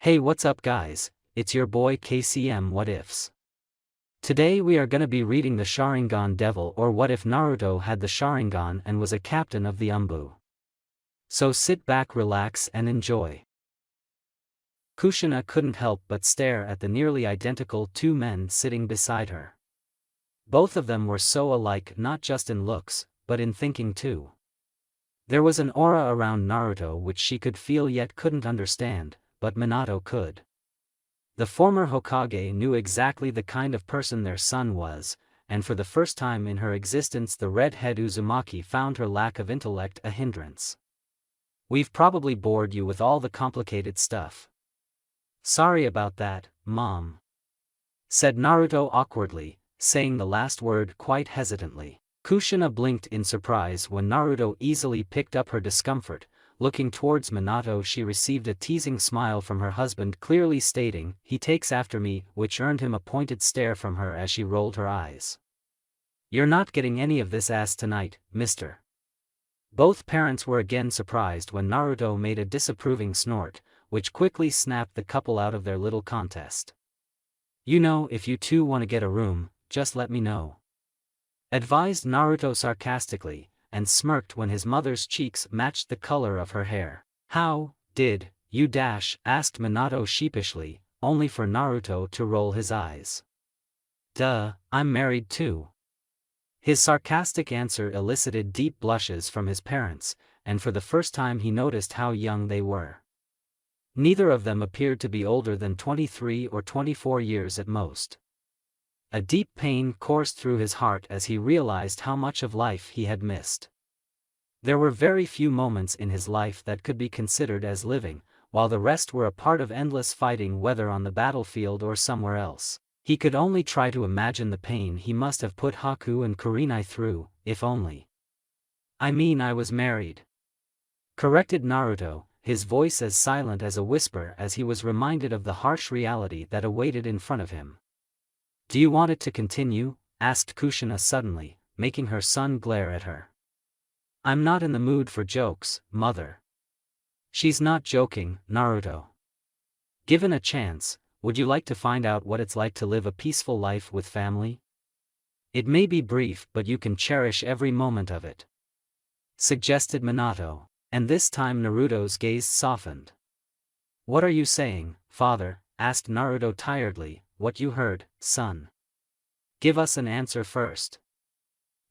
Hey, what's up guys, it's your boy KCM What Ifs. Today we are gonna be reading the Sharingan Devil, or what if Naruto had the Sharingan and was a captain of the ANBU. So sit back, relax and enjoy. Kushina couldn't help but stare at the nearly identical two men sitting beside her. Both of them were so alike, not just in looks, but in thinking too. There was an aura around Naruto which she could feel yet couldn't understand, but Minato could. The former Hokage knew exactly the kind of person their son was, and for the first time in her existence the redhead Uzumaki found her lack of intellect a hindrance. "We've probably bored you with all the complicated stuff. Sorry about that, Mom," said Naruto awkwardly, saying the last word quite hesitantly. Kushina blinked in surprise when Naruto easily picked up her discomfort. Looking towards Minato, she received a teasing smile from her husband, clearly stating, "He takes after me," which earned him a pointed stare from her as she rolled her eyes. "You're not getting any of this ass tonight, mister." Both parents were again surprised when Naruto made a disapproving snort, which quickly snapped the couple out of their little contest. "You know, if you two want to get a room, just let me know," advised Naruto sarcastically, and smirked when his mother's cheeks matched the color of her hair. "How did you dash?" asked Minato sheepishly, only for Naruto to roll his eyes. "Duh, I'm married too." His sarcastic answer elicited deep blushes from his parents, and for the first time he noticed how young they were. Neither of them appeared to be older than 23 or 24 years at most. A deep pain coursed through his heart as he realized how much of life he had missed. There were very few moments in his life that could be considered as living, while the rest were a part of endless fighting, whether on the battlefield or somewhere else. He could only try to imagine the pain he must have put Haku and Kurenai through, if only. "I mean, I was married," corrected Naruto, his voice as silent as a whisper as he was reminded of the harsh reality that awaited in front of him. "Do you want it to continue?" asked Kushina suddenly, making her son glare at her. "I'm not in the mood for jokes, mother." "She's not joking, Naruto. Given a chance, would you like to find out what it's like to live a peaceful life with family? It may be brief, but you can cherish every moment of it," suggested Minato, and this time Naruto's gaze softened. "What are you saying, father?" asked Naruto tiredly. "What you heard, son. Give us an answer first,"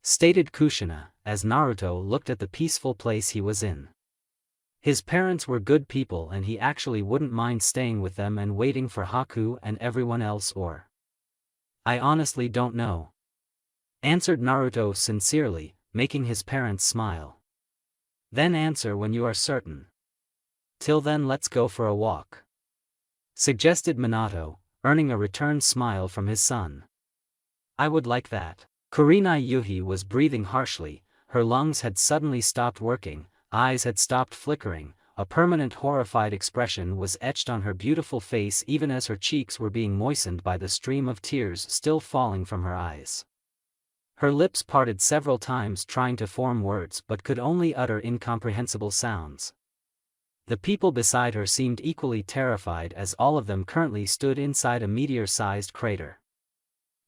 stated Kushina, as Naruto looked at the peaceful place he was in. His parents were good people and he actually wouldn't mind staying with them and waiting for Haku and everyone else, or... "I honestly don't know," answered Naruto sincerely, making his parents smile. "Then answer when you are certain. Till then, let's go for a walk," suggested Minato, earning a return smile from his son. "I would like that." Kurenai Yuhi was breathing harshly, her lungs had suddenly stopped working, eyes had stopped flickering, a permanent horrified expression was etched on her beautiful face even as her cheeks were being moistened by the stream of tears still falling from her eyes. Her lips parted several times trying to form words but could only utter incomprehensible sounds. The people beside her seemed equally terrified as all of them currently stood inside a meteor-sized crater.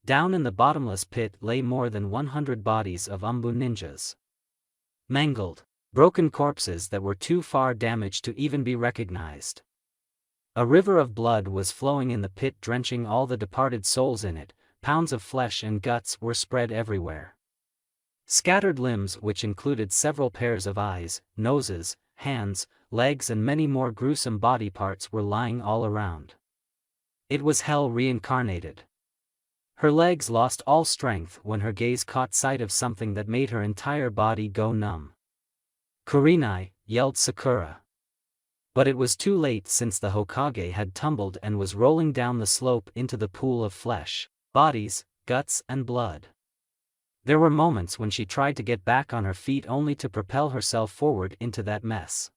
Down in the bottomless pit lay more than 100 bodies of ANBU ninjas. Mangled, broken corpses that were too far damaged to even be recognized. A river of blood was flowing in the pit, drenching all the departed souls in it. Pounds of flesh and guts were spread everywhere. Scattered limbs, which included several pairs of eyes, noses, hands, legs and many more gruesome body parts, were lying all around. It was hell reincarnated. Her legs lost all strength when her gaze caught sight of something that made her entire body go numb. "Kurenai!" yelled Sakura. But it was too late, since the Hokage had tumbled and was rolling down the slope into the pool of flesh, bodies, guts and blood. There were moments when she tried to get back on her feet only to propel herself forward into that mess.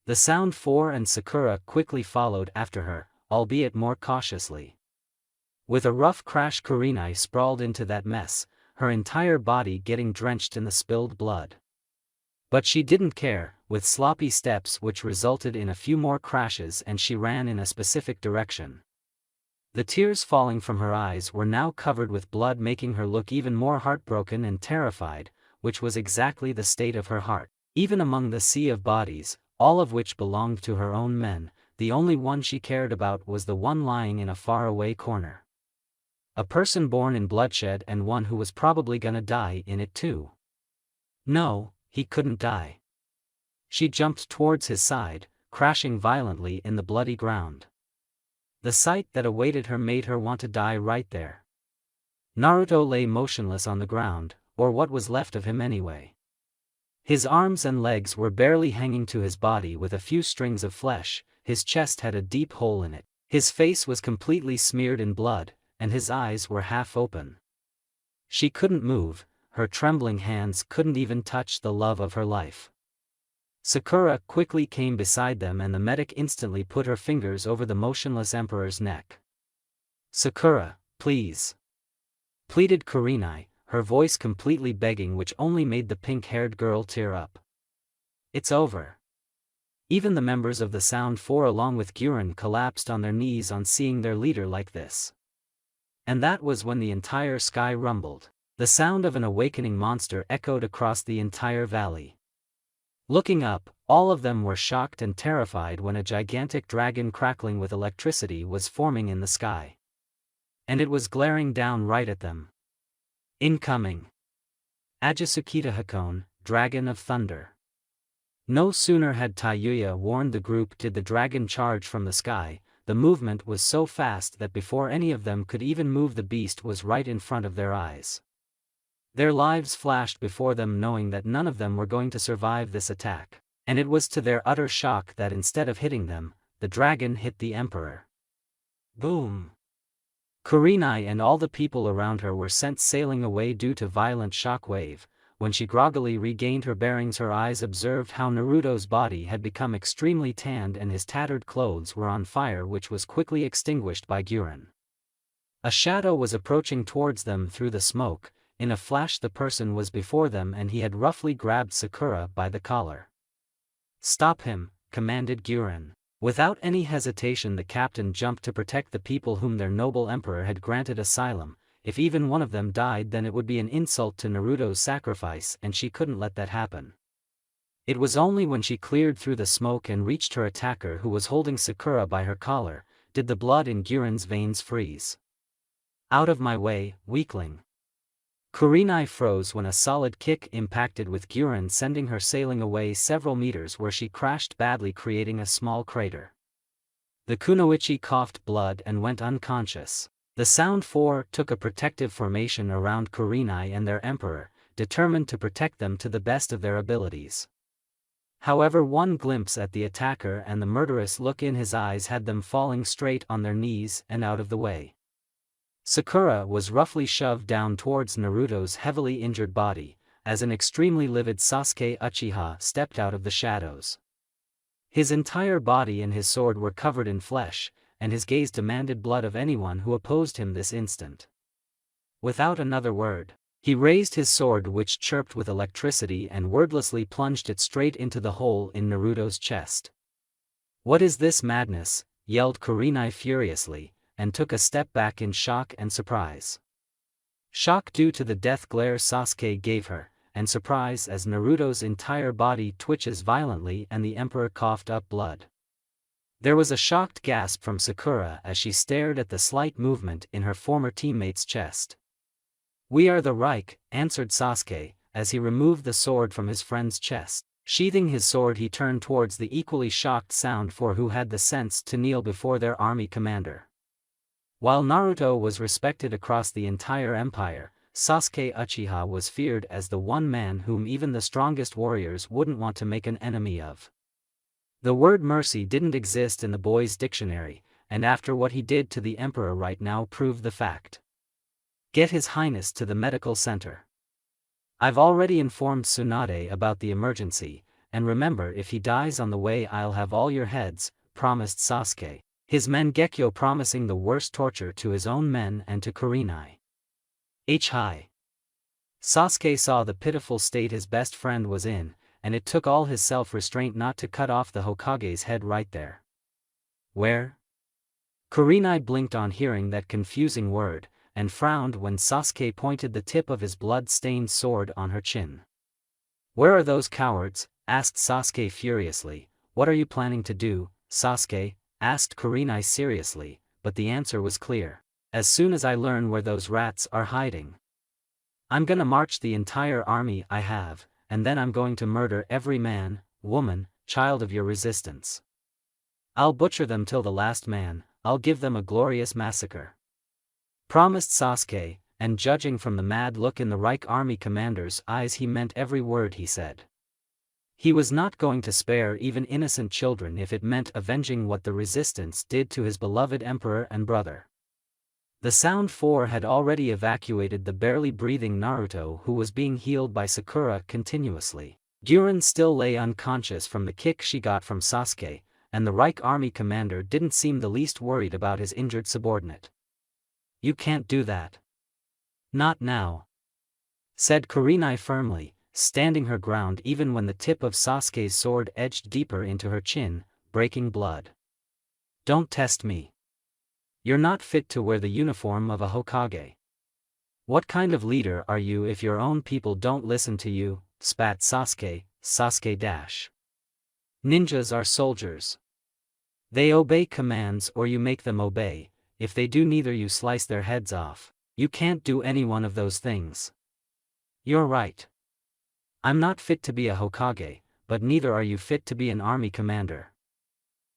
The sound for and Sakura quickly followed after her, albeit more cautiously. With a rough crash, Kurenai sprawled into that mess, her entire body getting drenched in the spilled blood. But she didn't care, with sloppy steps which resulted in a few more crashes, and she ran in a specific direction. The tears falling from her eyes were now covered with blood, making her look even more heartbroken and terrified, which was exactly the state of her heart. Even among the sea of bodies, all of which belonged to her own men, the only one she cared about was the one lying in a faraway corner. A person born in bloodshed, and one who was probably gonna die in it too. No, he couldn't die. She jumped towards his side, crashing violently in the bloody ground. The sight that awaited her made her want to die right there. Naruto lay motionless on the ground, or what was left of him anyway. His arms and legs were barely hanging to his body with a few strings of flesh, his chest had a deep hole in it, his face was completely smeared in blood, and his eyes were half open. She couldn't move, her trembling hands couldn't even touch the love of her life. Sakura quickly came beside them, and the medic instantly put her fingers over the motionless emperor's neck. "Sakura, please," pleaded Kurenai, her voice completely begging, which only made the pink-haired girl tear up. "It's over." Even the members of the Sound Four along with Guren collapsed on their knees on seeing their leader like this. And that was when the entire sky rumbled. The sound of an awakening monster echoed across the entire valley. Looking up, all of them were shocked and terrified when a gigantic dragon crackling with electricity was forming in the sky. And it was glaring down right at them. Incoming! Ajisukita Hakone, Dragon of Thunder. No sooner had Taiyuya warned the group did the dragon charge from the sky, the movement was so fast that before any of them could even move, the beast was right in front of their eyes. Their lives flashed before them, knowing that none of them were going to survive this attack, and it was to their utter shock that instead of hitting them, the dragon hit the emperor. Boom! Kurenai and all the people around her were sent sailing away due to violent shock wave. When she groggily regained her bearings, her eyes observed how Naruto's body had become extremely tanned and his tattered clothes were on fire, which was quickly extinguished by Guren. A shadow was approaching towards them through the smoke. In a flash the person was before them, and he had roughly grabbed Sakura by the collar. "Stop him," commanded Guren. Without any hesitation the captain jumped to protect the people whom their noble emperor had granted asylum. If even one of them died, then it would be an insult to Naruto's sacrifice, and she couldn't let that happen. It was only when she cleared through the smoke and reached her attacker, who was holding Sakura by her collar, did the blood in Guren's veins freeze. "Out of my way, weakling!" Kurenai froze when a solid kick impacted with Guren, sending her sailing away several meters, where she crashed badly, creating a small crater. The kunoichi coughed blood and went unconscious. The Sound Four took a protective formation around Kurenai and their emperor, determined to protect them to the best of their abilities. However, one glimpse at the attacker and the murderous look in his eyes had them falling straight on their knees and out of the way. Sakura was roughly shoved down towards Naruto's heavily injured body, as an extremely livid Sasuke Uchiha stepped out of the shadows. His entire body and his sword were covered in flesh, and his gaze demanded blood of anyone who opposed him this instant. Without another word, he raised his sword, which chirped with electricity, and wordlessly plunged it straight into the hole in Naruto's chest. "What is this madness?" yelled Kurenai furiously, and took a step back in shock and surprise. Shock due to the death glare Sasuke gave her, and surprise as Naruto's entire body twitches violently and the emperor coughed up blood. There was a shocked gasp from Sakura as she stared at the slight movement in her former teammate's chest. "We are the Reich," answered Sasuke, as he removed the sword from his friend's chest. Sheathing his sword, he turned towards the equally shocked Sound Four, who had the sense to kneel before their army commander. While Naruto was respected across the entire empire, Sasuke Uchiha was feared as the one man whom even the strongest warriors wouldn't want to make an enemy of. The word mercy didn't exist in the boy's dictionary, and after what he did to the emperor right now proved the fact. "Get His Highness to the medical center. I've already informed Tsunade about the emergency, and remember, if he dies on the way I'll have all your heads," promised Sasuke, his men Gekyo promising the worst torture to his own men and to Kurenai. Hi! Sasuke saw the pitiful state his best friend was in, and it took all his self-restraint not to cut off the Hokage's head right there. Where? Kurenai blinked on hearing that confusing word, and frowned when Sasuke pointed the tip of his blood-stained sword on her chin. Where are those cowards? Asked Sasuke furiously. What are you planning to do, Sasuke? Asked Kurenai seriously, but the answer was clear. As soon as I learn where those rats are hiding, I'm gonna march the entire army I have, and then I'm going to murder every man, woman, child of your resistance. I'll butcher them till the last man, I'll give them a glorious massacre. Promised Sasuke, and judging from the mad look in the Reich army commander's eyes, he meant every word he said. He was not going to spare even innocent children if it meant avenging what the resistance did to his beloved emperor and brother. The Sound Four had already evacuated the barely breathing Naruto, who was being healed by Sakura continuously. Guren still lay unconscious from the kick she got from Sasuke, and the Reich army commander didn't seem the least worried about his injured subordinate. You can't do that. Not now, said Kurenai firmly, standing her ground even when the tip of Sasuke's sword edged deeper into her chin, breaking blood. Don't test me. You're not fit to wear the uniform of a Hokage. What kind of leader are you if your own people don't listen to you? Spat Sasuke. Ninjas are soldiers. They obey commands or you make them obey. If they do neither, you slice their heads off. You can't do any one of those things. You're right. I'm not fit to be a Hokage, but neither are you fit to be an army commander.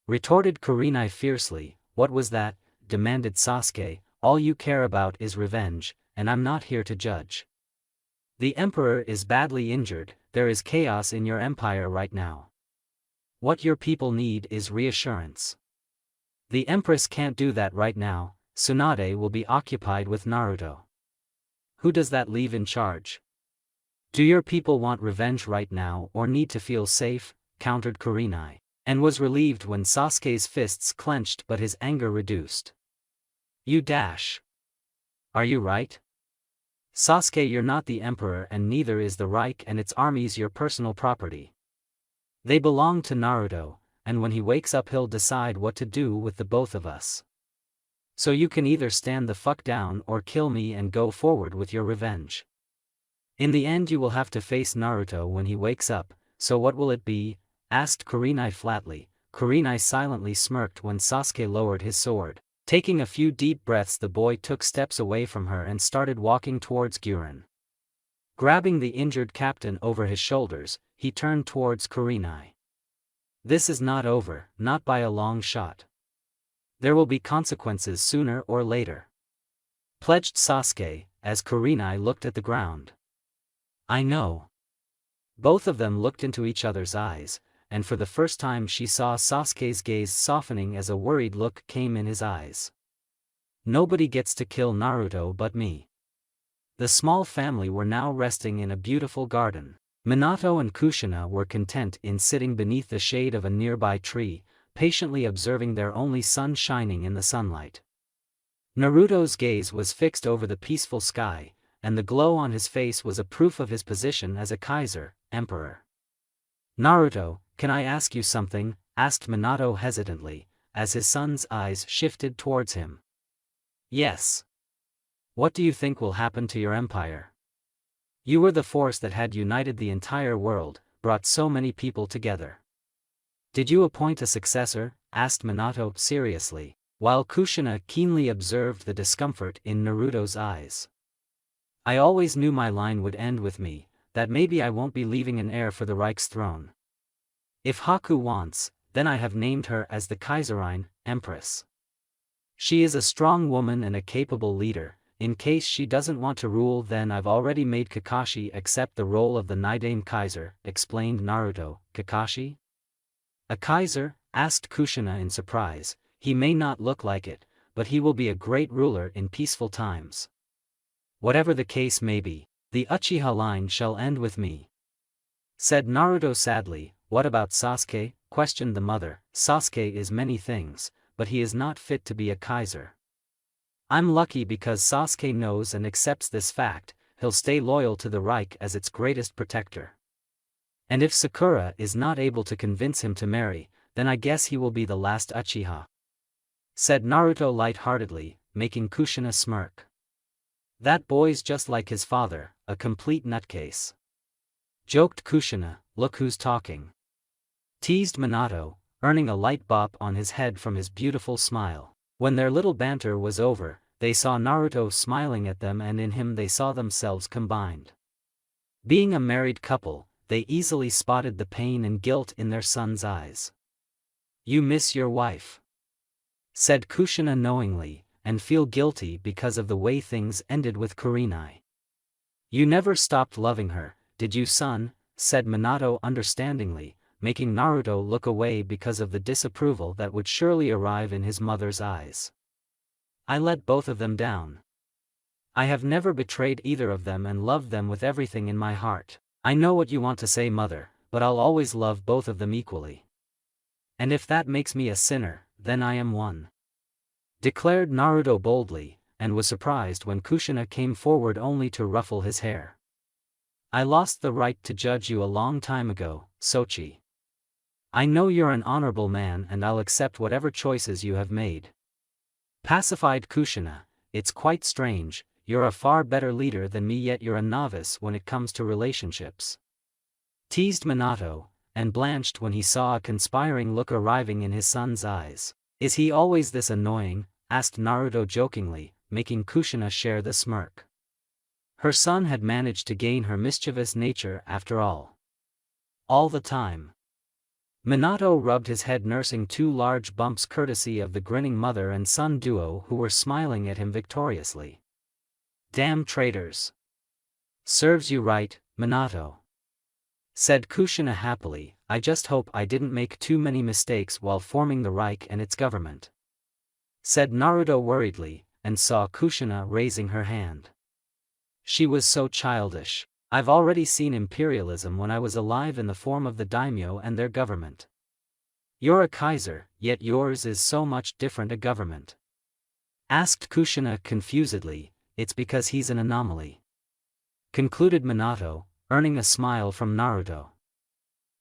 Retorted Kurenai fiercely. What was that? Demanded Sasuke. All you care about is revenge, and I'm not here to judge. The emperor is badly injured, there is chaos in your empire right now. What your people need is reassurance. The empress can't do that right now. Tsunade will be occupied with Naruto. Who does that leave in charge? Do your people want revenge right now or need to feel safe? Countered Kurenai, and was relieved when Sasuke's fists clenched but his anger reduced. You dash. Are you right? Sasuke, you're not the emperor and neither is the Reich and its armies your personal property. They belong to Naruto, and when he wakes up he'll decide what to do with the both of us. So you can either stand the fuck down or kill me and go forward with your revenge. In the end you will have to face Naruto when he wakes up, so what will it be? Asked Kurenai flatly. Kurenai silently smirked when Sasuke lowered his sword. Taking a few deep breaths, the boy took steps away from her and started walking towards Guren. Grabbing the injured captain over his shoulders, he turned towards Kurenai. This is not over, not by a long shot. There will be consequences sooner or later. Pledged Sasuke, as Kurenai looked at the ground. I know. Both of them looked into each other's eyes, and for the first time she saw Sasuke's gaze softening as a worried look came in his eyes. Nobody gets to kill Naruto but me. The small family were now resting in a beautiful garden. Minato and Kushina were content in sitting beneath the shade of a nearby tree, patiently observing their only son shining in the sunlight. Naruto's gaze was fixed over the peaceful sky, and the glow on his face was a proof of his position as a Kaiser, Emperor. Naruto, can I ask you something? Asked Minato hesitantly, as his son's eyes shifted towards him. Yes. What do you think will happen to your empire? You were the force that had united the entire world, brought so many people together. Did you appoint a successor? Asked Minato seriously, while Kushina keenly observed the discomfort in Naruto's eyes. I always knew my line would end with me, that maybe I won't be leaving an heir for the Reich's throne. If Haku wants, then I have named her as the Kaiserine, Empress. She is a strong woman and a capable leader. In case she doesn't want to rule, then I've already made Kakashi accept the role of the Nidaime Kaiser, explained Naruto. Kakashi? A Kaiser? Asked Kushina in surprise. He may not look like it, but he will be a great ruler in peaceful times. Whatever the case may be, the Uchiha line shall end with me. Said Naruto sadly. What about Sasuke? Questioned the mother. Sasuke is many things, but he is not fit to be a Kaiser. I'm lucky because Sasuke knows and accepts this fact, he'll stay loyal to the Reich as its greatest protector. And if Sakura is not able to convince him to marry, then I guess he will be the last Uchiha," said Naruto light-heartedly, making Kushina smirk. "That boy's just like his father, a complete nutcase," joked Kushina. "Look who's talking," teased Minato, earning a light bop on his head from his beautiful smile. When their little banter was over, they saw Naruto smiling at them, and in him they saw themselves combined. Being a married couple, they easily spotted the pain and guilt in their son's eyes. "You miss your wife," said Kushina knowingly, "and feel guilty because of the way things ended with Kurenai." "You never stopped loving her, did you, son?" said Minato understandingly, making Naruto look away because of the disapproval that would surely arrive in his mother's eyes. "I let both of them down. I have never betrayed either of them and loved them with everything in my heart." "I know what you want to say, mother, but I'll always love both of them equally. And if that makes me a sinner, then I am one," declared Naruto boldly, and was surprised when Kushina came forward only to ruffle his hair. "I lost the right to judge you a long time ago, Sochi. I know you're an honorable man and I'll accept whatever choices you have made," pacified Kushina. "It's quite strange, you're a far better leader than me, yet you're a novice when it comes to relationships," teased Minato, and blanched when he saw a conspiring look arriving in his son's eyes. "Is he always this annoying?" asked Naruto jokingly, making Kushina share the smirk. Her son had managed to gain her mischievous nature after all. "All the time." Minato rubbed his head, nursing two large bumps courtesy of the grinning mother and son duo who were smiling at him victoriously. "Damn traitors. Serves you right, Minato," said Kushina happily. "I just hope I didn't make too many mistakes while forming the Reich and its government," said Naruto worriedly, and saw Kushina raising her hand. She was so childish. "I've already seen imperialism when I was alive in the form of the daimyo and their government. You're a Kaiser, yet yours is so much different a government," asked Kushina confusedly. "It's because he's an anomaly," concluded Minato, earning a smile from Naruto.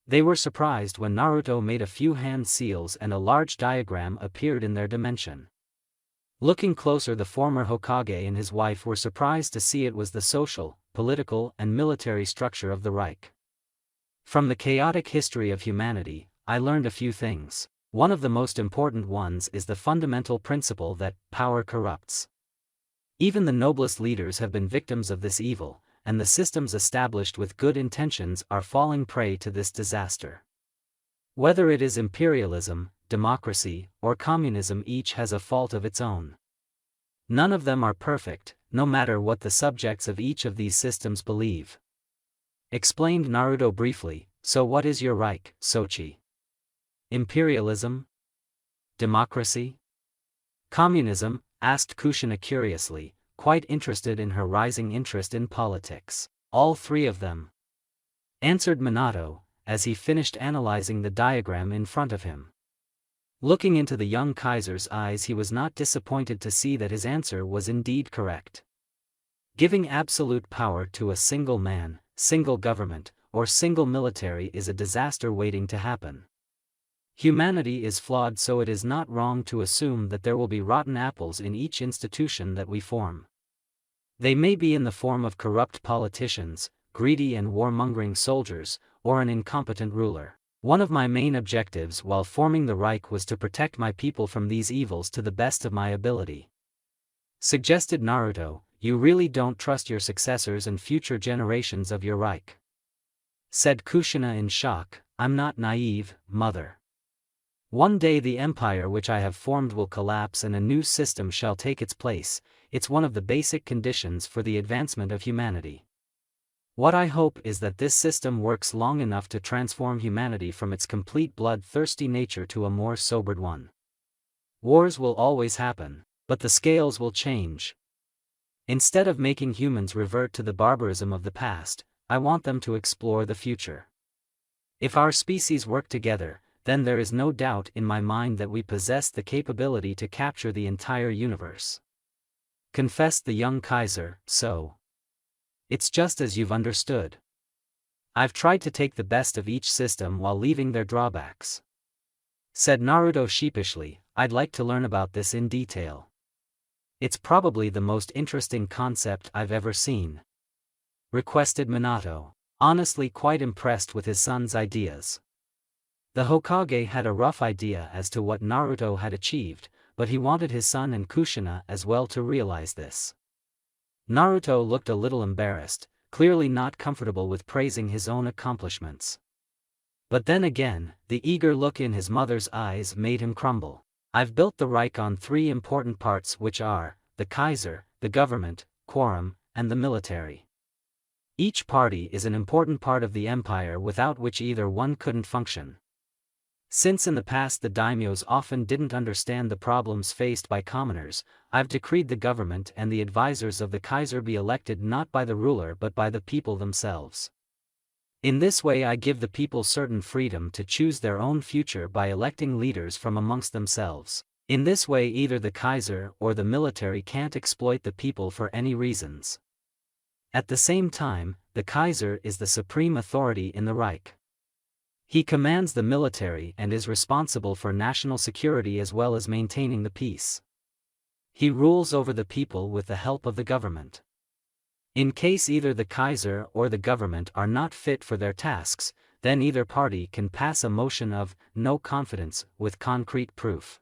They were surprised when Naruto made a few hand seals and a large diagram appeared in their dimension. Looking closer, the former Hokage and his wife were surprised to see it was the social, political and military structure of the Reich. "From the chaotic history of humanity, I learned a few things. One of the most important ones is the fundamental principle that power corrupts. Even the noblest leaders have been victims of this evil, and the systems established with good intentions are falling prey to this disaster. Whether it is imperialism, democracy, or communism, each has a fault of its own. None of them are perfect, no matter what the subjects of each of these systems believe," explained Naruto briefly. "So what is your Reich, Sochi? Imperialism? Democracy? Communism?" asked Kushina curiously, quite interested in her rising interest in politics. "All three of them," answered Minato, as he finished analyzing the diagram in front of him. Looking into the young Kaiser's eyes, he was not disappointed to see that his answer was indeed correct. Giving absolute power to a single man, single government, or single military is a disaster waiting to happen. Humanity is flawed, so it is not wrong to assume that there will be rotten apples in each institution that we form. They may be in the form of corrupt politicians, greedy and warmongering soldiers, or an incompetent ruler. One of my main objectives while forming the Reich was to protect my people from these evils to the best of my ability," suggested Naruto. "You really don't trust your successors and future generations of your Reich?" said Kushina in shock. "I'm not naive, mother. One day the empire which I have formed will collapse and a new system shall take its place. It's one of the basic conditions for the advancement of humanity. What I hope is that this system works long enough to transform humanity from its complete bloodthirsty nature to a more sobered one. Wars will always happen, but the scales will change. Instead of making humans revert to the barbarism of the past, I want them to explore the future. If our species work together, then there is no doubt in my mind that we possess the capability to capture the entire universe," confessed the young Kaiser. "So it's just as you've understood," I've tried to take the best of each system while leaving their drawbacks. Said Naruto sheepishly, I'd like to learn about this in detail. It's probably the most interesting concept I've ever seen. Requested Minato, honestly quite impressed with his son's ideas. The Hokage had a rough idea as to what Naruto had achieved, but he wanted his son and Kushina as well to realize this. Naruto looked a little embarrassed, clearly not comfortable with praising his own accomplishments. But then again, the eager look in his mother's eyes made him crumble. I've built the Reich on three important parts, which are the Kaiser, the government, quorum, and the military. Each party is an important part of the empire without which either one couldn't function. Since in the past the daimyos often didn't understand the problems faced by commoners, I've decreed the government and the advisors of the Kaiser be elected not by the ruler but by the people themselves. In this way I give the people certain freedom to choose their own future by electing leaders from amongst themselves. In this way either the Kaiser or the military can't exploit the people for any reasons. At the same time, the Kaiser is the supreme authority in the Reich. He commands the military and is responsible for national security as well as maintaining the peace. He rules over the people with the help of the government. In case either the Kaiser or the government are not fit for their tasks, then either party can pass a motion of no confidence with concrete proof.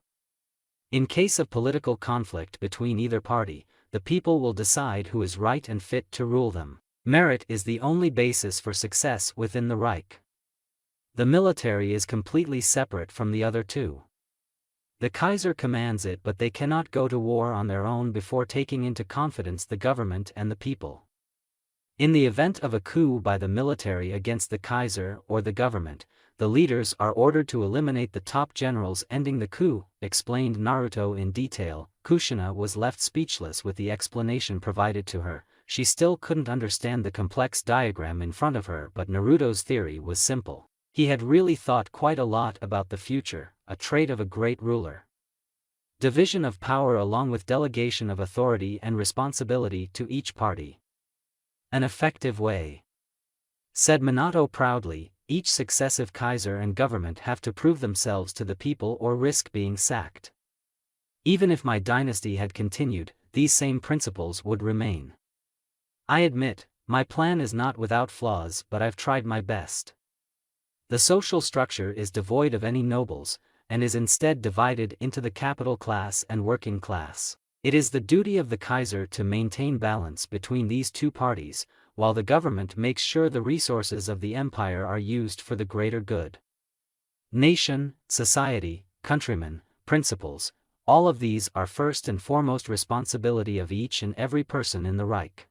In case of political conflict between either party, the people will decide who is right and fit to rule them. Merit is the only basis for success within the Reich. The military is completely separate from the other two. The Kaiser commands it, but they cannot go to war on their own before taking into confidence the government and the people. In the event of a coup by the military against the Kaiser or the government, the leaders are ordered to eliminate the top generals ending the coup, explained Naruto in detail. Kushina was left speechless with the explanation provided to her. She still couldn't understand the complex diagram in front of her, but Naruto's theory was simple. He had really thought quite a lot about the future, a trait of a great ruler. Division of power along with delegation of authority and responsibility to each party. An effective way. Said Minato proudly, each successive Kaiser and government have to prove themselves to the people or risk being sacked. Even if my dynasty had continued, these same principles would remain. I admit, my plan is not without flaws, but I've tried my best. The social structure is devoid of any nobles, and is instead divided into the capital class and working class. It is the duty of the Kaiser to maintain balance between these two parties, while the government makes sure the resources of the empire are used for the greater good. Nation, society, countrymen, principles, all of these are first and foremost responsibility of each and every person in the Reich.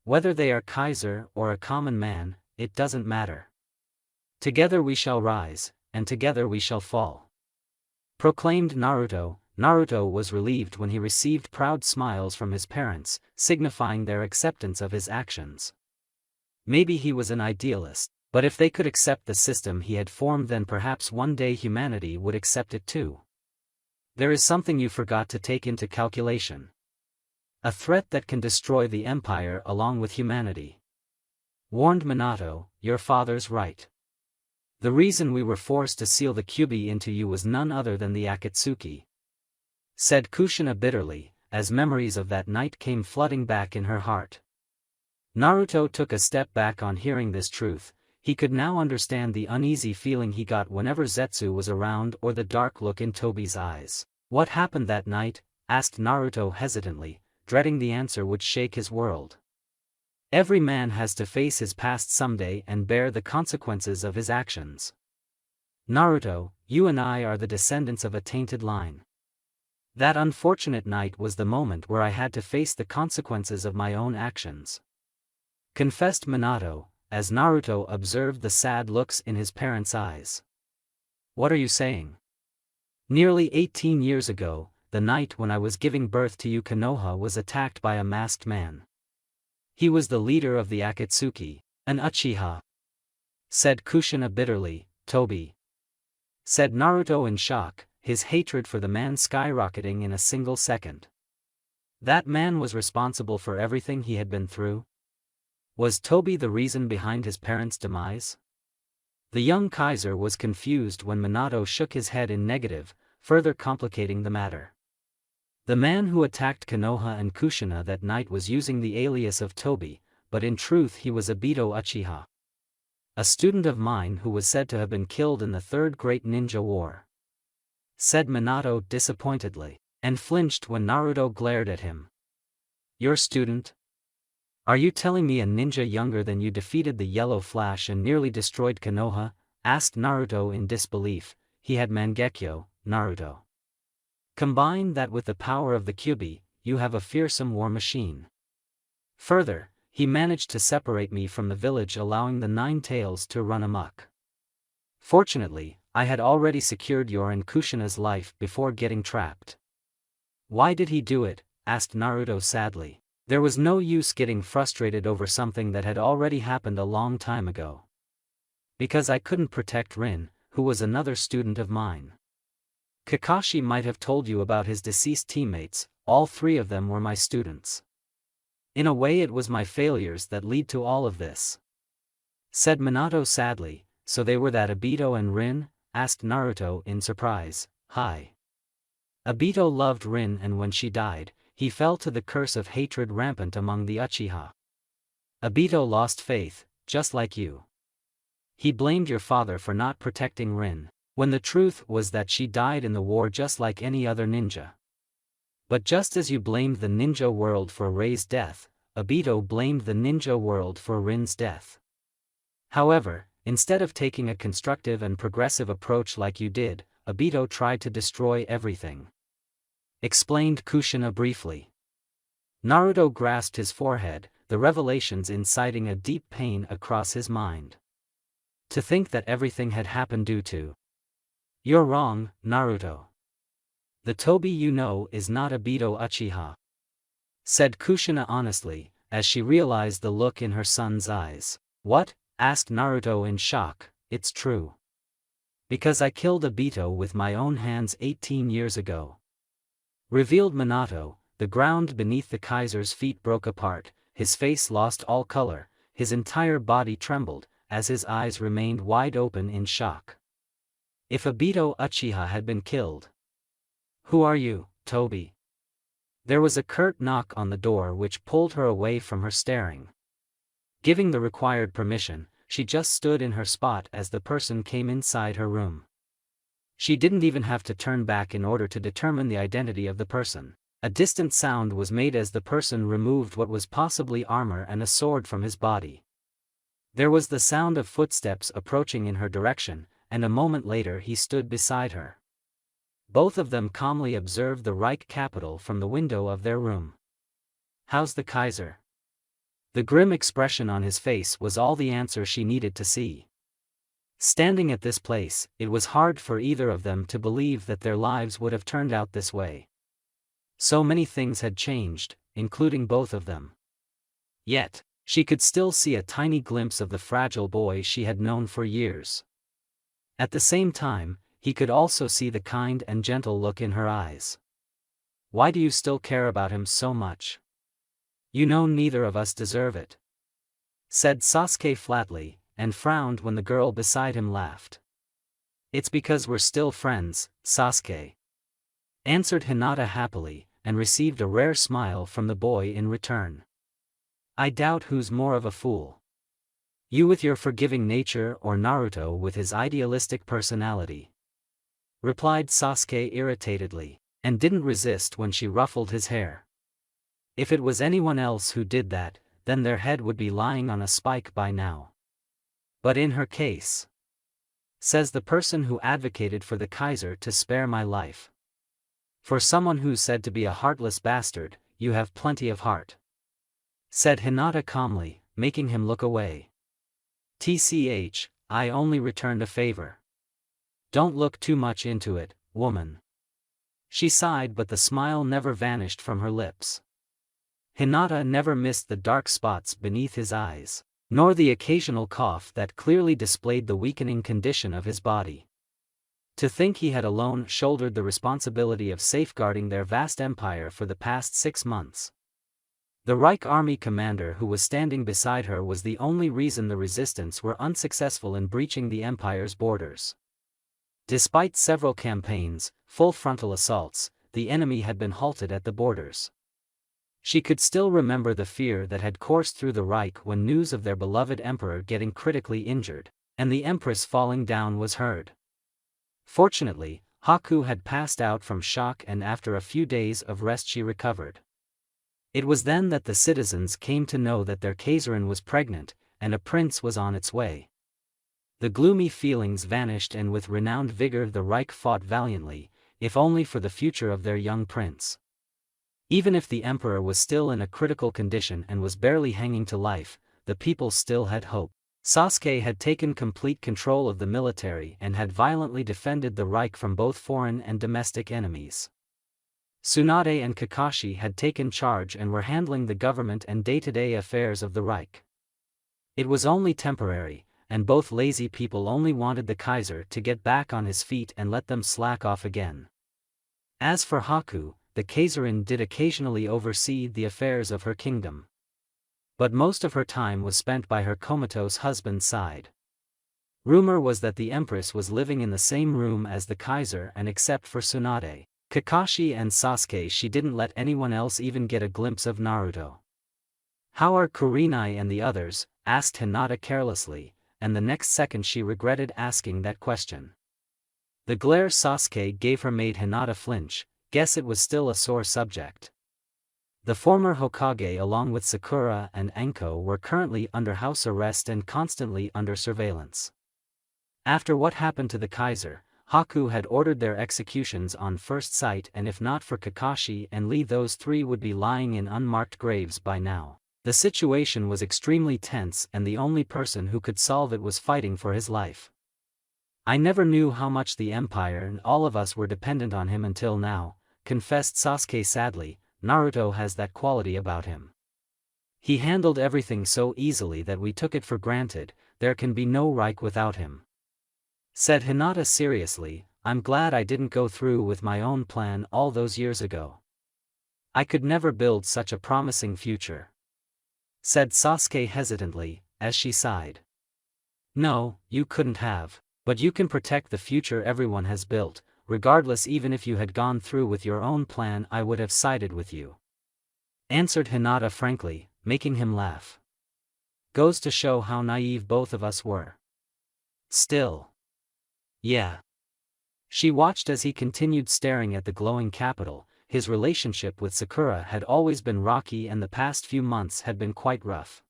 Whether they are Kaiser or a common man, it doesn't matter. Together we shall rise, and together we shall fall. Proclaimed Naruto. Naruto was relieved when he received proud smiles from his parents, signifying their acceptance of his actions. Maybe he was an idealist, but if they could accept the system he had formed, then perhaps one day humanity would accept it too. There is something you forgot to take into calculation. A threat that can destroy the empire along with humanity. Warned Minato, your father's right. The reason we were forced to seal the Kyuubi into you was none other than the Akatsuki. Said Kushina bitterly, as memories of that night came flooding back in her heart. Naruto took a step back on hearing this truth. He could now understand the uneasy feeling he got whenever Zetsu was around or the dark look in Tobi's eyes. What happened that night? Asked Naruto hesitantly, dreading the answer would shake his world. Every man has to face his past someday and bear the consequences of his actions. Naruto, you and I are the descendants of a tainted line. That unfortunate night was the moment where I had to face the consequences of my own actions. Confessed Minato, as Naruto observed the sad looks in his parents' eyes. What are you saying? Nearly 18 years ago, the night when I was giving birth to you, Konoha was attacked by a masked man. He was the leader of the Akatsuki, an Uchiha. Said Kushina bitterly. Tobi. Said Naruto in shock, his hatred for the man skyrocketing in a single second. That man was responsible for everything he had been through? Was Toby the reason behind his parents' demise? The young Kaiser was confused when Minato shook his head in negative, further complicating the matter. The man who attacked Konoha and Kushina that night was using the alias of Toby, but in truth he was Obito Uchiha, a student of mine who was said to have been killed in the Third Great Ninja War, said Minato disappointedly, and flinched when Naruto glared at him. Your student? Are you telling me a ninja younger than you defeated the Yellow Flash and nearly destroyed Konoha? Asked Naruto in disbelief. He had Mangekyo, Naruto. Combine that with the power of the Kyuubi, you have a fearsome war machine. Further, he managed to separate me from the village, allowing the Nine Tails to run amok. Fortunately, I had already secured your and Kushina's life before getting trapped. Why did he do it? Asked Naruto sadly. There was no use getting frustrated over something that had already happened a long time ago. Because I couldn't protect Rin, who was another student of mine. Kakashi might have told you about his deceased teammates, all three of them were my students. In a way it was my failures that lead to all of this, said Minato sadly. So they were that Obito and Rin? Asked Naruto in surprise. Hi. Obito loved Rin, and when she died, he fell to the curse of hatred rampant among the Uchiha. Obito lost faith, just like you. He blamed your father for not protecting Rin, when the truth was that she died in the war just like any other ninja. But just as you blamed the ninja world for Rei's death, Obito blamed the ninja world for Rin's death. However, instead of taking a constructive and progressive approach like you did, Obito tried to destroy everything, explained Kushina briefly. Naruto grasped his forehead, the revelations inciting a deep pain across his mind. To think that everything had happened due to... You're wrong, Naruto. The Toby you know is not Obito Uchiha, said Kushina honestly, as she realized the look in her son's eyes. What? Asked Naruto in shock. It's true. Because I killed Obito with my own hands 18 years ago, revealed Minato. The ground beneath the Kaiser's feet broke apart, his face lost all color, his entire body trembled, as his eyes remained wide open in shock. If Obito Uchiha had been killed. Who are you, Toby? There was a curt knock on the door which pulled her away from her staring. Giving the required permission, she just stood in her spot as the person came inside her room. She didn't even have to turn back in order to determine the identity of the person. A distant sound was made as the person removed what was possibly armor and a sword from his body. There was the sound of footsteps approaching in her direction, and a moment later he stood beside her. Both of them calmly observed the Reich capital from the window of their room. How's the Kaiser? The grim expression on his face was all the answer she needed to see. Standing at this place, it was hard for either of them to believe that their lives would have turned out this way. So many things had changed, including both of them. Yet, she could still see a tiny glimpse of the fragile boy she had known for years. At the same time, he could also see the kind and gentle look in her eyes. Why do you still care about him so much? You know neither of us deserve it, said Sasuke flatly, and frowned when the girl beside him laughed. It's because we're still friends, Sasuke, answered Hinata happily, and received a rare smile from the boy in return. I doubt who's more of a fool, you with your forgiving nature or Naruto with his idealistic personality, replied Sasuke irritatedly, and didn't resist when she ruffled his hair. If it was anyone else who did that, then their head would be lying on a spike by now. But in her case, says the person who advocated for the Kaiser to spare my life. For someone who's said to be a heartless bastard, you have plenty of heart, said Hinata calmly, making him look away. TCH, I only returned a favor. Don't look too much into it, woman. She sighed, but the smile never vanished from her lips. Hinata never missed the dark spots beneath his eyes, nor the occasional cough that clearly displayed the weakening condition of his body. To think he had alone shouldered the responsibility of safeguarding their vast empire for the past 6 months. The Reich army commander who was standing beside her was the only reason the resistance were unsuccessful in breaching the empire's borders. Despite several campaigns, full frontal assaults, the enemy had been halted at the borders. She could still remember the fear that had coursed through the Reich when news of their beloved emperor getting critically injured, and the empress falling down was heard. Fortunately, Haku had passed out from shock, and after a few days of rest she recovered. It was then that the citizens came to know that their Kaiserin was pregnant, and a prince was on its way. The gloomy feelings vanished, and with renowned vigor the Reich fought valiantly, if only for the future of their young prince. Even if the emperor was still in a critical condition and was barely hanging to life, the people still had hope. Sasuke had taken complete control of the military and had violently defended the Reich from both foreign and domestic enemies. Tsunade and Kakashi had taken charge and were handling the government and day-to-day affairs of the Reich. It was only temporary, and both lazy people only wanted the Kaiser to get back on his feet and let them slack off again. As for Haku, the Kaiserin did occasionally oversee the affairs of her kingdom. But most of her time was spent by her comatose husband's side. Rumor was that the empress was living in the same room as the Kaiser, and except for Tsunade, Kakashi and Sasuke, she didn't let anyone else even get a glimpse of Naruto. "How are Kurenai and the others?" asked Hinata carelessly, and the next second she regretted asking that question. The glare Sasuke gave her made Hinata flinch. Guess it was still a sore subject. The former Hokage along with Sakura and Anko were currently under house arrest and constantly under surveillance. After what happened to the Kaiser, Haku had ordered their executions on first sight, and if not for Kakashi and Lee, those three would be lying in unmarked graves by now. The situation was extremely tense, and the only person who could solve it was fighting for his life. "I never knew how much the Empire and all of us were dependent on him until now," confessed Sasuke sadly. "Naruto has that quality about him. He handled everything so easily that we took it for granted. There can be no Reich without him," said Hinata seriously. "I'm glad I didn't go through with my own plan all those years ago. I could never build such a promising future," said Sasuke hesitantly, as she sighed. "No, you couldn't have, but you can protect the future everyone has built. Regardless, even if you had gone through with your own plan, I would have sided with you," answered Hinata frankly, making him laugh. "Goes to show how naive both of us were." "Still. Yeah." She watched as he continued staring at the glowing capital. His relationship with Sakura had always been rocky, and the past few months had been quite rough.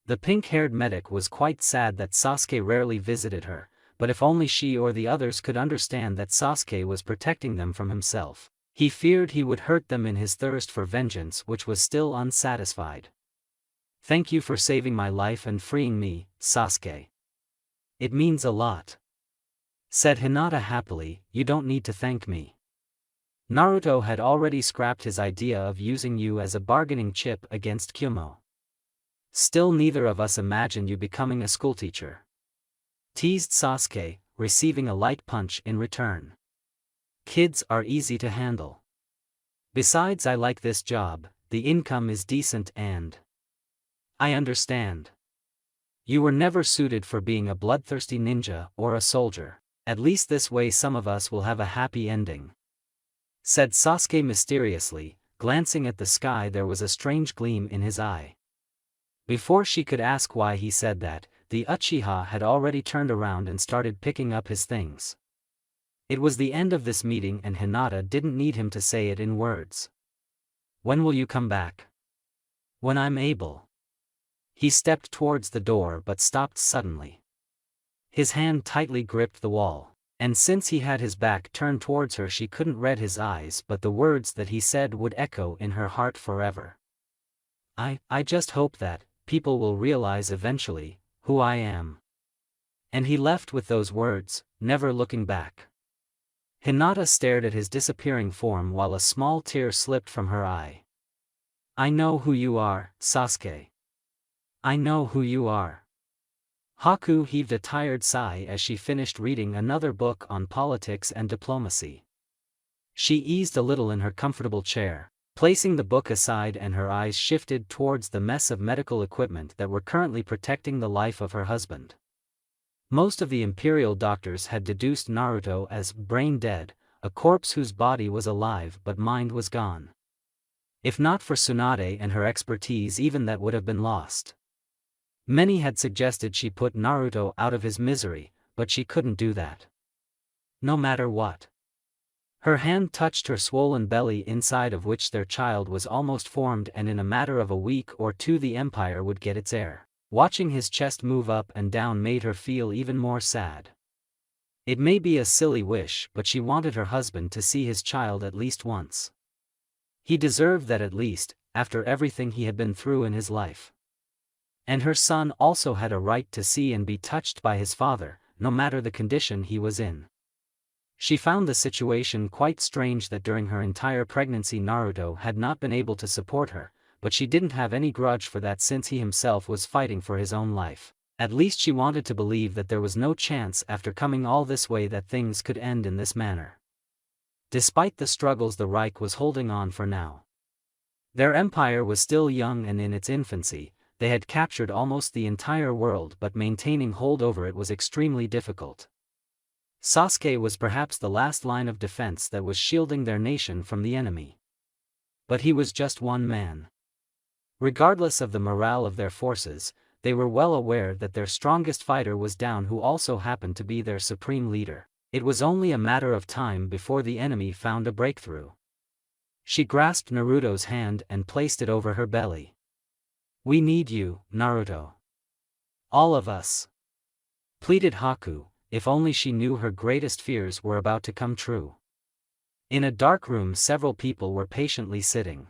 The pink-haired medic was quite sad that Sasuke rarely visited her, but if only she or the others could understand that Sasuke was protecting them from himself. He feared he would hurt them in his thirst for vengeance, which was still unsatisfied. "Thank you for saving my life and freeing me, Sasuke. It means a lot," said Hinata happily. "You don't need to thank me. Naruto had already scrapped his idea of using you as a bargaining chip against Kyumo. Still, neither of us imagined you becoming a schoolteacher," teased Sasuke, receiving a light punch in return. "Kids are easy to handle. Besides, I like this job, the income is decent, and I understand. You were never suited for being a bloodthirsty ninja or a soldier. At least this way some of us will have a happy ending," said Sasuke mysteriously. Glancing at the sky, there was a strange gleam in his eye. Before she could ask why he said that, the Uchiha had already turned around and started picking up his things. It was the end of this meeting, and Hinata didn't need him to say it in words. "When will you come back?" "When I'm able." He stepped towards the door but stopped suddenly. His hand tightly gripped the wall, and since he had his back turned towards her, she couldn't read his eyes, but the words that he said would echo in her heart forever. I just hope that people will realize eventually who I am." And he left with those words, never looking back. Hinata stared at his disappearing form while a small tear slipped from her eye. "I know who you are, Sasuke. I know who you are." Haku heaved a tired sigh as she finished reading another book on politics and diplomacy. She eased a little in her comfortable chair. Placing the book aside, and her eyes shifted towards the mess of medical equipment that were currently protecting the life of her husband. Most of the Imperial doctors had deduced Naruto as brain dead, a corpse whose body was alive but mind was gone. If not for Tsunade and her expertise, even that would have been lost. Many had suggested she put Naruto out of his misery, but she couldn't do that. No matter what. Her hand touched her swollen belly, inside of which their child was almost formed, and in a matter of a week or two the Empire would get its heir. Watching his chest move up and down made her feel even more sad. It may be a silly wish, but she wanted her husband to see his child at least once. He deserved that, at least, after everything he had been through in his life. And her son also had a right to see and be touched by his father, no matter the condition he was in. She found the situation quite strange that during her entire pregnancy Naruto had not been able to support her, but she didn't have any grudge for that since he himself was fighting for his own life. At least she wanted to believe that there was no chance after coming all this way that things could end in this manner. Despite the struggles, the Reich was holding on for now. Their empire was still young and in its infancy. They had captured almost the entire world, but maintaining hold over it was extremely difficult. Sasuke was perhaps the last line of defense that was shielding their nation from the enemy. But he was just one man. Regardless of the morale of their forces, they were well aware that their strongest fighter was down, who also happened to be their supreme leader. It was only a matter of time before the enemy found a breakthrough. She grasped Naruto's hand and placed it over her belly. "We need you, Naruto. All of us," pleaded Haku. If only she knew her greatest fears were about to come true. In a dark room, several people were patiently sitting.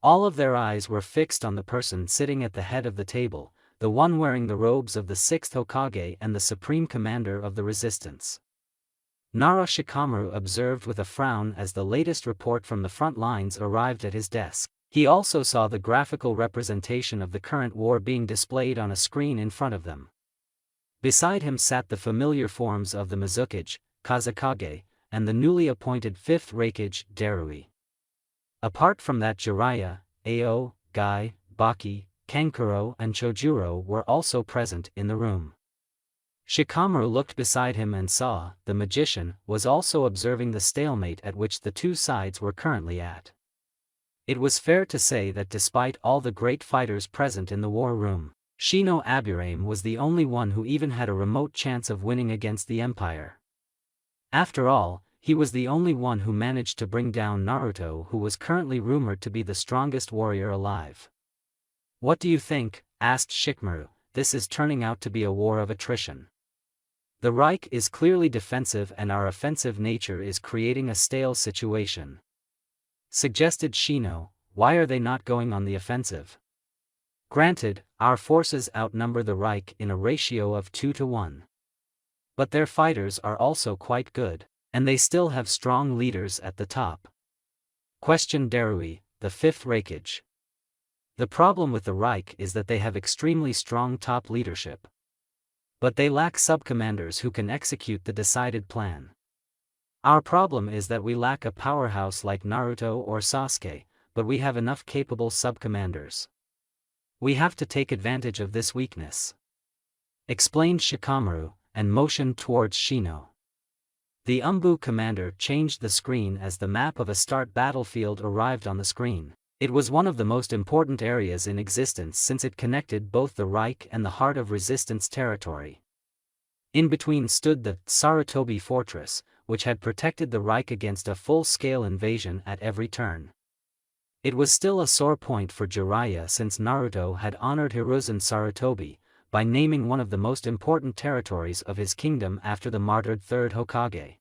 All of their eyes were fixed on the person sitting at the head of the table, the one wearing the robes of the 6th Hokage and the supreme commander of the resistance. Nara Shikamaru observed with a frown as the latest report from the front lines arrived at his desk. He also saw the graphical representation of the current war being displayed on a screen in front of them. Beside him sat the familiar forms of the Mizukage, Kazekage, and the newly appointed 5th Raikage, Darui. Apart from that, Jiraiya, Ao, Guy, Baki, Kankuro and Chojuro were also present in the room. Shikamaru looked beside him and saw the magician was also observing the stalemate at which the two sides were currently at. It was fair to say that despite all the great fighters present in the war room, Shino Aburame was the only one who even had a remote chance of winning against the Empire. After all, he was the only one who managed to bring down Naruto, who was currently rumored to be the strongest warrior alive. "What do you think?" asked Shikamaru. "This is turning out to be a war of attrition. The Reich is clearly defensive and our offensive nature is creating a stale situation," suggested Shino. "Why are they not going on the offensive? Granted, our forces outnumber the Reich in a ratio of 2-1. But their fighters are also quite good, and they still have strong leaders at the top," questioned Darui, the 5th Raikage. "The problem with the Reich is that they have extremely strong top leadership. But they lack sub-commanders who can execute the decided plan. Our problem is that we lack a powerhouse like Naruto or Sasuke, but we have enough capable sub-commanders. We have to take advantage of this weakness," explained Shikamaru, and motioned towards Shino. The ANBU commander changed the screen as the map of a start battlefield arrived on the screen. It was one of the most important areas in existence since it connected both the Reich and the heart of resistance territory. In between stood the Sarutobi fortress, which had protected the Reich against a full-scale invasion at every turn. It was still a sore point for Jiraiya since Naruto had honored Hiruzen Sarutobi by naming one of the most important territories of his kingdom after the martyred 3rd Hokage.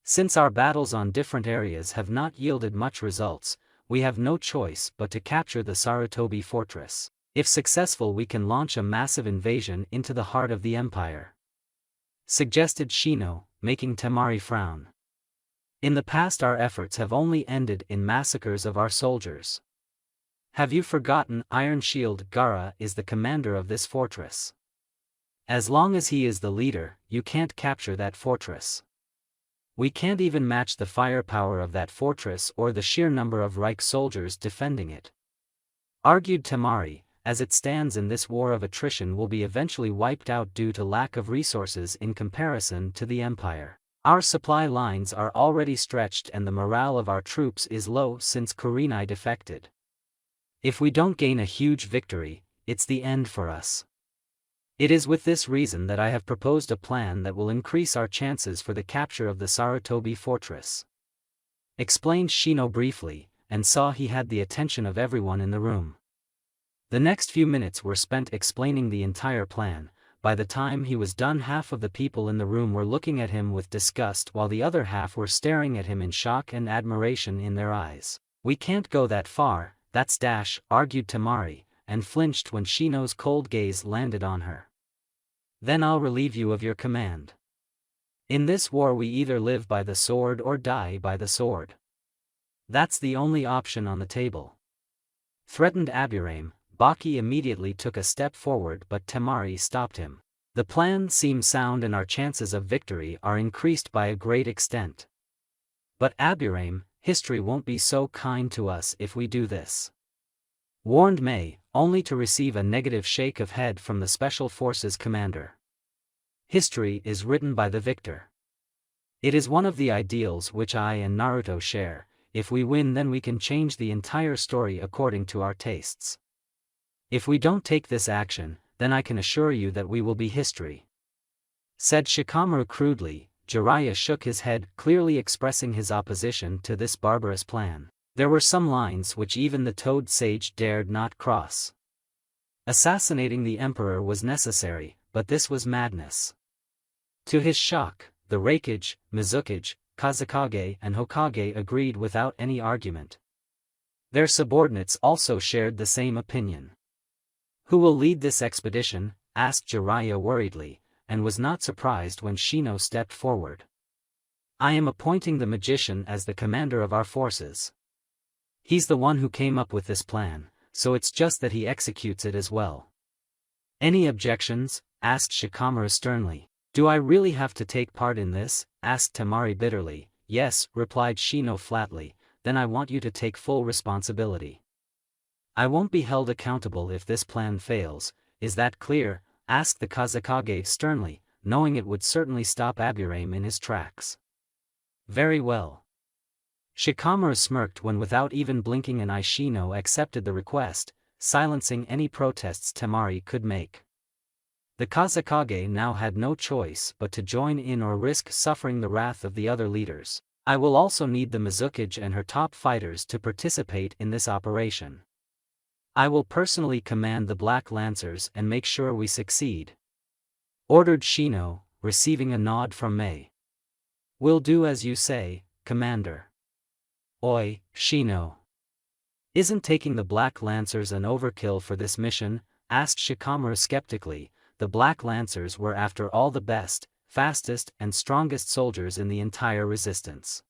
"Since our battles on different areas have not yielded much results, we have no choice but to capture the Sarutobi fortress. If successful, we can launch a massive invasion into the heart of the empire," suggested Shino, making Temari frown. "In the past our efforts have only ended in massacres of our soldiers. Have you forgotten Iron Shield Gaara is the commander of this fortress? As long as he is the leader, you can't capture that fortress. We can't even match the firepower of that fortress or the sheer number of Reich soldiers defending it," argued Temari. "As it stands in this war of attrition will be eventually wiped out due to lack of resources in comparison to the Empire. Our supply lines are already stretched and the morale of our troops is low since Kurenai defected. If we don't gain a huge victory, it's the end for us. It is with this reason that I have proposed a plan that will increase our chances for the capture of the Sarutobi fortress," explained Shino briefly, and saw he had the attention of everyone in the room. The next few minutes were spent explaining the entire plan. By the time he was done, half of the people in the room were looking at him with disgust while the other half were staring at him in shock and admiration in their eyes. "We can't go that far, that's dash," argued Temari, and flinched when Shino's cold gaze landed on her. "Then I'll relieve you of your command. In this war we either live by the sword or die by the sword. That's the only option on the table," threatened Aburame. Baki immediately took a step forward but Temari stopped him. "The plan seems sound and our chances of victory are increased by a great extent. But Aburame, history won't be so kind to us if we do this," warned Mei, only to receive a negative shake of head from the Special Forces commander. "History is written by the victor. It is one of the ideals which I and Naruto share. If we win, then we can change the entire story according to our tastes. If we don't take this action, then I can assure you that we will be history," said Shikamaru crudely. Jiraiya shook his head, clearly expressing his opposition to this barbarous plan. There were some lines which even the Toad Sage dared not cross. Assassinating the Emperor was necessary, but this was madness. To his shock, the Raikage, Mizukage, Kazekage and Hokage agreed without any argument. Their subordinates also shared the same opinion. "Who will lead this expedition?" asked Jiraiya worriedly, and was not surprised when Shino stepped forward. "I am appointing the magician as the commander of our forces. He's the one who came up with this plan, so it's just that he executes it as well." "Any objections?" asked Shikamaru sternly. "Do I really have to take part in this?" asked Temari bitterly. "Yes," replied Shino flatly, "then I want you to take full responsibility. I won't be held accountable if this plan fails, is that clear?" asked the Kazekage sternly, knowing it would certainly stop Aburame in his tracks. "Very well." Shikamaru smirked when without even blinking an eye Shino accepted the request, silencing any protests Temari could make. The Kazekage now had no choice but to join in or risk suffering the wrath of the other leaders. "I will also need the Mizukage and her top fighters to participate in this operation. I will personally command the Black Lancers and make sure we succeed," ordered Shino, receiving a nod from Mei. "Will do as you say, Commander." "Oi, Shino. Isn't taking the Black Lancers an overkill for this mission?" asked Shikamaru skeptically. The Black Lancers were after all the best, fastest and strongest soldiers in the entire resistance.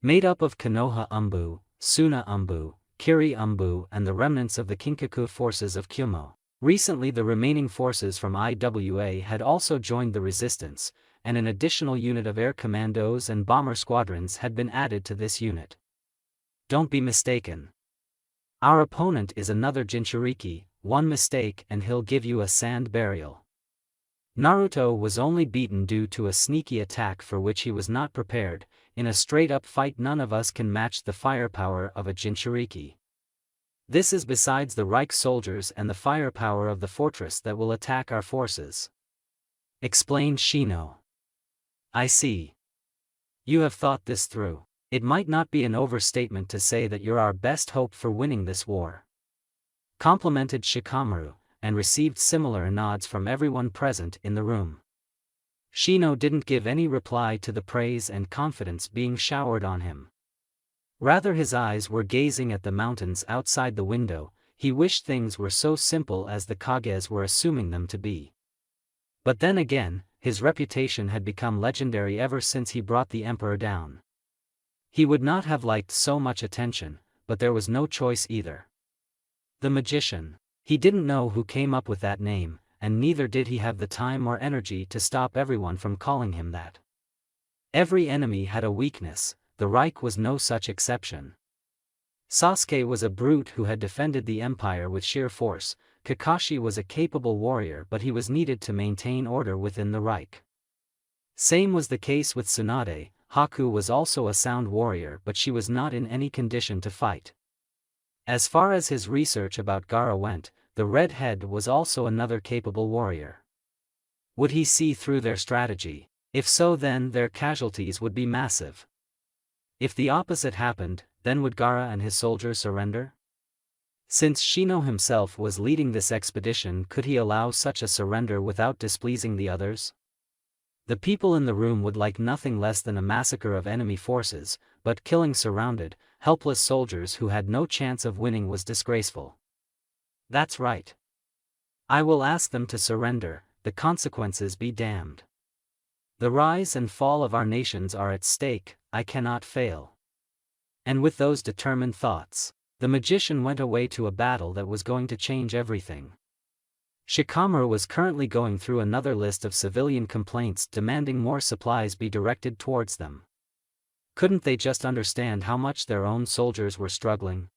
Made up of Konoha ANBU, Suna ANBU, Kiri ANBU and the remnants of the Kinkaku forces of Kyumo. Recently the remaining forces from IWA had also joined the resistance, and an additional unit of air commandos and bomber squadrons had been added to this unit. Don't be mistaken. Our opponent is another Jinchuriki, one mistake and he'll give you a sand burial. Naruto was only beaten due to a sneaky attack for which he was not prepared. In a straight-up fight none of us can match the firepower of a Jinchuriki. This is besides the Reich soldiers and the firepower of the fortress that will attack our forces," explained Shino. "I see. You have thought this through. It might not be an overstatement to say that you're our best hope for winning this war," complimented Shikamaru, and received similar nods from everyone present in the room. Shino didn't give any reply to the praise and confidence being showered on him. Rather his eyes were gazing at the mountains outside the window. He wished things were so simple as the Kages were assuming them to be. But then again, his reputation had become legendary ever since he brought the Emperor down. He would not have liked so much attention, but there was no choice either. The magician. He didn't know who came up with that name, and neither did he have the time or energy to stop everyone from calling him that. Every enemy had a weakness, the Reich was no such exception. Sasuke was a brute who had defended the empire with sheer force. Kakashi was a capable warrior, but he was needed to maintain order within the Reich. Same was the case with Tsunade. Haku was also a sound warrior, but she was not in any condition to fight. As far as his research about Gaara went, the Red Head was also another capable warrior. Would he see through their strategy? If so, then their casualties would be massive. If the opposite happened, then would Gaara and his soldiers surrender? Since Shino himself was leading this expedition, could he allow such a surrender without displeasing the others? The people in the room would like nothing less than a massacre of enemy forces, but killing surrounded, helpless soldiers who had no chance of winning was disgraceful. That's right. I will ask them to surrender, the consequences be damned. The rise and fall of our nations are at stake, I cannot fail. And with those determined thoughts, the magician went away to a battle that was going to change everything. Shikamaru was currently going through another list of civilian complaints demanding more supplies be directed towards them. Couldn't they just understand how much their own soldiers were struggling?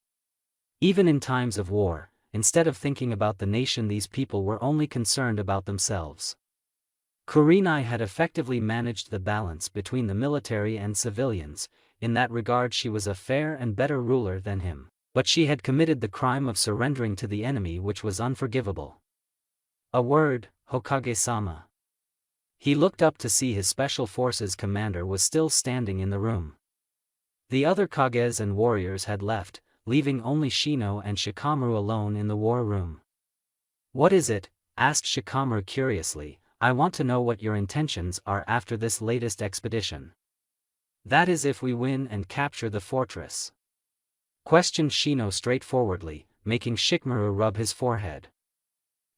Even in times of war, instead of thinking about the nation, these people were only concerned about themselves. Kurenai had effectively managed the balance between the military and civilians. In that regard she was a fair and better ruler than him, but she had committed the crime of surrendering to the enemy, which was unforgivable. A word, Hokage-sama. He looked up to see his special forces commander was still standing in the room. The other Kages and warriors had left, leaving only Shino and Shikamaru alone in the war room. What is it? Asked Shikamaru curiously. I want to know what your intentions are after this latest expedition. That is, if we win and capture the fortress. Questioned Shino straightforwardly, making Shikamaru rub his forehead.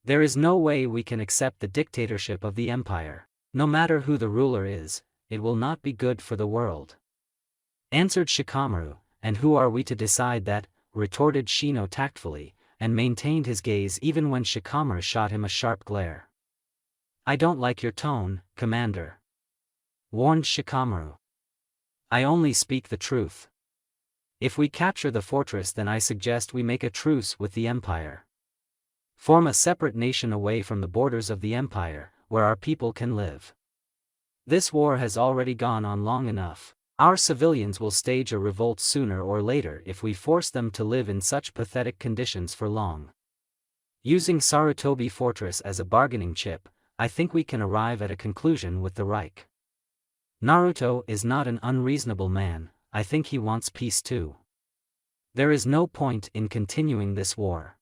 There is no way we can accept the dictatorship of the empire. No matter who the ruler is, it will not be good for the world. Answered Shikamaru. And who are we to decide that? Retorted Shino tactfully, and maintained his gaze even when Shikamaru shot him a sharp glare. I don't like your tone, Commander. Warned Shikamaru. I only speak the truth. If we capture the fortress, then I suggest we make a truce with the empire. Form a separate nation away from the borders of the empire, where our people can live. This war has already gone on long enough. Our civilians will stage a revolt sooner or later if we force them to live in such pathetic conditions for long. Using Sarutobi Fortress as a bargaining chip, I think we can arrive at a conclusion with the Reich. Naruto is not an unreasonable man, I think he wants peace too. There is no point in continuing this war.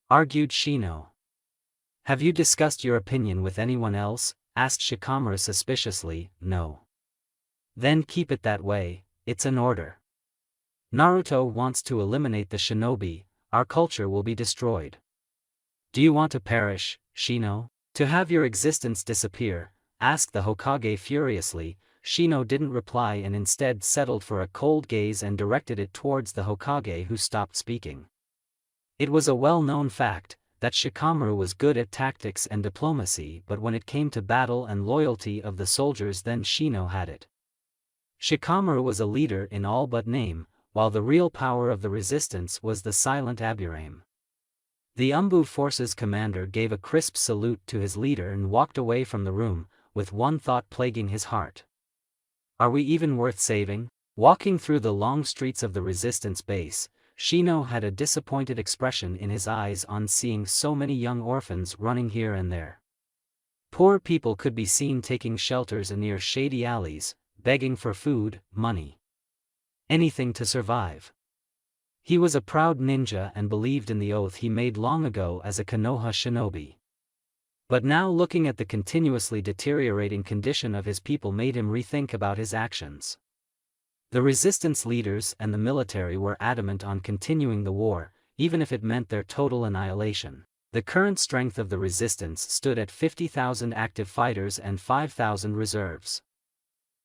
Argued Shino. Have you discussed your opinion with anyone else? Asked Shikamaru suspiciously. No. Then keep it that way, it's an order. Naruto wants to eliminate the shinobi, our culture will be destroyed. Do you want to perish, Shino? To have your existence disappear? Asked the Hokage furiously. Shino didn't reply and instead settled for a cold gaze and directed it towards the Hokage, who stopped speaking. It was a well-known fact that Shikamaru was good at tactics and diplomacy, but when it came to battle and loyalty of the soldiers, then Shino had it. Shikamaru was a leader in all but name, while the real power of the resistance was the silent Aburame. The ANBU forces commander gave a crisp salute to his leader and walked away from the room, with one thought plaguing his heart. Are we even worth saving? Walking through the long streets of the resistance base, Shino had a disappointed expression in his eyes on seeing so many young orphans running here and there. Poor people could be seen taking shelters near shady alleys, begging for food, money. Anything to survive. He was a proud ninja and believed in the oath he made long ago as a Konoha shinobi. But now looking at the continuously deteriorating condition of his people made him rethink about his actions. The resistance leaders and the military were adamant on continuing the war, even if it meant their total annihilation. The current strength of the resistance stood at 50,000 active fighters and 5,000 reserves.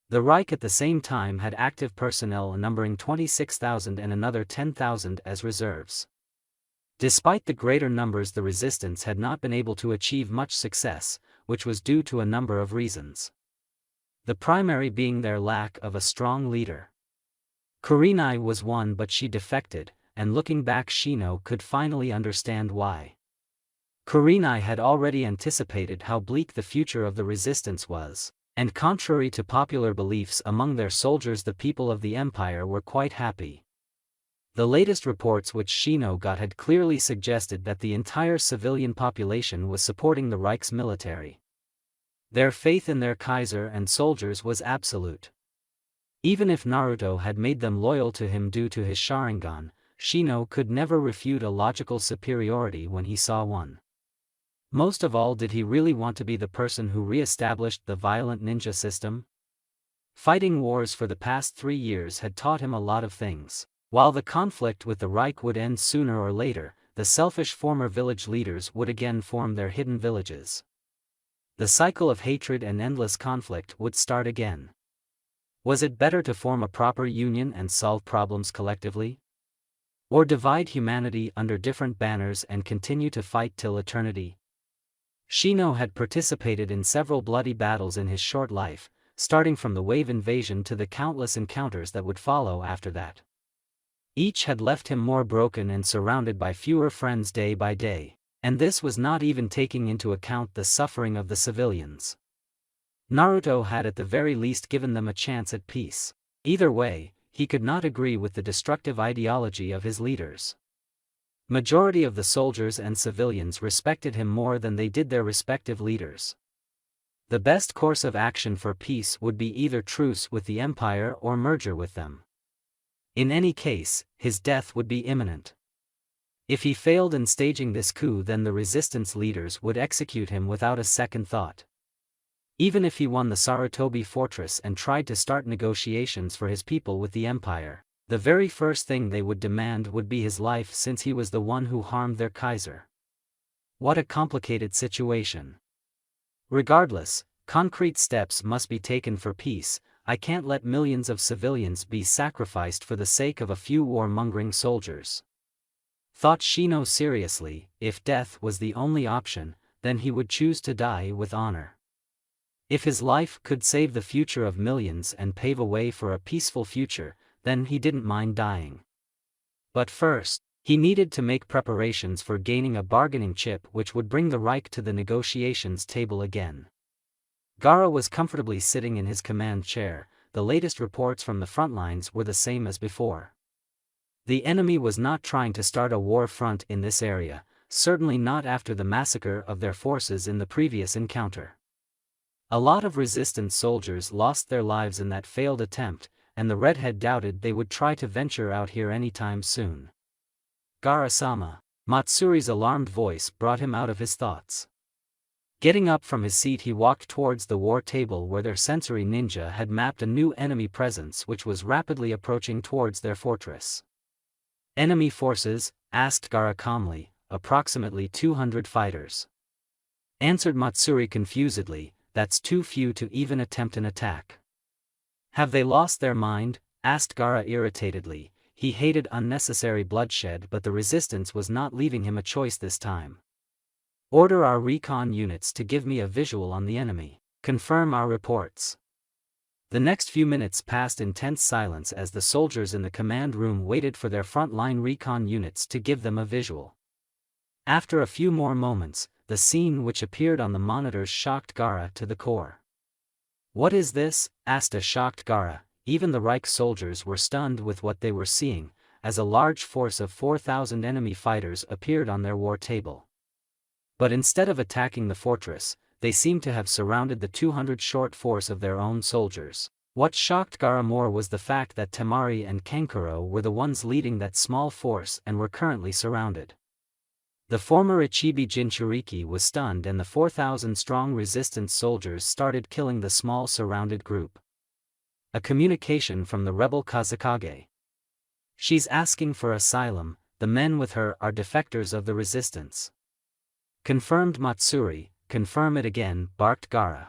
The Reich at the same time had active personnel numbering 26,000 and another 10,000 as reserves. Despite the greater numbers, the resistance had not been able to achieve much success, which was due to a number of reasons. the primary being their lack of a strong leader. Kurenai was one, but she defected, and looking back Shino could finally understand why. Kurenai had already anticipated how bleak the future of the resistance was, and contrary to popular beliefs among their soldiers, the people of the Empire were quite happy. The latest reports which Shino got had clearly suggested that the entire civilian population was supporting the Reich's military. Their faith in their Kaiser and soldiers was absolute. Even if Naruto had made them loyal to him due to his Sharingan, Shino could never refute a logical superiority when he saw one. Most of all, did he really want to be the person who re-established the violent ninja system? Fighting wars for the past 3 years had taught him a lot of things. While the conflict with the Reich would end sooner or later, the selfish former village leaders would again form their hidden villages. The cycle of hatred and endless conflict would start again. Was it better to form a proper union and solve problems collectively? Or divide humanity under different banners and continue to fight till eternity? Shino had participated in several bloody battles in his short life, starting from the wave invasion to the countless encounters that would follow after that. Each had left him more broken and surrounded by fewer friends day by day, and this was not even taking into account the suffering of the civilians. Naruto had at the very least given them a chance at peace. Either way, he could not agree with the destructive ideology of his leaders. Majority of the soldiers and civilians respected him more than they did their respective leaders. The best course of action for peace would be either truce with the Empire or merger with them. In any case, his death would be imminent. If he failed in staging this coup, then the resistance leaders would execute him without a second thought. Even if he won the Sarutobi fortress and tried to start negotiations for his people with the Empire, the very first thing they would demand would be his life, since he was the one who harmed their Kaiser. What a complicated situation. Regardless, concrete steps must be taken for peace. I can't let millions of civilians be sacrificed for the sake of a few warmongering soldiers. Thought Shino seriously. If death was the only option, then he would choose to die with honor. If his life could save the future of millions and pave a way for a peaceful future, then he didn't mind dying. But first, he needed to make preparations for gaining a bargaining chip which would bring the Reich to the negotiations table again. Gaara was comfortably sitting in his command chair. The latest reports from the front lines were the same as before. The enemy was not trying to start a war front in this area, certainly not after the massacre of their forces in the previous encounter. A lot of resistance soldiers lost their lives in that failed attempt, and the redhead doubted they would try to venture out here anytime soon. Gaara-sama. Matsuri's alarmed voice brought him out of his thoughts. Getting up from his seat, he walked towards the war table where their sensory ninja had mapped a new enemy presence which was rapidly approaching towards their fortress. Enemy forces? Asked Gaara calmly. Approximately 200 fighters. Answered Matsuri confusedly. That's too few to even attempt an attack. Have they lost their mind? Asked Gaara irritatedly. He hated unnecessary bloodshed, but the resistance was not leaving him a choice this time. Order our recon units to give me a visual on the enemy. Confirm our reports. The next few minutes passed in tense silence as the soldiers in the command room waited for their front-line recon units to give them a visual. After a few more moments, the scene which appeared on the monitors shocked Gaara to the core. What is this? Asked a shocked Gaara. Even the Reich soldiers were stunned with what they were seeing, as a large force of 4,000 enemy fighters appeared on their war table. But instead of attacking the fortress, they seemed to have surrounded the 200 short force of their own soldiers. What shocked Gaara more was the fact that Temari and Kankuro were the ones leading that small force and were currently surrounded. The former Ichibi Jinchuriki was stunned, and the 4,000-strong resistance soldiers started killing the small surrounded group. A communication from the rebel Kazekage. She's asking for asylum. The men with her are defectors of the resistance. Confirmed Matsuri. Confirm it again, barked Gaara.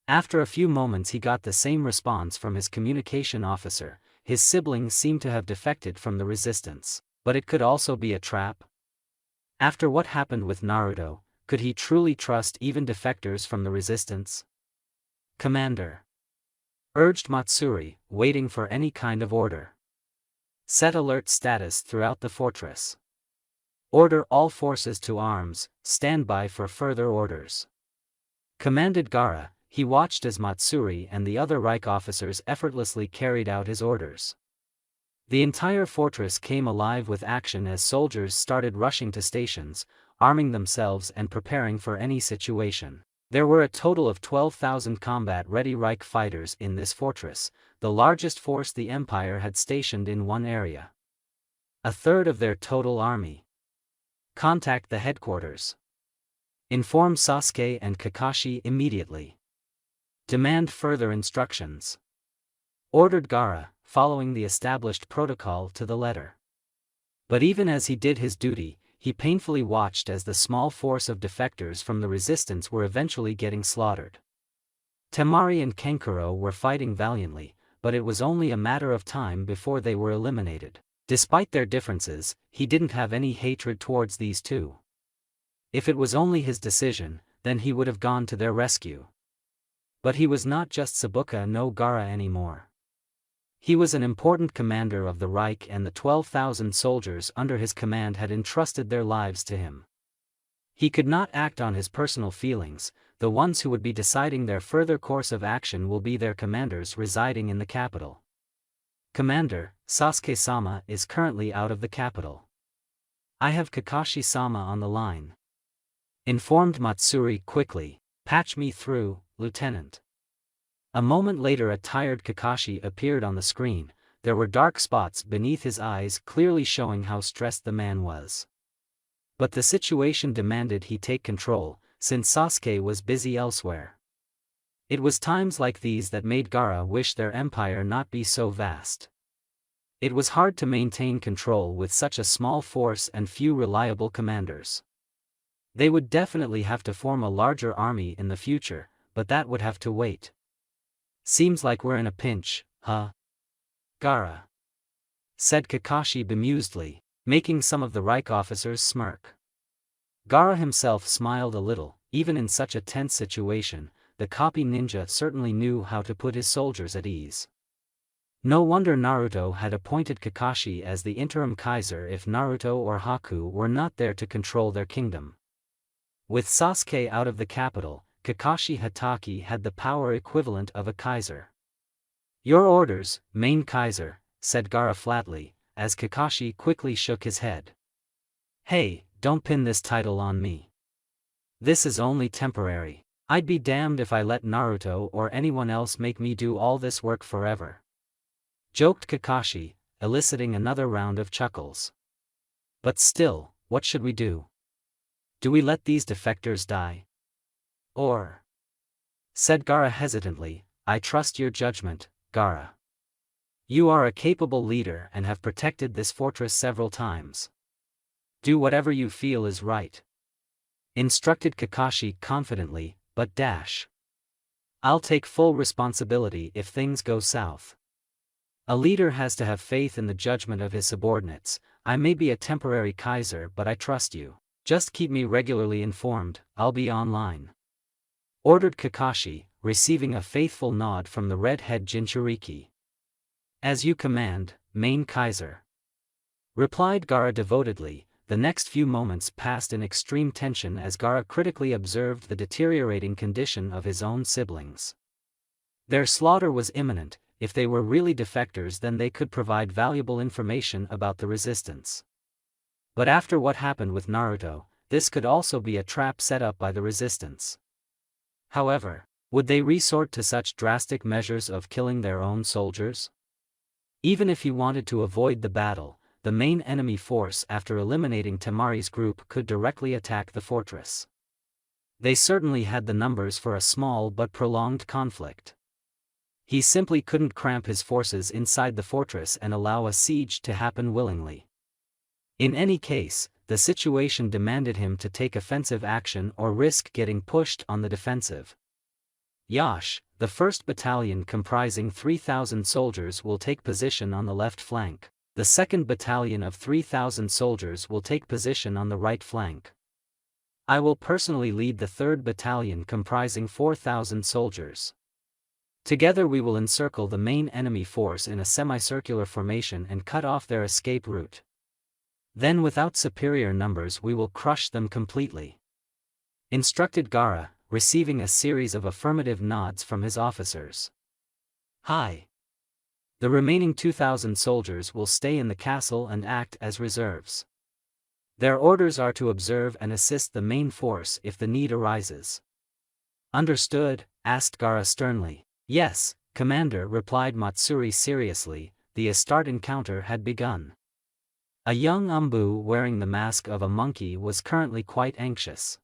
After a few moments he got the same response from his communication officer. His siblings seemed to have defected from the resistance. But it could also be a trap. After what happened with Naruto, could he truly trust even defectors from the resistance? Commander. urged Matsuri, waiting for any kind of order. Set alert status throughout the fortress. Order all forces to arms, stand by for further orders. Commanded Gaara. He watched as Matsuri and the other Reich officers effortlessly carried out his orders. The entire fortress came alive with action as soldiers started rushing to stations, arming themselves and preparing for any situation. There were a total of 12,000 combat-ready Reich fighters in this fortress, the largest force the Empire had stationed in one area. A third of their total army. Contact the headquarters. Inform Sasuke and Kakashi immediately. Demand further instructions. Ordered Gaara, following the established protocol to the letter. But even as he did his duty, he painfully watched as the small force of defectors from the resistance were eventually getting slaughtered. Temari and Kenkuro were fighting valiantly, but it was only a matter of time before they were eliminated. Despite their differences, he didn't have any hatred towards these two. If it was only his decision, then he would have gone to their rescue. But he was not just Sabuka no Gaara anymore. He was an important commander of the Reich, and the 12,000 soldiers under his command had entrusted their lives to him. He could not act on his personal feelings. The ones who would be deciding their further course of action will be their commanders residing in the capital. Commander, Sasuke-sama is currently out of the capital. I have Kakashi-sama on the line. Informed Matsuri quickly. Patch me through, Lieutenant. A moment later a tired Kakashi appeared on the screen. There were dark spots beneath his eyes, clearly showing how stressed the man was. But the situation demanded he take control, since Sasuke was busy elsewhere. It was times like these that made Gaara wish their empire not be so vast. It was hard to maintain control with such a small force and few reliable commanders. They would definitely have to form a larger army in the future, but that would have to wait. Seems like we're in a pinch, huh? Gaara, said Kakashi bemusedly, making some of the Reich officers smirk. Gaara himself smiled a little. Even in such a tense situation, the copy ninja certainly knew how to put his soldiers at ease. No wonder Naruto had appointed Kakashi as the interim Kaiser if Naruto or Haku were not there to control their kingdom. With Sasuke out of the capital, Kakashi Hatake had the power equivalent of a Kaiser. Your orders, main Kaiser, said Gaara flatly, as Kakashi quickly shook his head. Hey, don't pin this title on me. This is only temporary. I'd be damned if I let Naruto or anyone else make me do all this work forever. Joked Kakashi, eliciting another round of chuckles. But still, what should we do? Do we let these defectors die? Or? Said Gaara hesitantly, I trust your judgment, Gaara. You are a capable leader and have protected this fortress several times. Do whatever you feel is right. Instructed Kakashi confidently, but I'll take full responsibility if things go south. A leader has to have faith in the judgment of his subordinates. I may be a temporary Kaiser, but I trust you. Just keep me regularly informed, I'll be online. Ordered Kakashi, receiving a faithful nod from the red-head Jinchuriki. As you command, main Kaiser. Replied Gaara devotedly. The next few moments passed in extreme tension as Gaara critically observed the deteriorating condition of his own siblings. Their slaughter was imminent. If they were really defectors, then they could provide valuable information about the resistance. But after what happened with Naruto, this could also be a trap set up by the resistance. However, would they resort to such drastic measures of killing their own soldiers? Even if he wanted to avoid the battle, the main enemy force after eliminating Temari's group could directly attack the fortress. They certainly had the numbers for a small but prolonged conflict. He simply couldn't cramp his forces inside the fortress and allow a siege to happen willingly. In any case, the situation demanded him to take offensive action or risk getting pushed on the defensive. Yash, the 1st Battalion comprising 3,000 soldiers will take position on the left flank. The 2nd Battalion of 3,000 soldiers will take position on the right flank. I will personally lead the 3rd Battalion comprising 4,000 soldiers. Together we will encircle the main enemy force in a semicircular formation and cut off their escape route. Then without superior numbers we will crush them completely," instructed Gaara, receiving a series of affirmative nods from his officers. "Hi. The remaining 2,000 soldiers will stay in the castle and act as reserves. Their orders are to observe and assist the main force if the need arises." "Understood?" asked Gaara sternly. "Yes, Commander," replied Matsuri seriously. The Astarte encounter had begun. A young ANBU wearing the mask of a monkey was currently quite anxious.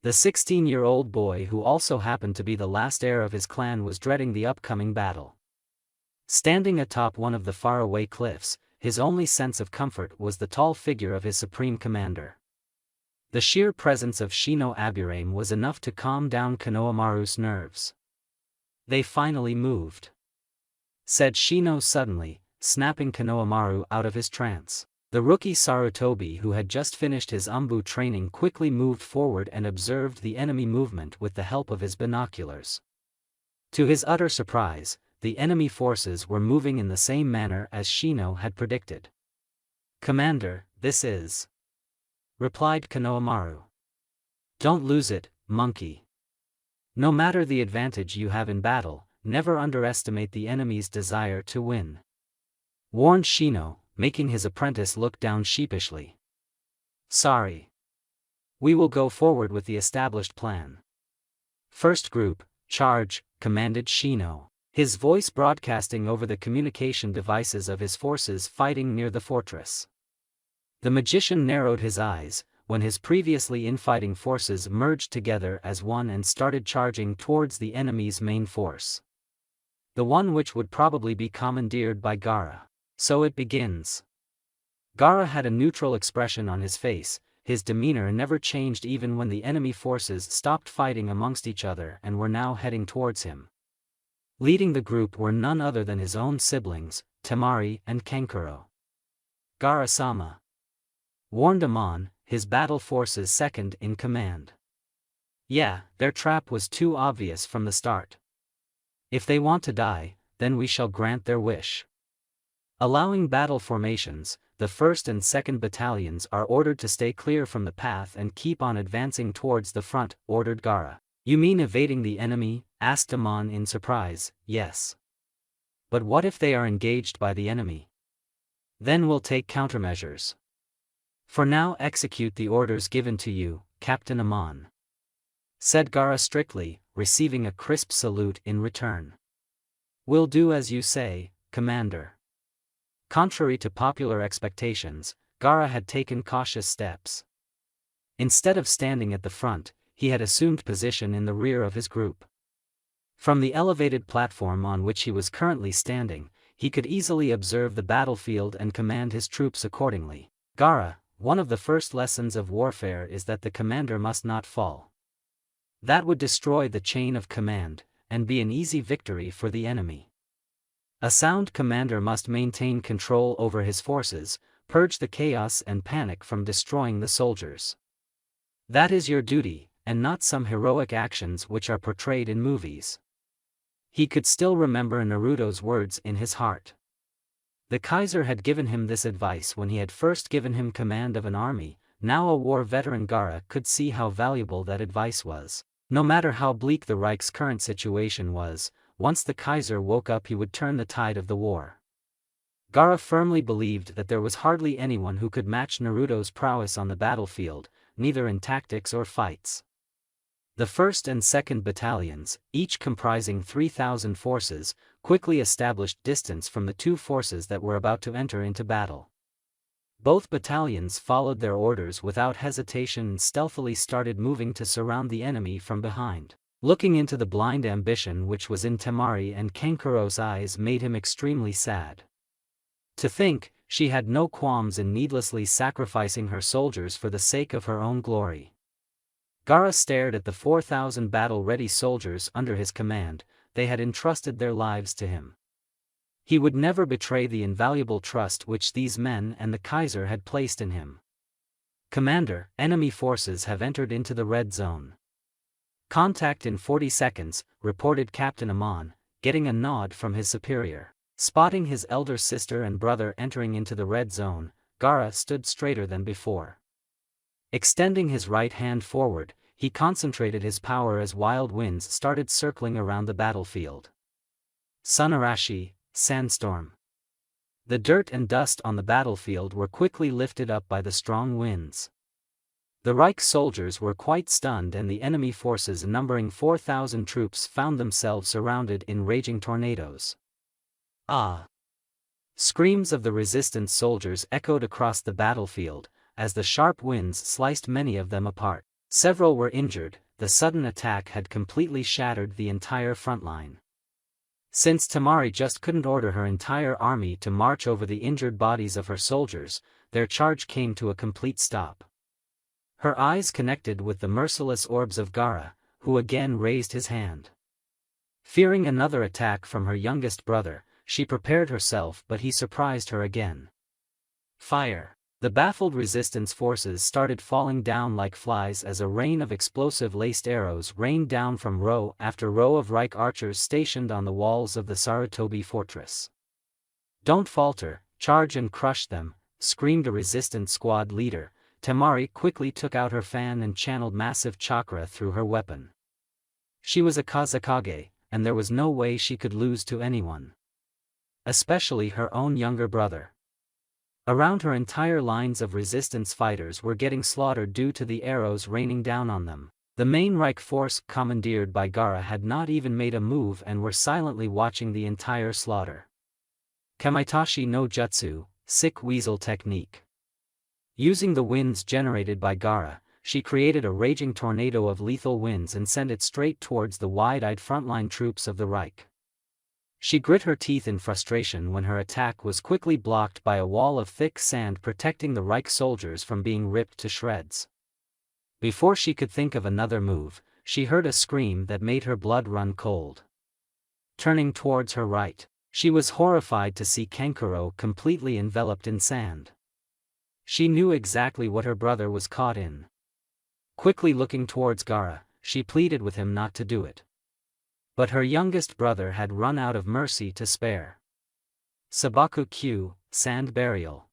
The 16-year-old boy, who also happened to be the last heir of his clan, was dreading the upcoming battle. Standing atop one of the faraway cliffs, his only sense of comfort was the tall figure of his supreme commander. The sheer presence of Shino Aburame was enough to calm down Konohamaru's nerves. "They finally moved," said Shino suddenly, snapping Konohamaru out of his trance. The rookie Sarutobi, who had just finished his ANBU training, quickly moved forward and observed the enemy movement with the help of his binoculars. To his utter surprise, the enemy forces were moving in the same manner as Shino had predicted. "Commander, this is," replied Konohamaru. "Don't lose it, monkey. No matter the advantage you have in battle, never underestimate the enemy's desire to win," warned Shino, making his apprentice look down sheepishly. "Sorry. We will go forward with the established plan." "First group, charge," commanded Shino, his voice broadcasting over the communication devices of his forces fighting near the fortress. The magician narrowed his eyes when his previously infighting forces merged together as one and started charging towards the enemy's main force. The one which would probably be commandeered by Gaara. "So it begins." Gaara had a neutral expression on his face. His demeanor never changed even when the enemy forces stopped fighting amongst each other and were now heading towards him. Leading the group were none other than his own siblings, Temari and Kankuro. "Gaara-sama," warned Amon, his battle force's second in command. "Yeah, their trap was too obvious from the start. If they want to die, then we shall grant their wish." Allowing battle formations, the 1st and 2nd battalions are ordered to stay clear from the path and keep on advancing towards the front, ordered Gaara. "You mean evading the enemy?" asked Amon in surprise. "Yes. But what if they are engaged by the enemy? Then we'll take countermeasures. For now execute the orders given to you, Captain Amon," said Gaara strictly, receiving a crisp salute in return. "We'll do as you say, Commander." Contrary to popular expectations, Gaara had taken cautious steps. Instead of standing at the front, he had assumed position in the rear of his group. From the elevated platform on which he was currently standing, he could easily observe the battlefield and command his troops accordingly. "Gaara, one of the first lessons of warfare is that the commander must not fall. That would destroy the chain of command, and be an easy victory for the enemy. A sound commander must maintain control over his forces, purge the chaos and panic from destroying the soldiers. That is your duty, and not some heroic actions which are portrayed in movies." He could still remember Naruto's words in his heart. The Kaiser had given him this advice when he had first given him command of an army. Now a war veteran Gaara could see how valuable that advice was. No matter how bleak the Reich's current situation was, once the Kaiser woke up he would turn the tide of the war. Gaara firmly believed that there was hardly anyone who could match Naruto's prowess on the battlefield, neither in tactics or fights. The 1st and 2nd battalions, each comprising 3,000 forces, quickly established distance from the two forces that were about to enter into battle. Both battalions followed their orders without hesitation and stealthily started moving to surround the enemy from behind. Looking into the blind ambition which was in Temari and Kankuro's eyes made him extremely sad. To think, she had no qualms in needlessly sacrificing her soldiers for the sake of her own glory. Gaara stared at the 4,000 battle-ready soldiers under his command. They had entrusted their lives to him. He would never betray the invaluable trust which these men and the Kaiser had placed in him. "Commander, enemy forces have entered into the red zone. Contact in 40 seconds, reported Captain Amon, getting a nod from his superior. Spotting his elder sister and brother entering into the red zone, Gaara stood straighter than before. Extending his right hand forward, he concentrated his power as wild winds started circling around the battlefield. Sunarashi, sandstorm. The dirt and dust on the battlefield were quickly lifted up by the strong winds. The Reich soldiers were quite stunned, and the enemy forces numbering 4,000 troops found themselves surrounded in raging tornadoes. Ah! Screams of the resistance soldiers echoed across the battlefield, as the sharp winds sliced many of them apart. Several were injured. The sudden attack had completely shattered the entire front line. Since Temari just couldn't order her entire army to march over the injured bodies of her soldiers, their charge came to a complete stop. Her eyes connected with the merciless orbs of Gaara, who again raised his hand. Fearing another attack from her youngest brother, she prepared herself, but he surprised her again. Fire! The baffled resistance forces started falling down like flies as a rain of explosive laced arrows rained down from row after row of Reich archers stationed on the walls of the Sarutobi fortress. "Don't falter, charge and crush them," screamed a resistance squad leader. Temari quickly took out her fan and channeled massive chakra through her weapon. She was a Kazekage, and there was no way she could lose to anyone. Especially her own younger brother. Around her, entire lines of resistance fighters were getting slaughtered due to the arrows raining down on them. The main Reich force commandeered by Gaara had not even made a move and were silently watching the entire slaughter. Kamaitashi no Jutsu, sick weasel technique. Using the winds generated by Gaara, she created a raging tornado of lethal winds and sent it straight towards the wide-eyed frontline troops of the Reich. She grit her teeth in frustration when her attack was quickly blocked by a wall of thick sand protecting the Reich soldiers from being ripped to shreds. Before she could think of another move, she heard a scream that made her blood run cold. Turning towards her right, she was horrified to see Kankuro completely enveloped in sand. She knew exactly what her brother was caught in. Quickly looking towards Gaara, she pleaded with him not to do it. But her youngest brother had run out of mercy to spare. Sabaku Q, sand burial.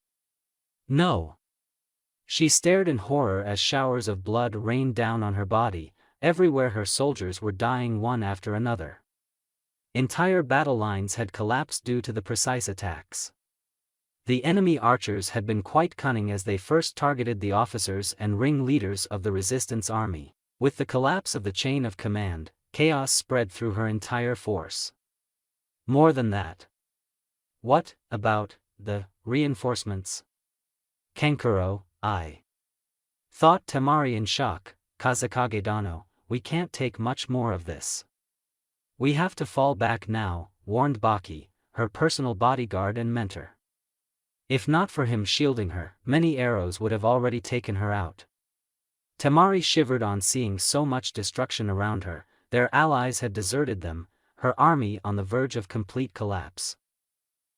No! She stared in horror as showers of blood rained down on her body. Everywhere her soldiers were dying one after another. Entire battle lines had collapsed due to the precise attacks. The enemy archers had been quite cunning as they first targeted the officers and ringleaders of the resistance army. With the collapse of the chain of command, chaos spread through her entire force. More than that. What about the reinforcements? Kankuro, thought Temari in shock. Kazekage Dano, we can't take much more of this. We have to fall back now, warned Baki, her personal bodyguard and mentor. If not for him shielding her, many arrows would have already taken her out. Temari shivered on seeing so much destruction around her. Their allies had deserted them, her army on the verge of complete collapse.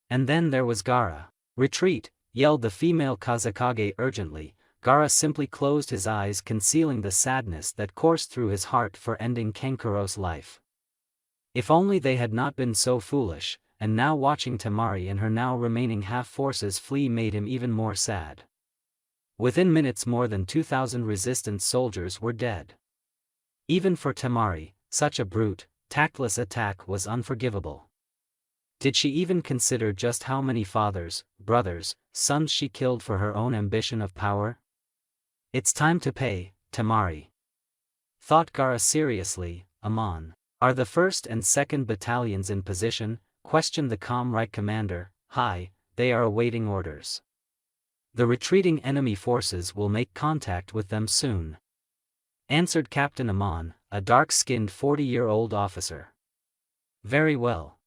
And then there was Gaara. "Retreat," yelled the female Kazekage urgently. Gaara simply closed his eyes, concealing the sadness that coursed through his heart for ending Kankuro's life. If only they had not been so foolish, and now watching Temari and her now remaining half-forces flee made him even more sad. Within minutes more than 2,000 resistance soldiers were dead. Even for Temari, such a brute, tactless attack was unforgivable. Did she even consider just how many fathers, brothers, sons she killed for her own ambition of power? "It's time to pay, Temari," thought Gaara seriously. "Amon, are the 1st and 2nd battalions in position?" questioned the calm Reich commander. "Hi, they are awaiting orders. The retreating enemy forces will make contact with them soon," answered Captain Amon, a dark-skinned 40-year-old officer. "Very well.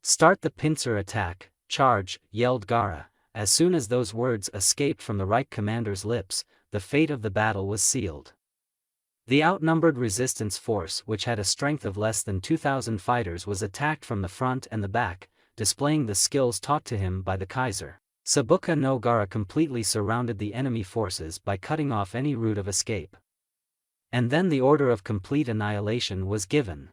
Start the pincer attack, charge," yelled Gaara. As soon as those words escaped from the Reich commander's lips, the fate of the battle was sealed. The outnumbered resistance force, which had a strength of less than 2,000 fighters, was attacked from the front and the back, displaying the skills taught to him by the Kaiser. Sabuka no Gaara completely surrounded the enemy forces by cutting off any route of escape. And then the order of complete annihilation was given.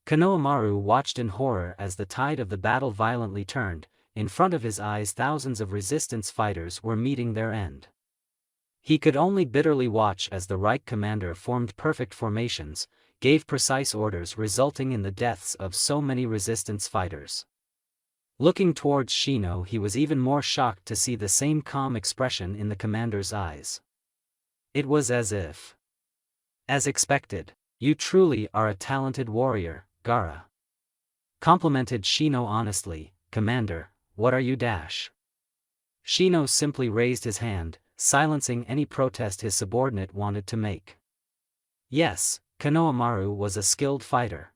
Konohamaru watched in horror as the tide of the battle violently turned. In front of his eyes thousands of resistance fighters were meeting their end. He could only bitterly watch as the Reich commander formed perfect formations, gave precise orders resulting in the deaths of so many resistance fighters. Looking towards Shino, he was even more shocked to see the same calm expression in the commander's eyes. It was as if, as expected, "You truly are a talented warrior, Gaara," complimented Shino honestly. "Commander, what are you dash?" Shino simply raised his hand, silencing any protest his subordinate wanted to make. Yes, Konohamaru was a skilled fighter.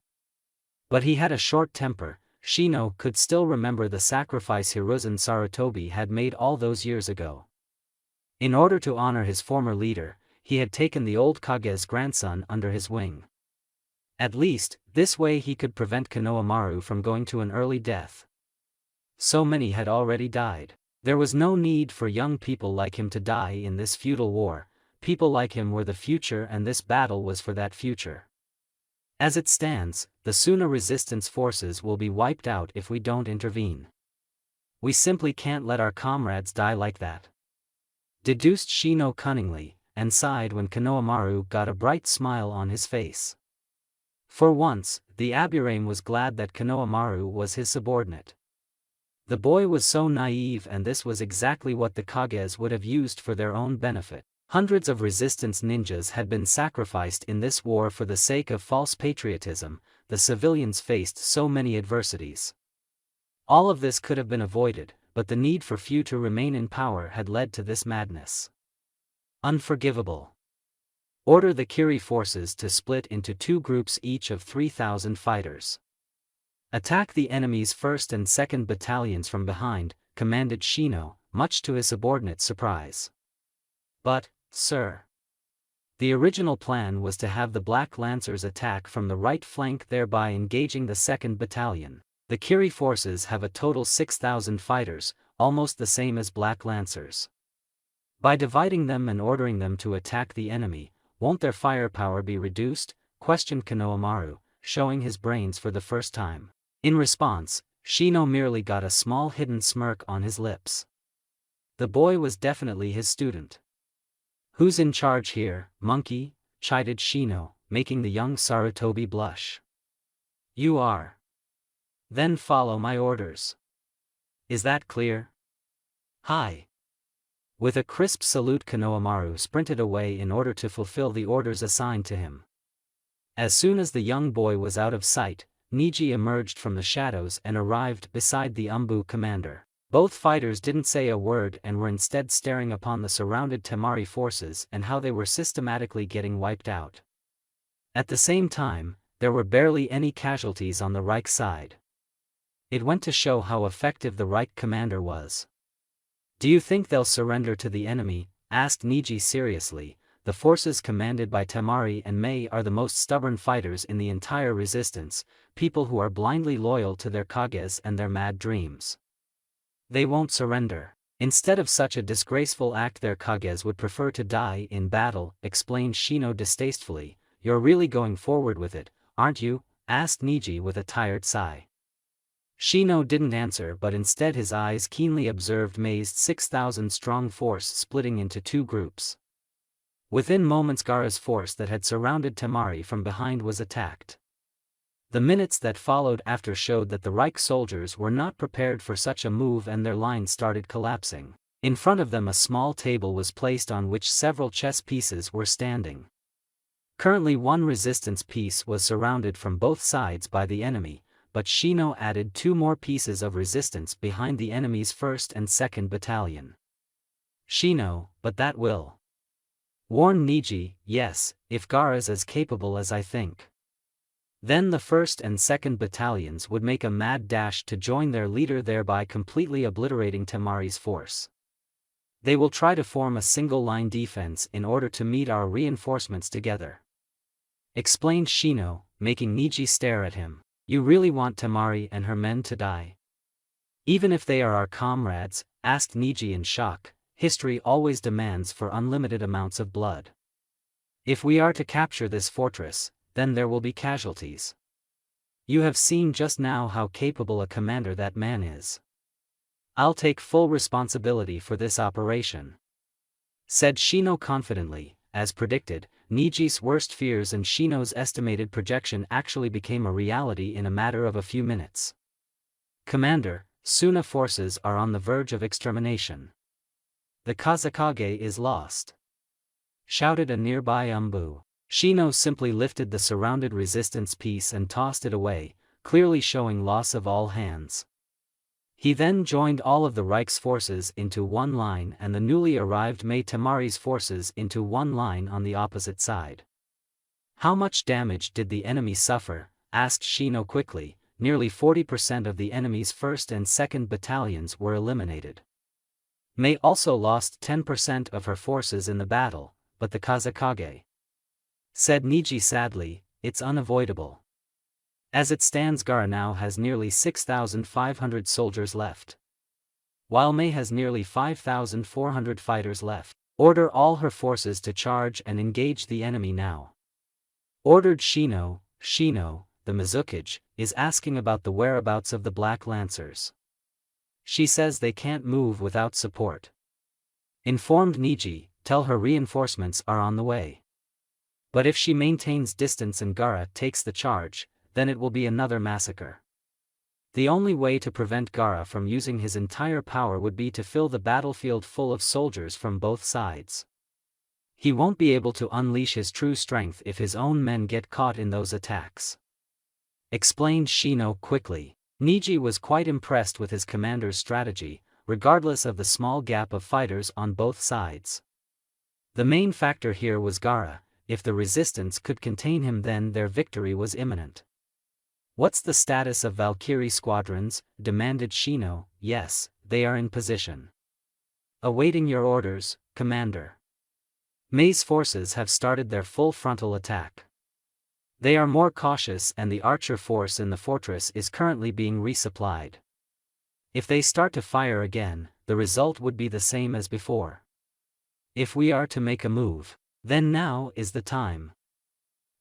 But he had a short temper. Shino could still remember the sacrifice Hiruzen Sarutobi had made all those years ago. In order to honor his former leader, he had taken the old Kage's grandson under his wing. At least, this way he could prevent Konohamaru from going to an early death. So many had already died. There was no need for young people like him to die in this feudal war. People like him were the future, and this battle was for that future. As it stands, the Suna resistance forces will be wiped out if we don't intervene. We simply can't let our comrades die like that," deduced Shino cunningly, and sighed when Konohamaru got a bright smile on his face. For once, the Aburame was glad that Konohamaru was his subordinate. The boy was so naive, and this was exactly what the Kages would have used for their own benefit. Hundreds of resistance ninjas had been sacrificed in this war for the sake of false patriotism. The civilians faced so many adversities. All of this could have been avoided, but the need for few to remain in power had led to this madness. Unforgivable. Order the Kiri forces to split into 2 groups each of 3,000 fighters. Attack the enemy's 1st and 2nd battalions from behind, commanded Shino, much to his subordinate's surprise. But, sir, the original plan was to have the Black Lancers attack from the right flank, thereby engaging the 2nd battalion. The Kiri forces have a total 6,000 fighters, almost the same as Black Lancers. By dividing them and ordering them to attack the enemy, won't their firepower be reduced? Questioned Konohamaru, showing his brains for the first time. In response, Shino merely got a small hidden smirk on his lips. The boy was definitely his student. "Who's in charge here, monkey?" chided Shino, making the young Sarutobi blush. "You are. Then follow my orders. Is that clear?" "Hi." With a crisp salute, Konohamaru sprinted away in order to fulfill the orders assigned to him. As soon as the young boy was out of sight, Niji emerged from the shadows and arrived beside the ANBU commander. Both fighters didn't say a word and were instead staring upon the surrounded Temari forces and how they were systematically getting wiped out. At the same time, there were barely any casualties on the Reich side. It went to show how effective the Reich commander was. "Do you think they'll surrender to the enemy?" asked Niji seriously. "The forces commanded by Temari and Mei are the most stubborn fighters in the entire resistance, people who are blindly loyal to their Kages and their mad dreams. They won't surrender. Instead of such a disgraceful act, their Kages would prefer to die in battle," explained Shino distastefully. "You're really going forward with it, aren't you?" asked Niji with a tired sigh. Shino didn't answer, but instead his eyes keenly observed Mei's 6,000-strong force splitting into 2 groups. Within moments, Gaara's force that had surrounded Temari from behind was attacked. The minutes that followed after showed that the Reich soldiers were not prepared for such a move, and their line started collapsing. In front of them a small table was placed on which several chess pieces were standing. Currently 1 resistance piece was surrounded from both sides by the enemy, but Shino added 2 more pieces of resistance behind the enemy's 1st and 2nd battalion. "Shino, but that will," warned Niji. "Yes, if Gaara's as capable as I think. Then the 1st and 2nd battalions would make a mad dash to join their leader, thereby completely obliterating Temari's force. They will try to form a single-line defense in order to meet our reinforcements together," explained Shino, making Niji stare at him. "You really want Temari and her men to die? Even if they are our comrades?" asked Niji in shock. "History always demands for unlimited amounts of blood. If we are to capture this fortress, then there will be casualties." You have seen just now how capable a commander that man is. I'll take full responsibility for this operation," said Shino confidently. As predicted, Niji's worst fears and Shino's estimated projection actually became a reality in a matter of a few minutes. "Commander, Suna forces are on the verge of extermination. The Kazakage is lost," shouted a nearby ANBU. Shino simply lifted the surrounded resistance piece and tossed it away, clearly showing loss of all hands. He then joined all of the Reich's forces into one line and the newly arrived Mei Tamari's forces into one line on the opposite side. "How much damage did the enemy suffer?" asked Shino quickly. "Nearly 40% of the enemy's 1st and 2nd battalions were eliminated. Mei also lost 10% of her forces in the battle, but the Kazakage," said Niji sadly, "it's unavoidable. As it stands, Gara now has nearly 6,500 soldiers left, while Mei has nearly 5,400 fighters left. Order all her forces to charge and engage the enemy now," ordered Shino. "Shino, the Mizukage, is asking about the whereabouts of the Black Lancers. She says they can't move without support," informed Niji. "Tell her reinforcements are on the way. But if she maintains distance and Gara takes the charge, then it will be another massacre. The only way to prevent Gara from using his entire power would be to fill the battlefield full of soldiers from both sides. He won't be able to unleash his true strength if his own men get caught in those attacks," explained Shino quickly. Niji was quite impressed with his commander's strategy, regardless of the small gap of fighters on both sides. The main factor here was Gara. If the resistance could contain him, then their victory was imminent. "What's the status of Valkyrie squadrons?" demanded Shino. "Yes, they are in position. Awaiting your orders, Commander. Mei's forces have started their full frontal attack. They are more cautious and the archer force in the fortress is currently being resupplied. If they start to fire again, the result would be the same as before. If we are to make a move, then now is the time,"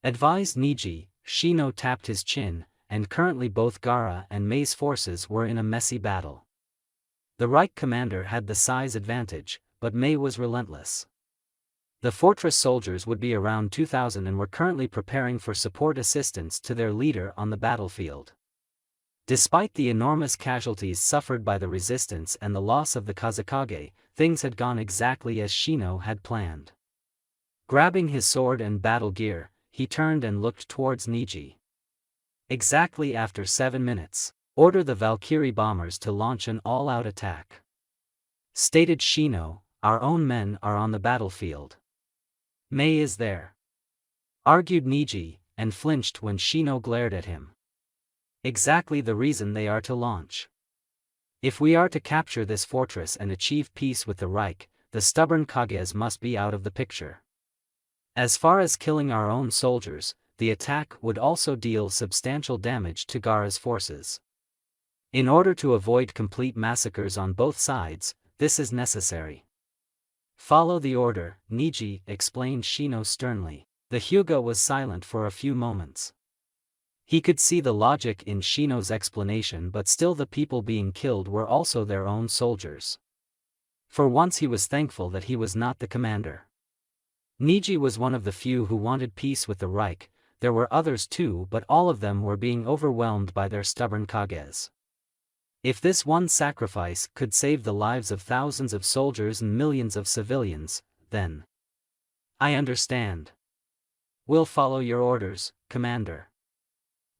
advised Niji. Shino tapped his chin, and currently both Gara and Mei's forces were in a messy battle. The Reich commander had the size advantage, but Mei was relentless. The fortress soldiers would be around 2,000 and were currently preparing for support assistance to their leader on the battlefield. Despite the enormous casualties suffered by the resistance and the loss of the Kazakage, things had gone exactly as Shino had planned. Grabbing his sword and battle gear, he turned and looked towards Niji. "Exactly after 7 minutes, order the Valkyrie bombers to launch an all-out attack," stated Shino. "Our own men are on the battlefield. Mei is there," argued Niji, and flinched when Shino glared at him. "Exactly the reason they are to launch. If we are to capture this fortress and achieve peace with the Reich, the stubborn Kages must be out of the picture. As far as killing our own soldiers, the attack would also deal substantial damage to Gara's forces. In order to avoid complete massacres on both sides, this is necessary." "Follow the order," Niji explained Shino sternly. The Hyuga was silent for a few moments. He could see the logic in Shino's explanation, but still the people being killed were also their own soldiers. For once he was thankful that he was not the commander. Niji was one of the few who wanted peace with the Reich. There were others too, but all of them were being overwhelmed by their stubborn Kages. If this one sacrifice could save the lives of thousands of soldiers and millions of civilians, then... "I understand. We'll follow your orders, Commander,"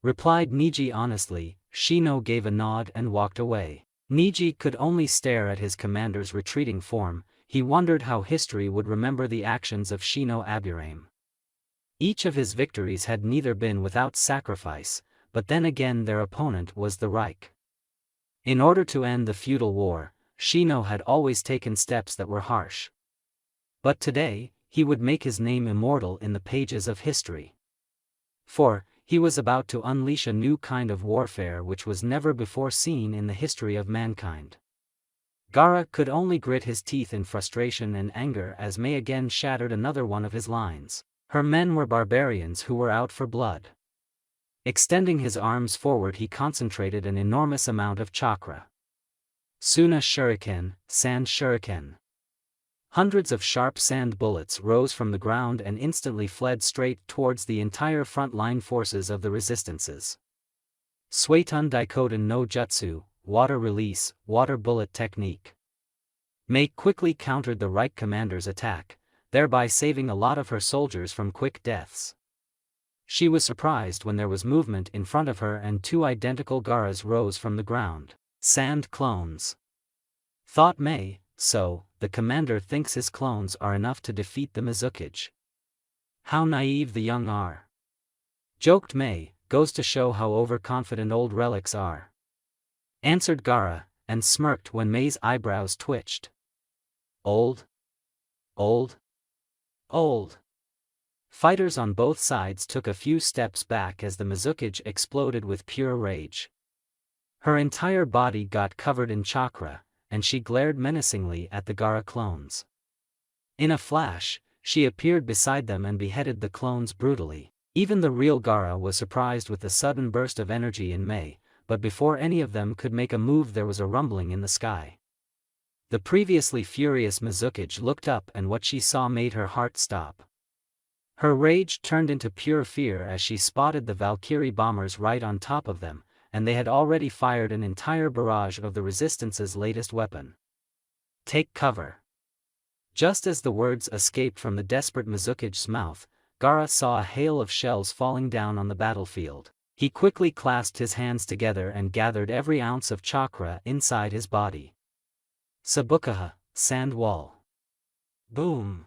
replied Niji honestly. Shino gave a nod and walked away. Niji could only stare at his commander's retreating form. He wondered how history would remember the actions of Shino Aburame. Each of his victories had neither been without sacrifice, but then again their opponent was the Reich. In order to end the feudal war, Shino had always taken steps that were harsh. But today, he would make his name immortal in the pages of history. For, he was about to unleash a new kind of warfare which was never before seen in the history of mankind. Gara could only grit his teeth in frustration and anger as Mei again shattered another one of his lines. Her men were barbarians who were out for blood. Extending his arms forward, he concentrated an enormous amount of chakra. Suna Shuriken, Sand Shuriken. Hundreds of sharp sand bullets rose from the ground and instantly fled straight towards the entire front-line forces of the resistances. Suetun Daikoten no Jutsu, Water Release, Water Bullet Technique. Mei quickly countered the Reich commander's attack, thereby saving a lot of her soldiers from quick deaths. She was surprised when there was movement in front of her and two identical Garas rose from the ground. Sand clones. Thought Mei, so, the commander thinks his clones are enough to defeat the Mizukage. How naive the young are. Joked Mei, goes to show how overconfident old relics are. Answered Gara, and smirked when Mei's eyebrows twitched. Old? Old? Old. Fighters on both sides took a few steps back as the Mizukage exploded with pure rage. Her entire body got covered in chakra, and she glared menacingly at the Gara clones. In a flash, she appeared beside them and beheaded the clones brutally. Even the real Gara was surprised with the sudden burst of energy in Mei, but before any of them could make a move there was a rumbling in the sky. The previously furious Mizukage looked up and what she saw made her heart stop. Her rage turned into pure fear as she spotted the Valkyrie bombers right on top of them, and they had already fired an entire barrage of the Resistance's latest weapon. Take cover. Just as the words escaped from the desperate Mizukage's mouth, Gara saw a hail of shells falling down on the battlefield. He quickly clasped his hands together and gathered every ounce of chakra inside his body. Sabukaha, sand wall. Boom.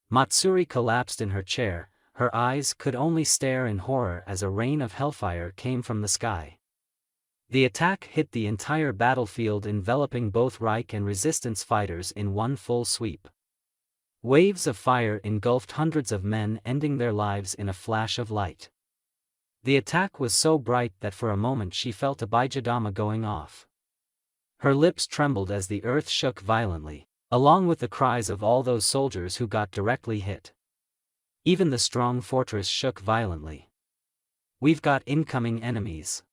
Matsuri collapsed in her chair, her eyes could only stare in horror as a rain of hellfire came from the sky. The attack hit the entire battlefield, enveloping both Reich and Resistance fighters in one full sweep. Waves of fire engulfed hundreds of men, ending their lives in a flash of light. The attack was so bright that for a moment she felt a Bijadama going off. Her lips trembled as the earth shook violently, along with the cries of all those soldiers who got directly hit. Even the strong fortress shook violently. We've got incoming enemies.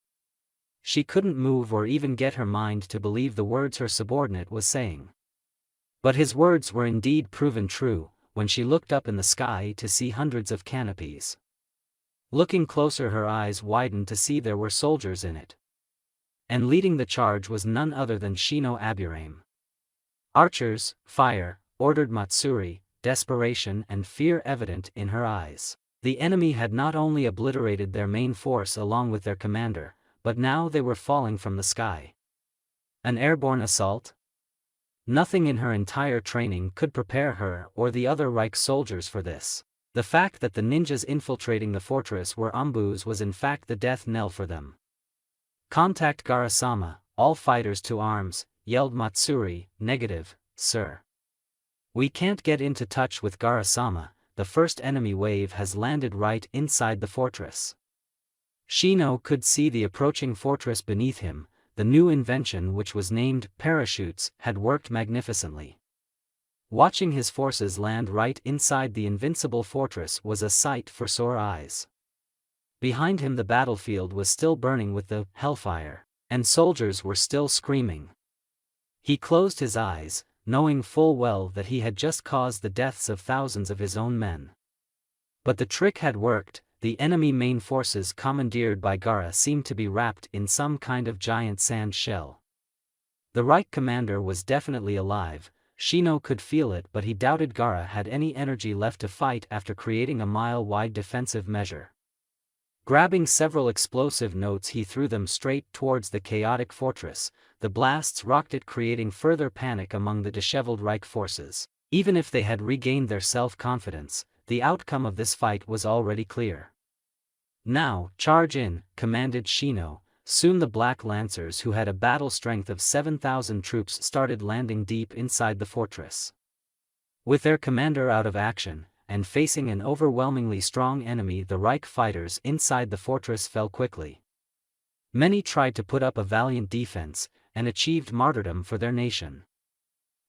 She couldn't move or even get her mind to believe the words her subordinate was saying. But his words were indeed proven true, when she looked up in the sky to see hundreds of canopies. Looking closer, her eyes widened to see there were soldiers in it. And leading the charge was none other than Shino Aburame. Archers, fire, ordered Matsuri, desperation and fear evident in her eyes. The enemy had not only obliterated their main force along with their commander, but now they were falling from the sky. An airborne assault? Nothing in her entire training could prepare her or the other Reich soldiers for this. The fact that the ninjas infiltrating the fortress were ANBUs was in fact the death knell for them. Contact Garasama, all fighters to arms, yelled Matsuri. Negative, sir. We can't get into touch with Garasama, the first enemy wave has landed right inside the fortress. Shino could see the approaching fortress beneath him. The new invention, which was named parachutes, had worked magnificently. Watching his forces land right inside the invincible fortress was a sight for sore eyes. Behind him the battlefield was still burning with the hellfire, and soldiers were still screaming. He closed his eyes, knowing full well that he had just caused the deaths of thousands of his own men. But the trick had worked. The enemy main forces commandeered by Gara seemed to be wrapped in some kind of giant sand shell. The Reich commander was definitely alive. Shino could feel it, but he doubted Gara had any energy left to fight after creating a mile-wide defensive measure. Grabbing several explosive notes, he threw them straight towards the chaotic fortress. The blasts rocked it, creating further panic among the disheveled Reich forces. Even if they had regained their self-confidence, the outcome of this fight was already clear. Now, charge in, commanded Shino. Soon the Black Lancers, who had a battle strength of 7,000 troops, started landing deep inside the fortress. With their commander out of action, and facing an overwhelmingly strong enemy, the Reich fighters inside the fortress fell quickly. Many tried to put up a valiant defense, and achieved martyrdom for their nation.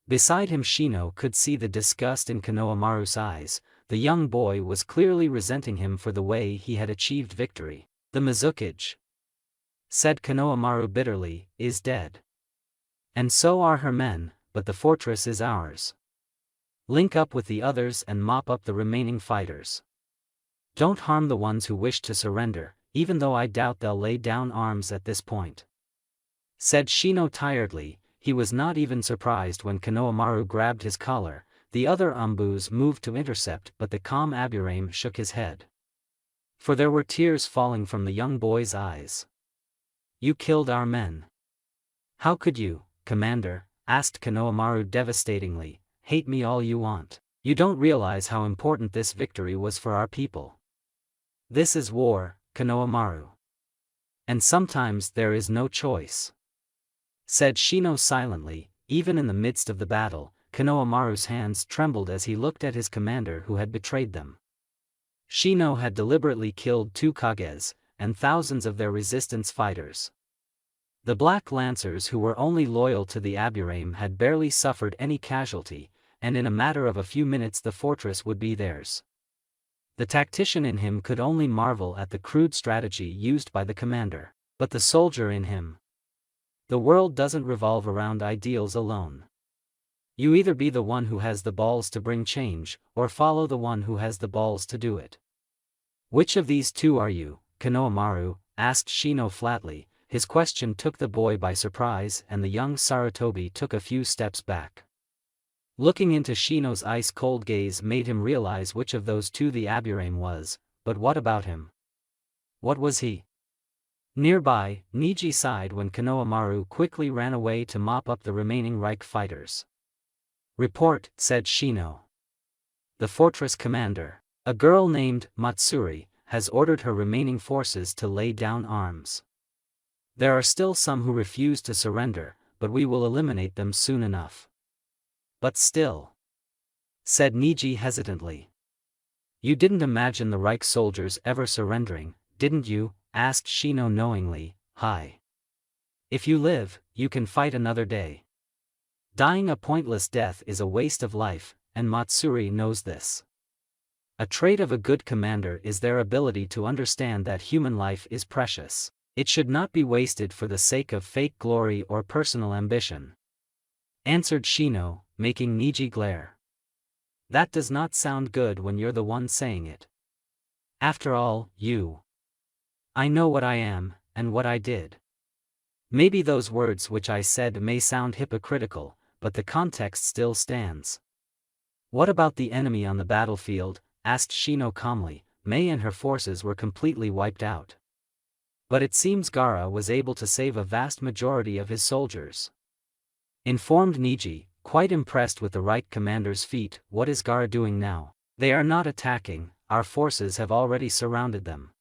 Beside him Shino could see the disgust in Konohamaru's eyes. The young boy was clearly resenting him for the way he had achieved victory. The Mizukage, said Konohamaru bitterly, is dead. And so are her men, but the fortress is ours. Link up with the others and mop up the remaining fighters. Don't harm the ones who wish to surrender, even though I doubt they'll lay down arms at this point. Said Shino tiredly. He was not even surprised when Konohamaru grabbed his collar. The other ANBUs moved to intercept, but the calm Aburame shook his head. For there were tears falling from the young boy's eyes. You killed our men. How could you, Commander? Asked Konohamaru devastatingly. Hate me all you want. You don't realize how important this victory was for our people. This is war, Konohamaru. And sometimes there is no choice. Said Shino silently. Even in the midst of the battle, Konohamaru's hands trembled as he looked at his commander who had betrayed them. Shino had deliberately killed 2 Kages, and thousands of their resistance fighters. The Black Lancers who were only loyal to the Aburame had barely suffered any casualty, and in a matter of a few minutes the fortress would be theirs. The tactician in him could only marvel at the crude strategy used by the commander. But the soldier in him. The world doesn't revolve around ideals alone. You either be the one who has the balls to bring change, or follow the one who has the balls to do it. Which of these two are you, Konohamaru? Asked Shino flatly. His question took the boy by surprise, and the young Sarutobi took a few steps back. Looking into Shino's ice-cold gaze made him realize which of those two the Aburame was, but what about him? What was he? Nearby, Niji sighed when Konohamaru quickly ran away to mop up the remaining Reich fighters. Report, said Shino. The fortress commander, a girl named Matsuri, has ordered her remaining forces to lay down arms. There are still some who refuse to surrender, but we will eliminate them soon enough. But still, said Niji hesitantly. You didn't imagine the Reich soldiers ever surrendering, didn't you? Asked Shino knowingly. Hi. If you live, you can fight another day. Dying a pointless death is a waste of life, and Matsuri knows this. A trait of a good commander is their ability to understand that human life is precious. It should not be wasted for the sake of fake glory or personal ambition. Answered Shino, making Niji glare. That does not sound good when you're the one saying it. After all, I know what I am, and what I did. Maybe those words which I said may sound hypocritical, but the context still stands. What about the enemy on the battlefield? Asked Shino calmly. Mei and her forces were completely wiped out. But it seems Gaara was able to save a vast majority of his soldiers. Informed Niji, quite impressed with the Reich commander's feat. What is Gaara doing now? They are not attacking, our forces have already surrounded them.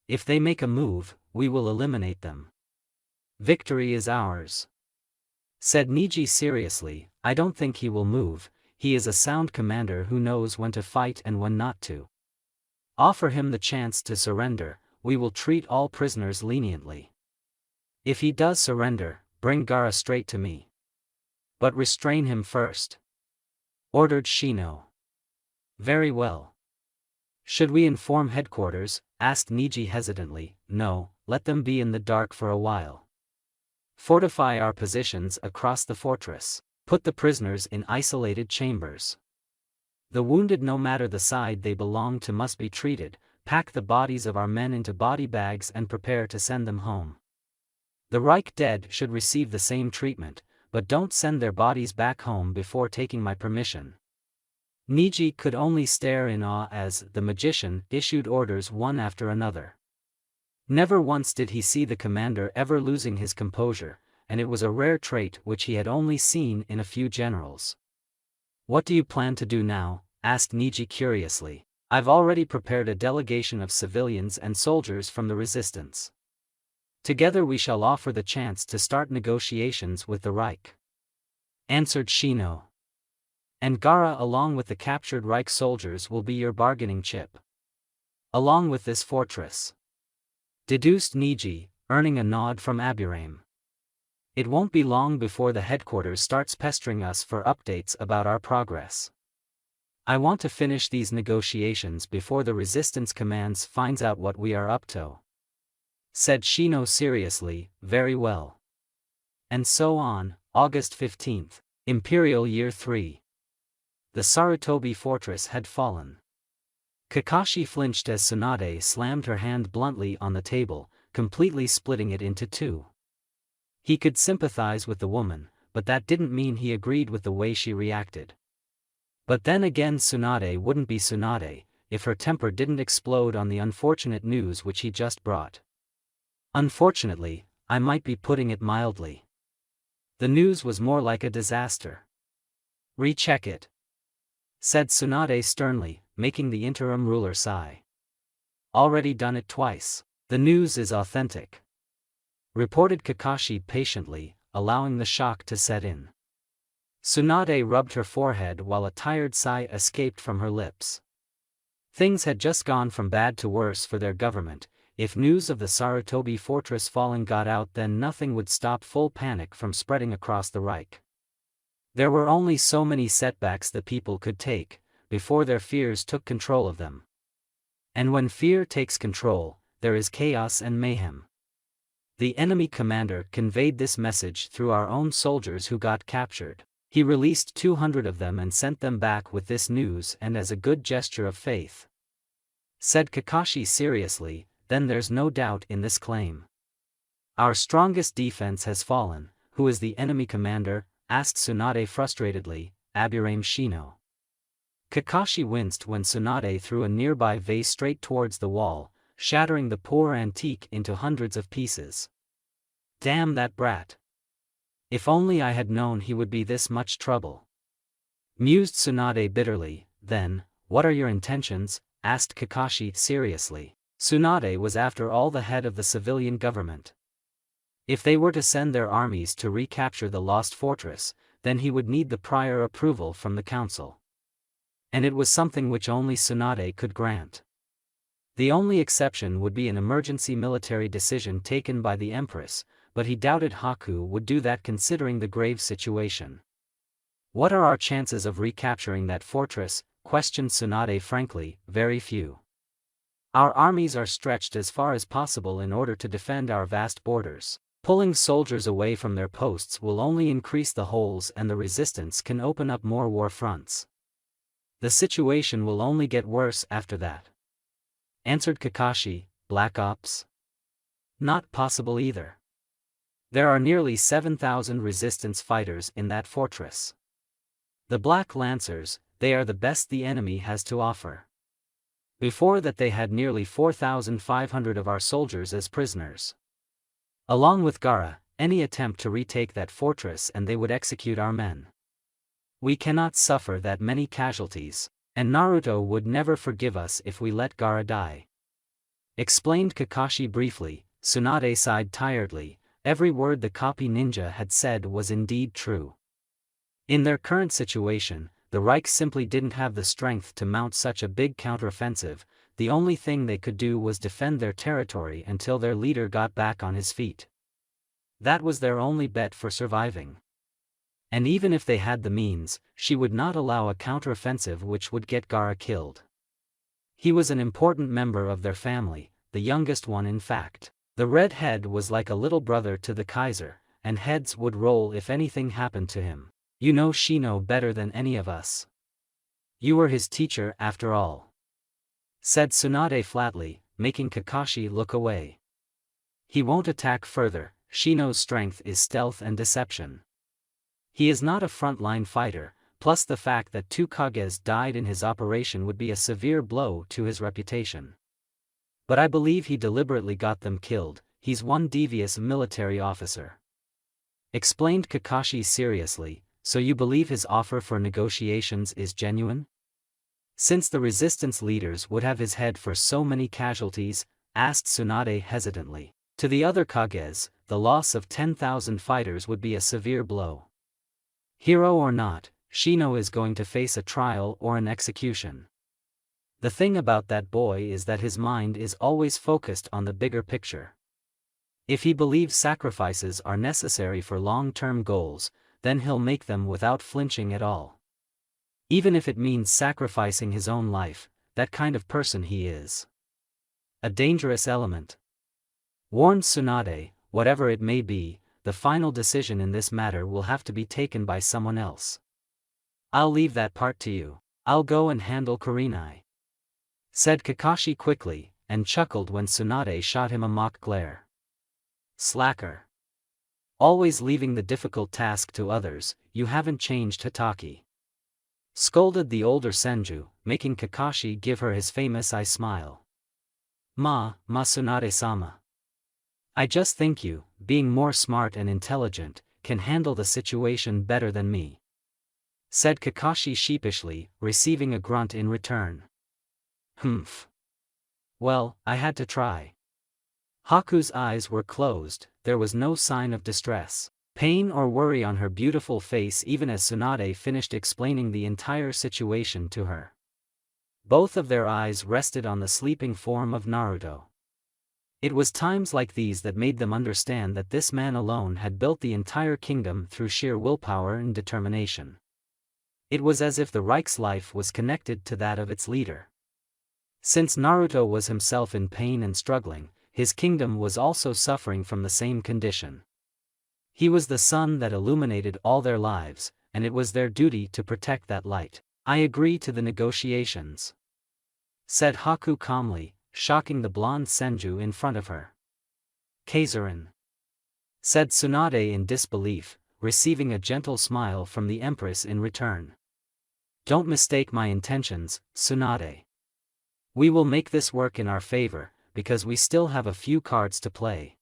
If they make a move, we will eliminate them. Victory is ours. Said Niji seriously. I don't think he will move. He is a sound commander who knows when to fight and when not to. Offer him the chance to surrender, we will treat all prisoners leniently. If he does surrender, bring Gaara straight to me. But restrain him first. Ordered Shino. Very well. Should we inform headquarters? Asked Niji hesitantly. No, let them be in the dark for a while. Fortify our positions across the fortress. Put the prisoners in isolated chambers. The wounded, no matter the side they belong to, must be treated. Pack the bodies of our men into body bags and prepare to send them home. The Reich dead should receive the same treatment, but don't send their bodies back home before taking my permission. Niji could only stare in awe as the magician issued orders one after another. Never once did he see the commander ever losing his composure, and it was a rare trait which he had only seen in a few generals. What do you plan to do now? Asked Niji curiously. I've already prepared a delegation of civilians and soldiers from the resistance. Together we shall offer the chance to start negotiations with the Reich. Answered Shino. And Gaara along with the captured Reich soldiers will be your bargaining chip. Along with this fortress. Deduced Niji, earning a nod from Aburame. It won't be long before the headquarters starts pestering us for updates about our progress. I want to finish these negotiations before the resistance commands finds out what we are up to. said Shino seriously. Very well. And so on. August 15th. Imperial Year 3. The Sarutobi fortress had fallen. Kakashi flinched as Tsunade slammed her hand bluntly on the table, completely splitting it into two. He could sympathize with the woman, but that didn't mean he agreed with the way she reacted. But then again, Tsunade wouldn't be Tsunade if her temper didn't explode on the unfortunate news which he just brought. Unfortunately, I might be putting it mildly. The news was more like a disaster. Recheck it, said Tsunade sternly, making the interim ruler sigh. Already done it twice. The news is authentic, reported Kakashi patiently, allowing the shock to set in. Tsunade rubbed her forehead while a tired sigh escaped from her lips. Things had just gone from bad to worse for their government. If news of the Sarutobi fortress falling got out, then nothing would stop full panic from spreading across the Reich. There were only so many setbacks the people could take before their fears took control of them. And when fear takes control, there is chaos and mayhem. The enemy commander conveyed this message through our own soldiers who got captured. He released 200 of them and sent them back with this news, and as a good gesture of faith, said Kakashi seriously. Then there's no doubt in this claim. Our strongest defense has fallen. Who is the enemy commander? Asked Tsunade frustratedly. Aburame Shino. Kakashi winced when Tsunade threw a nearby vase straight towards the wall, shattering the poor antique into hundreds of pieces. Damn that brat. If only I had known he would be this much trouble, mused Tsunade bitterly. Then, what are your intentions? Asked Kakashi seriously. Tsunade was after all the head of the civilian government. If they were to send their armies to recapture the lost fortress, then he would need the prior approval from the council. And it was something which only Tsunade could grant. The only exception would be an emergency military decision taken by the Empress, but he doubted Haku would do that considering the grave situation. What are our chances of recapturing that fortress? Questioned Tsunade frankly. Very few. Our armies are stretched as far as possible in order to defend our vast borders. Pulling soldiers away from their posts will only increase the holes, and the resistance can open up more war fronts. The situation will only get worse after that, answered Kakashi. Black Ops? Not possible either. There are nearly 7,000 resistance fighters in that fortress. The Black Lancers, they are the best the enemy has to offer. Before that they had nearly 4,500 of our soldiers as prisoners. Along with Gaara, any attempt to retake that fortress and they would execute our men. We cannot suffer that many casualties, and Naruto would never forgive us if we let Gaara die, explained Kakashi briefly. Tsunade sighed tiredly. Every word the copy ninja had said was indeed true. In their current situation, the Reich simply didn't have the strength to mount such a big counteroffensive. The only thing they could do was defend their territory until their leader got back on his feet. That was their only bet for surviving. And even if they had the means, she would not allow a counteroffensive which would get Gaara killed. He was an important member of their family, the youngest one in fact. The red head was like a little brother to the Kaiser, and heads would roll if anything happened to him. You know Shino better than any of us. You were his teacher after all, said Tsunade flatly, making Kakashi look away. He won't attack further. Shino's strength is stealth and deception. He is not a frontline fighter, plus the fact that 2 Kages died in his operation would be a severe blow to his reputation. But I believe he deliberately got them killed. He's one devious military officer, explained Kakashi seriously. So you believe his offer for negotiations is genuine? Since the resistance leaders would have his head for so many casualties, asked Tsunade hesitantly. To the other Kages, the loss of 10,000 fighters would be a severe blow. Hero or not, Shino is going to face a trial or an execution. The thing about that boy is that his mind is always focused on the bigger picture. If he believes sacrifices are necessary for long-term goals, then he'll make them without flinching at all. Even if it means sacrificing his own life, that kind of person he is. A dangerous element. Warned Tsunade, whatever it may be, the final decision in this matter will have to be taken by someone else. I'll leave that part to you. I'll go and handle Kurenai, said Kakashi quickly, and chuckled when Tsunade shot him a mock glare. Slacker. Always leaving the difficult task to others, you haven't changed, Hataki. Scolded the older Senju, making Kakashi give her his famous eye smile. Ma Tsunade-sama. I just think you, being more smart and intelligent, can handle the situation better than me, said Kakashi sheepishly, receiving a grunt in return. Humph. Well, I had to try. Haku's eyes were closed, there was no sign of distress, pain or worry on her beautiful face even as Tsunade finished explaining the entire situation to her. Both of their eyes rested on the sleeping form of Naruto. It was times like these that made them understand that this man alone had built the entire kingdom through sheer willpower and determination. It was as if the Reich's life was connected to that of its leader. Since Naruto was himself in pain and struggling, his kingdom was also suffering from the same condition. He was the sun that illuminated all their lives, and it was their duty to protect that light. I agree to the negotiations, said Haku calmly, shocking the blonde Senju in front of her. Kaiserin, said Tsunade in disbelief, receiving a gentle smile from the Empress in return. Don't mistake my intentions, Tsunade. We will make this work in our favor, because we still have a few cards to play.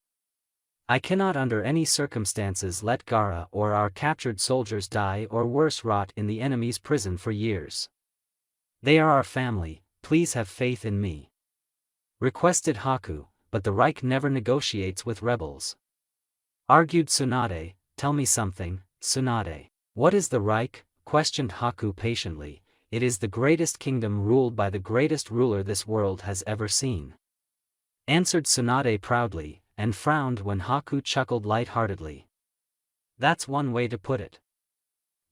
I cannot under any circumstances let Gaara or our captured soldiers die or worse rot in the enemy's prison for years. They are our family, please have faith in me, requested Haku, but the Reich never negotiates with rebels, argued Tsunade. Tell me something, Tsunade. What is the Reich? Questioned Haku patiently. It is the greatest kingdom ruled by the greatest ruler this world has ever seen, answered Tsunade proudly, and frowned when Haku chuckled light-heartedly. That's one way to put it.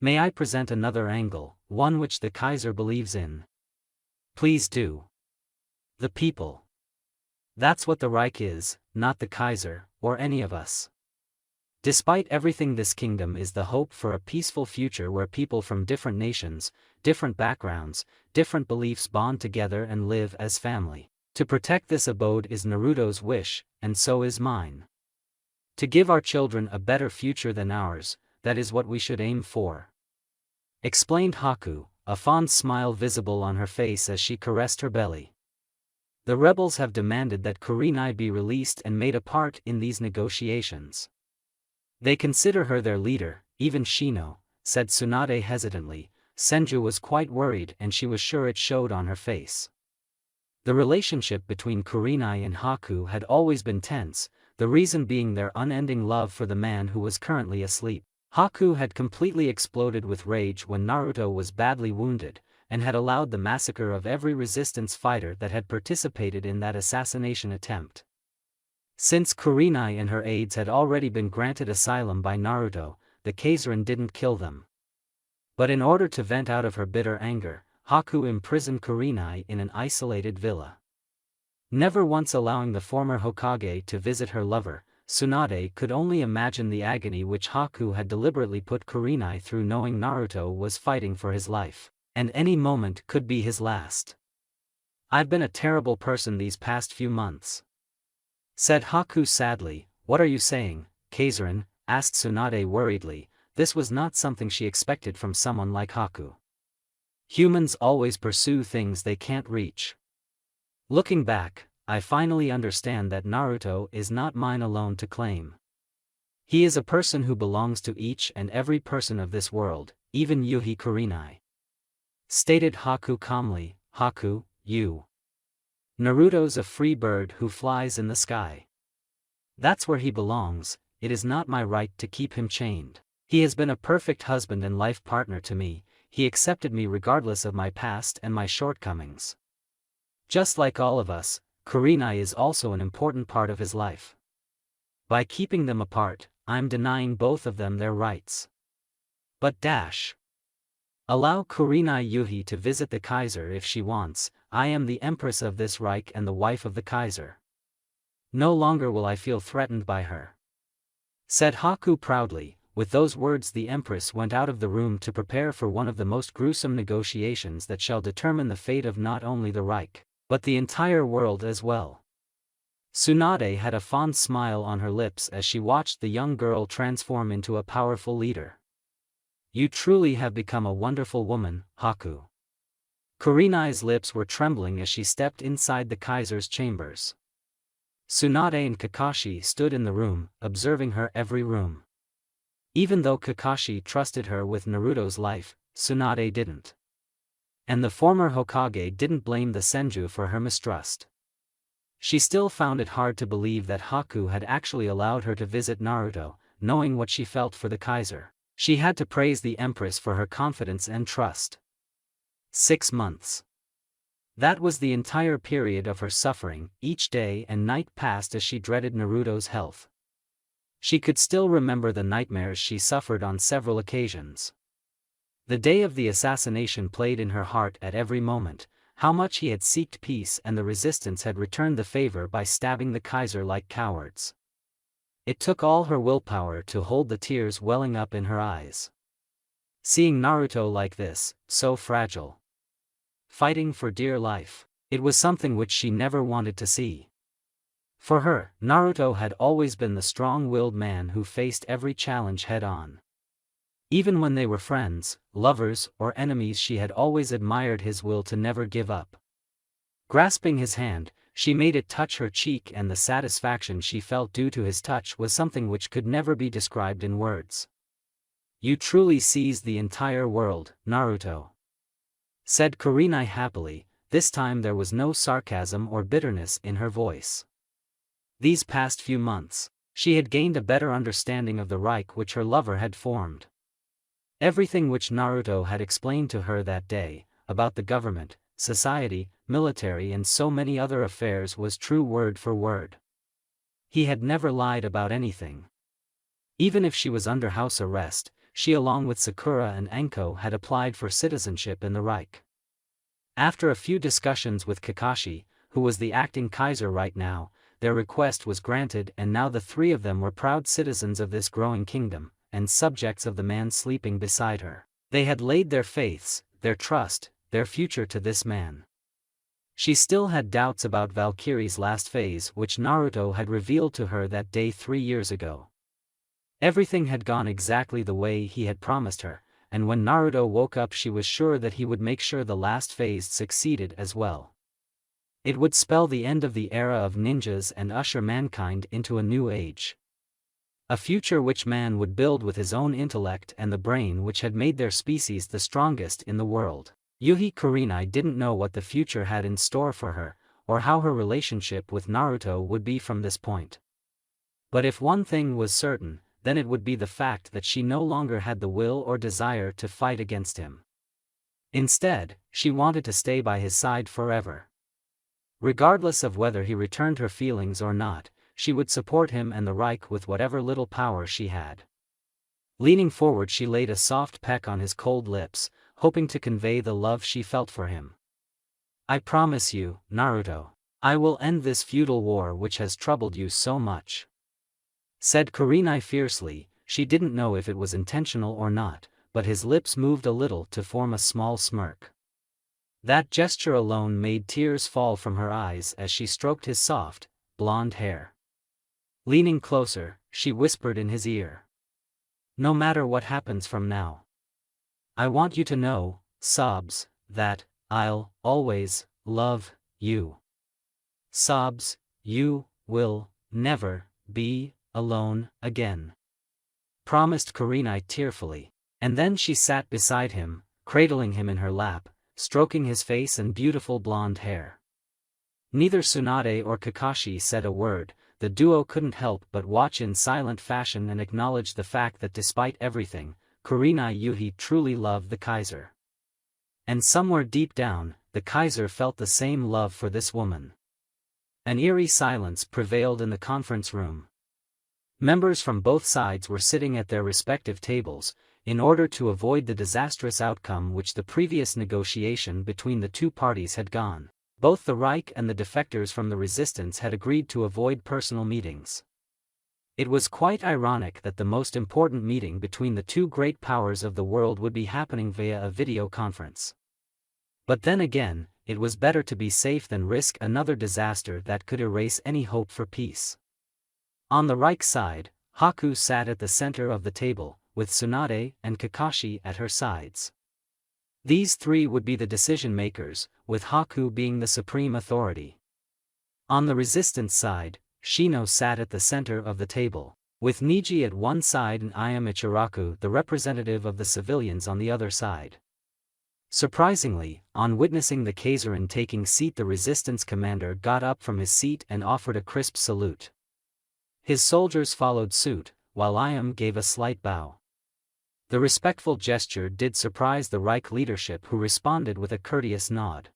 May I present another angle, one which the Kaiser believes in? Please do. The people. That's what the Reich is, not the Kaiser, or any of us. Despite everything, this kingdom is the hope for a peaceful future where people from different nations, different backgrounds, different beliefs bond together and live as family. To protect this abode is Naruto's wish, and so is mine. To give our children a better future than ours, that is what we should aim for, explained Haku, a fond smile visible on her face as she caressed her belly. The rebels have demanded that Kurenai be released and made a part in these negotiations. They consider her their leader, even Shino, said Tsunade hesitantly. Senju was quite worried and she was sure it showed on her face. The relationship between Kurenai and Haku had always been tense, the reason being their unending love for the man who was currently asleep. Haku had completely exploded with rage when Naruto was badly wounded, and had allowed the massacre of every resistance fighter that had participated in that assassination attempt. Since Kurenai and her aides had already been granted asylum by Naruto, the Kaiserin didn't kill them. But in order to vent out of her bitter anger, Haku imprisoned Kurenai in an isolated villa. Never once allowing the former Hokage to visit her lover, Tsunade could only imagine the agony which Haku had deliberately put Kurenai through, knowing Naruto was fighting for his life, and any moment could be his last. I've been a terrible person these past few months, said Haku sadly. What are you saying, Kaiserin? Asked Tsunade worriedly. This was not something she expected from someone like Haku. Humans always pursue things they can't reach. Looking back, I finally understand that Naruto is not mine alone to claim. He is a person who belongs to each and every person of this world, even Yuhi Kurenai, stated Haku calmly. Haku, you. Naruto's a free bird who flies in the sky. That's where he belongs. It is not my right to keep him chained. He has been a perfect husband and life partner to me. He accepted me regardless of my past and my shortcomings. Just like all of us, Kurenai is also an important part of his life. By keeping them apart, I'm denying both of them their rights. But allow Kurenai Yuhi to visit the Kaiser if she wants. I am the Empress of this Reich and the wife of the Kaiser. No longer will I feel threatened by her," said Haku proudly. With those words the Empress went out of the room to prepare for one of the most gruesome negotiations that shall determine the fate of not only the Reich, but the entire world as well. Tsunade had a fond smile on her lips as she watched the young girl transform into a powerful leader. "You truly have become a wonderful woman, Haku." Kurenai's lips were trembling as she stepped inside the Kaiser's chambers. Tsunade and Kakashi stood in the room, observing her every room. Even though Kakashi trusted her with Naruto's life, Tsunade didn't. And the former Hokage didn't blame the Senju for her mistrust. She still found it hard to believe that Haku had actually allowed her to visit Naruto, knowing what she felt for the Kaiser. She had to praise the Empress for her confidence and trust. 6 months. That was the entire period of her suffering. Each day and night passed as she dreaded Naruto's health. She could still remember the nightmares she suffered on several occasions. The day of the assassination played in her heart at every moment, how much he had sought peace and the resistance had returned the favor by stabbing the Kaiser like cowards. It took all her willpower to hold the tears welling up in her eyes. Seeing Naruto like this, so fragile, fighting for dear life, it was something which she never wanted to see. For her, Naruto had always been the strong-willed man who faced every challenge head-on. Even when they were friends, lovers, or enemies, she had always admired his will to never give up. Grasping his hand, she made it touch her cheek, and the satisfaction she felt due to his touch was something which could never be described in words. "You truly seized the entire world, Naruto," said Kurenai happily. This time there was no sarcasm or bitterness in her voice. These past few months, she had gained a better understanding of the Reich which her lover had formed. Everything which Naruto had explained to her that day, about the government, society, military and so many other affairs was true word for word. He had never lied about anything. Even if she was under house arrest, she along with Sakura and Anko had applied for citizenship in the Reich. After a few discussions with Kakashi, who was the acting Kaiser right now, their request was granted, and now the three of them were proud citizens of this growing kingdom, and subjects of the man sleeping beside her. They had laid their faiths, their trust, their future to this man. She still had doubts about Valkyrie's last phase which Naruto had revealed to her that day 3 years ago. Everything had gone exactly the way he had promised her, and when Naruto woke up she was sure that he would make sure the last phase succeeded as well. It would spell the end of the era of ninjas and usher mankind into a new age. A future which man would build with his own intellect and the brain which had made their species the strongest in the world. Yuhi Kurenai didn't know what the future had in store for her, or how her relationship with Naruto would be from this point. But if one thing was certain, then it would be the fact that she no longer had the will or desire to fight against him. Instead, she wanted to stay by his side forever. Regardless of whether he returned her feelings or not, she would support him and the Reich with whatever little power she had. Leaning forward she laid a soft peck on his cold lips, hoping to convey the love she felt for him. "I promise you, Naruto, I will end this feudal war which has troubled you so much," said Kurenai fiercely. She didn't know if it was intentional or not, but his lips moved a little to form a small smirk. That gesture alone made tears fall from her eyes as she stroked his soft, blonde hair. Leaning closer, she whispered in his ear, "No matter what happens from now, I want you to know, sobs, that I'll always love you. Sobs, you will never be alone again," promised Kurenai tearfully. And then she sat beside him, cradling him in her lap, stroking his face and beautiful blonde hair. Neither Tsunade or Kakashi said a word. The duo couldn't help but watch in silent fashion and acknowledge the fact that despite everything, Kurenai Yuhi truly loved the Kaiser. And somewhere deep down, the Kaiser felt the same love for this woman. An eerie silence prevailed in the conference room. Members from both sides were sitting at their respective tables, in order to avoid the disastrous outcome which the previous negotiation between the two parties had gone. Both the Reich and the defectors from the resistance had agreed to avoid personal meetings. It was quite ironic that the most important meeting between the two great powers of the world would be happening via a video conference. But then again, it was better to be safe than risk another disaster that could erase any hope for peace. On the Reich side, Haku sat at the center of the table, with Tsunade and Kakashi at her sides. These three would be the decision-makers, with Haku being the supreme authority. On the resistance side, Shino sat at the center of the table, with Niji at one side and Aya Michiraku, the representative of the civilians, on the other side. Surprisingly, on witnessing the Kaiserin taking seat, the resistance commander got up from his seat and offered a crisp salute. His soldiers followed suit, while Ayam gave a slight bow. The respectful gesture did surprise the Reich leadership, who responded with a courteous nod.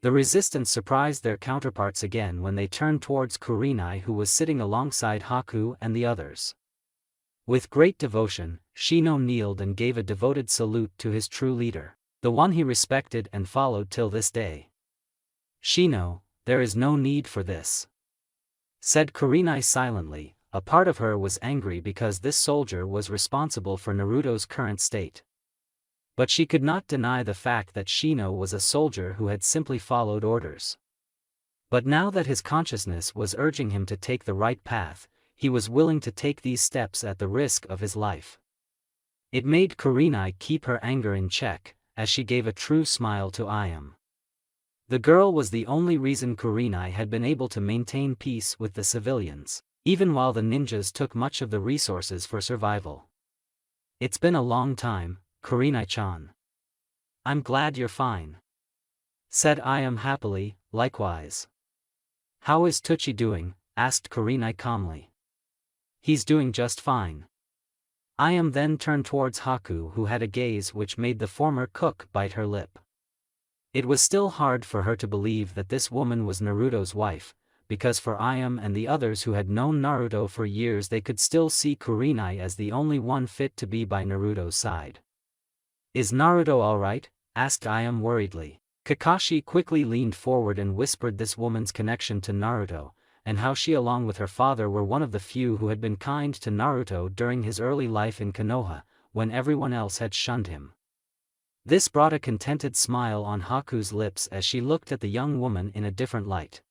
The resistance surprised their counterparts again when they turned towards Kurenai, who was sitting alongside Haku and the others. With great devotion, Shino kneeled and gave a devoted salute to his true leader, the one he respected and followed till this day. "Shino, there is no need for this," said Kurenai silently. A part of her was angry because this soldier was responsible for Naruto's current state. But she could not deny the fact that Shino was a soldier who had simply followed orders. But now that his consciousness was urging him to take the right path, he was willing to take these steps at the risk of his life. It made Kurenai keep her anger in check, as she gave a true smile to Ayam. The girl was the only reason Kurenai had been able to maintain peace with the civilians, even while the ninjas took much of the resources for survival. "It's been a long time, Kurenai-chan. I'm glad you're fine," said Ayam happily. "Likewise." "How is Tucci doing?" asked Kurenai calmly. "He's doing just fine." Ayam then turned towards Haku, who had a gaze which made the former cook bite her lip. It was still hard for her to believe that this woman was Naruto's wife, because for Ayam and the others who had known Naruto for years, they could still see Kurenai as the only one fit to be by Naruto's side. "Is Naruto alright?" asked Ayam worriedly. Kakashi quickly leaned forward and whispered this woman's connection to Naruto, and how she along with her father were one of the few who had been kind to Naruto during his early life in Konoha, when everyone else had shunned him. This brought a contented smile on Haku's lips as she looked at the young woman in a different light.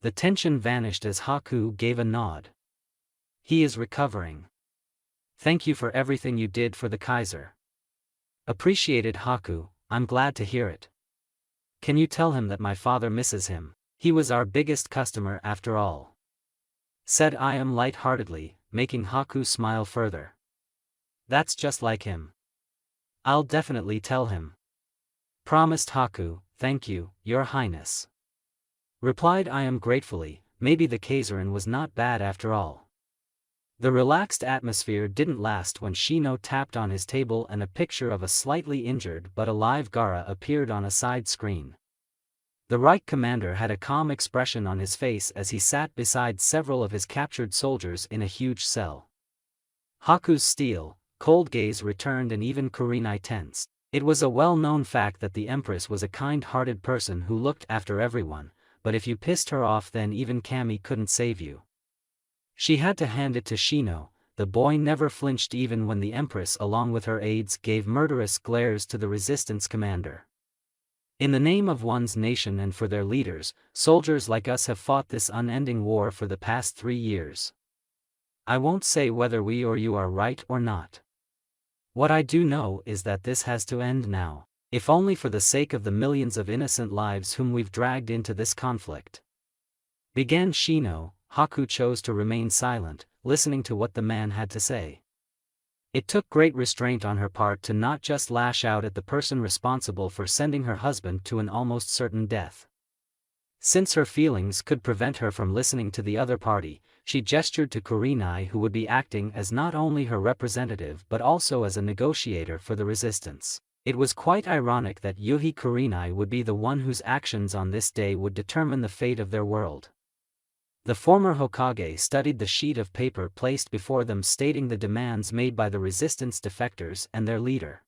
The tension vanished as Haku gave a nod. "He is recovering. Thank you for everything you did for the Kaiser." "Appreciated, Haku, I'm glad to hear it. Can you tell him that my father misses him? He was our biggest customer after all," said Ayam light-heartedly, making Haku smile further. "That's just like him. I'll definitely tell him," promised Haku. "Thank you, Your Highness," replied Ayam gratefully. Maybe the Kaiserin was not bad after all. The relaxed atmosphere didn't last when Shino tapped on his table and a picture of a slightly injured but alive Gaara appeared on a side screen. The Reich commander had a calm expression on his face as he sat beside several of his captured soldiers in a huge cell. Haku's steel, cold gaze returned and even Kurenai tensed. It was a well-known fact that the Empress was a kind-hearted person who looked after everyone, but if you pissed her off then even Kami couldn't save you. She had to hand it to Shino. The boy never flinched even when the Empress along with her aides gave murderous glares to the resistance commander. In the name of one's nation and for their leaders, soldiers like us have fought this unending war for the past 3 years. I won't say whether we or you are right or not. What I do know is that this has to end now, if only for the sake of the millions of innocent lives whom we've dragged into this conflict," began Shino. Haku chose to remain silent, listening to what the man had to say. It took great restraint on her part to not just lash out at the person responsible for sending her husband to an almost certain death. Since her feelings could prevent her from listening to the other party, she gestured to Kurenai, who would be acting as not only her representative but also as a negotiator for the resistance. It was quite ironic that Yuhi Kurenai would be the one whose actions on this day would determine the fate of their world. The former Hokage studied the sheet of paper placed before them stating the demands made by the resistance defectors and their leader.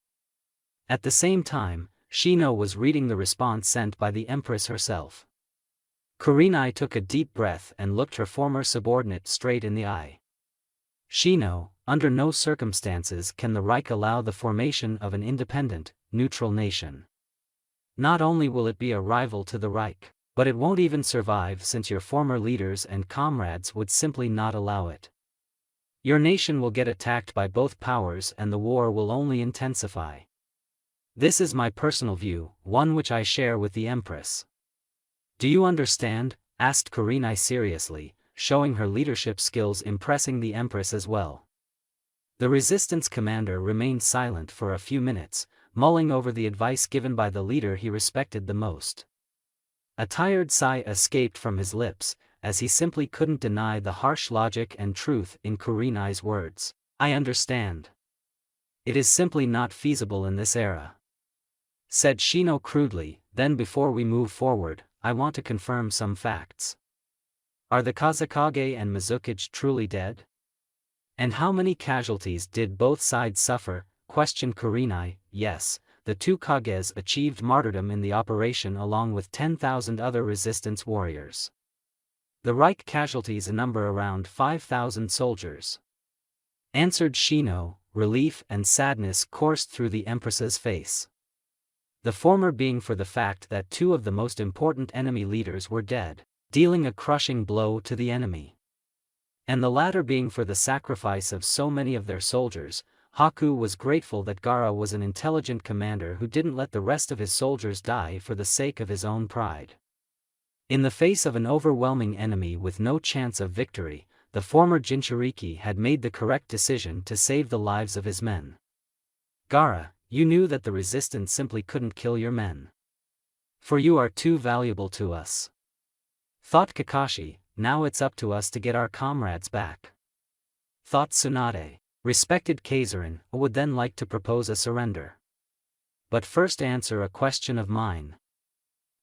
At the same time, Shino was reading the response sent by the Empress herself. Kurenai took a deep breath and looked her former subordinate straight in the eye. Shino, under no circumstances can the Reich allow the formation of an independent, neutral nation. Not only will it be a rival to the Reich, but it won't even survive since your former leaders and comrades would simply not allow it. Your nation will get attacked by both powers and the war will only intensify. This is my personal view, one which I share with the Empress. Do you understand? Asked Kurenai seriously, showing her leadership skills impressing the Empress as well. The resistance commander remained silent for a few minutes, mulling over the advice given by the leader he respected the most. A tired sigh escaped from his lips, as he simply couldn't deny the harsh logic and truth in Kurenai's words. I understand. It is simply not feasible in this era, said Shino crudely. Then before we move forward, I want to confirm some facts. Are the Kazekage and Mizukage truly dead? And how many casualties did both sides suffer? Questioned Kurenai. Yes, the two Kages achieved martyrdom in the operation along with 10,000 other resistance warriors. The Reich casualties number around 5,000 soldiers, answered Shino. Relief and sadness coursed through the Empress's face. The former being for the fact that two of the most important enemy leaders were dead, dealing a crushing blow to the enemy. And the latter being for the sacrifice of so many of their soldiers. Haku was grateful that Gaara was an intelligent commander who didn't let the rest of his soldiers die for the sake of his own pride. In the face of an overwhelming enemy with no chance of victory, the former Jinchuriki had made the correct decision to save the lives of his men. Gaara, you knew that the resistance simply couldn't kill your men. For you are too valuable to us, thought Kakashi. Now it's up to us to get our comrades back, thought Tsunade. Respected Kaiserin, I would then like to propose a surrender. But first answer a question of mine,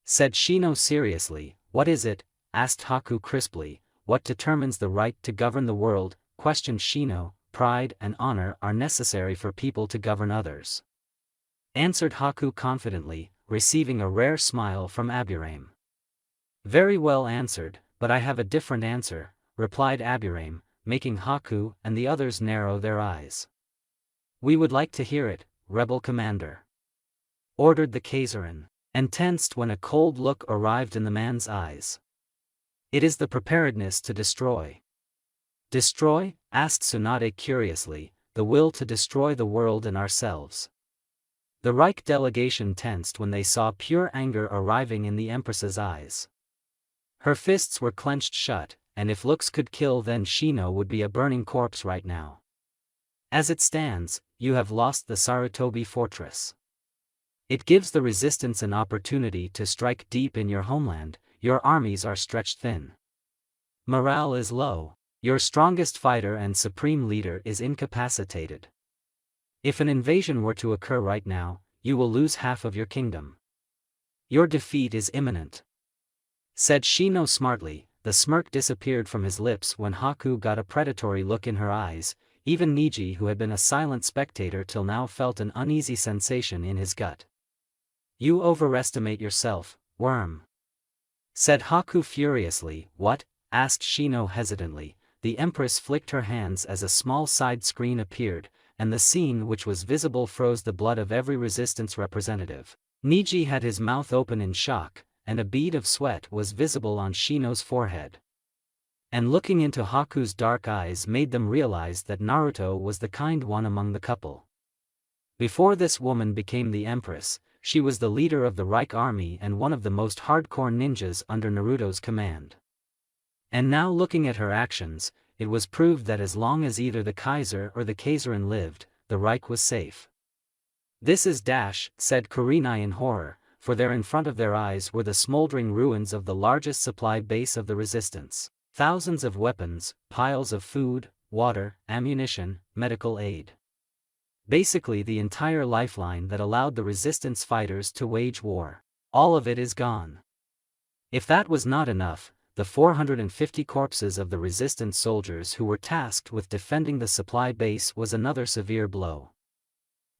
said Shino seriously. What is it? Asked Haku crisply. What determines the right to govern the world? Questioned Shino. Pride and honor are necessary for people to govern others, answered Haku confidently, receiving a rare smile from Aburame. Very well answered, but I have a different answer, replied Aburame, making Haku and the others narrow their eyes. We would like to hear it, rebel commander, ordered the Kaiserin, and tensed when a cold look arrived in the man's eyes. It is the preparedness to destroy. Destroy? Asked Tsunade curiously. The will to destroy the world and ourselves. The Reich delegation tensed when they saw pure anger arriving in the Empress's eyes. Her fists were clenched shut, and if looks could kill, then Shino would be a burning corpse right now. As it stands, you have lost the Sarutobi fortress. It gives the resistance an opportunity to strike deep in your homeland. Your armies are stretched thin. Morale is low. Your strongest fighter and supreme leader is incapacitated. If an invasion were to occur right now, you will lose half of your kingdom. Your defeat is imminent, said Shino smartly. The smirk disappeared from his lips when Haku got a predatory look in her eyes. Even Niji, who had been a silent spectator till now, felt an uneasy sensation in his gut. You overestimate yourself, worm, said Haku furiously. What? Asked Shino hesitantly. The Empress flicked her hands as a small side screen appeared, and the scene which was visible froze the blood of every resistance representative. Niji had his mouth open in shock, and a bead of sweat was visible on Shino's forehead. And looking into Haku's dark eyes made them realize that Naruto was the kind one among the couple. Before this woman became the Empress, she was the leader of the Reich army and one of the most hardcore ninjas under Naruto's command. And now, looking at her actions, it was proved that as long as either the Kaiser or the Kaiserin lived, the Reich was safe. This is said Kurenai in horror, for there in front of their eyes were the smoldering ruins of the largest supply base of the resistance. Thousands of weapons, piles of food, water, ammunition, medical aid. Basically the entire lifeline that allowed the resistance fighters to wage war. All of it is gone. If that was not enough, the 450 corpses of the resistance soldiers who were tasked with defending the supply base was another severe blow.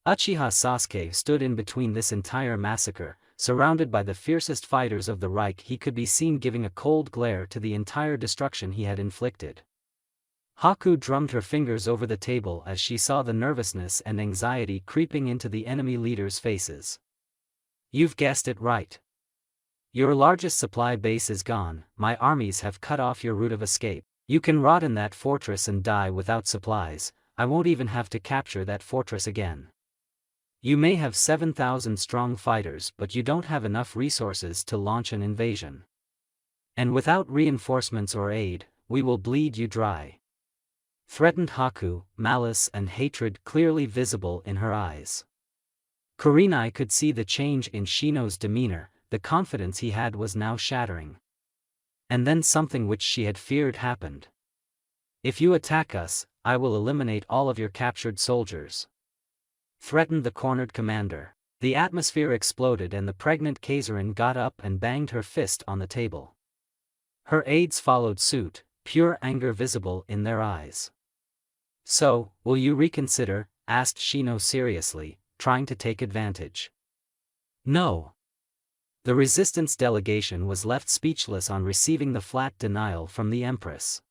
Uchiha Sasuke stood in between this entire massacre, surrounded by the fiercest fighters of the Reich. He could be seen giving a cold glare to the entire destruction he had inflicted. Haku drummed her fingers over the table as she saw the nervousness and anxiety creeping into the enemy leaders' faces. You've guessed it right. Your largest supply base is gone. My armies have cut off your route of escape. You can rot in that fortress and die without supplies. I won't even have to capture that fortress again. You may have 7,000 strong fighters, but you don't have enough resources to launch an invasion. And without reinforcements or aid, we will bleed you dry. Threatened Haku, malice and hatred clearly visible in her eyes. Kurenai could see the change in Shino's demeanor. The confidence he had was now shattering. And then something which she had feared happened. If you attack us, I will eliminate all of your captured soldiers. Threatened the cornered commander. The atmosphere exploded and the pregnant Kaiserin got up and banged her fist on the table. Her aides followed suit, pure anger visible in their eyes. So, will you reconsider? Asked Shino seriously, trying to take advantage. No. The resistance delegation was left speechless on receiving the flat denial from the Empress.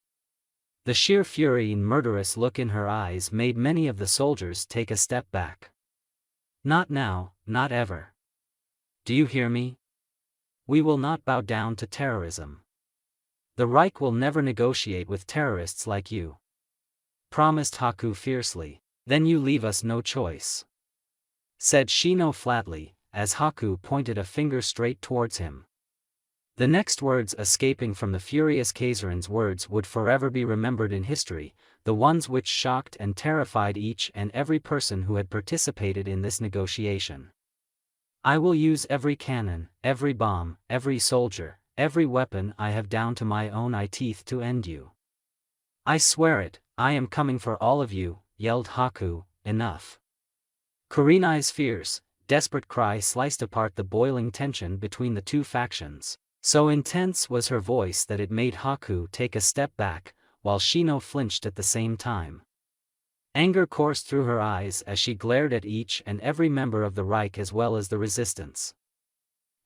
The sheer fury and murderous look in her eyes made many of the soldiers take a step back. Not now, not ever. Do you hear me? We will not bow down to terrorism. The Reich will never negotiate with terrorists like you. Promised Haku fiercely. Then you leave us no choice. Said Shino flatly, as Haku pointed a finger straight towards him. The next words escaping from the furious Kaiserin's words would forever be remembered in history, the ones which shocked and terrified each and every person who had participated in this negotiation. I will use every cannon, every bomb, every soldier, every weapon I have down to my own eye teeth to end you. I swear it, I am coming for all of you, yelled Haku. Enough. Kurenai's fierce, desperate cry sliced apart the boiling tension between the two factions. So intense was her voice that it made Haku take a step back, while Shino flinched at the same time. Anger coursed through her eyes as she glared at each and every member of the Reich as well as the resistance.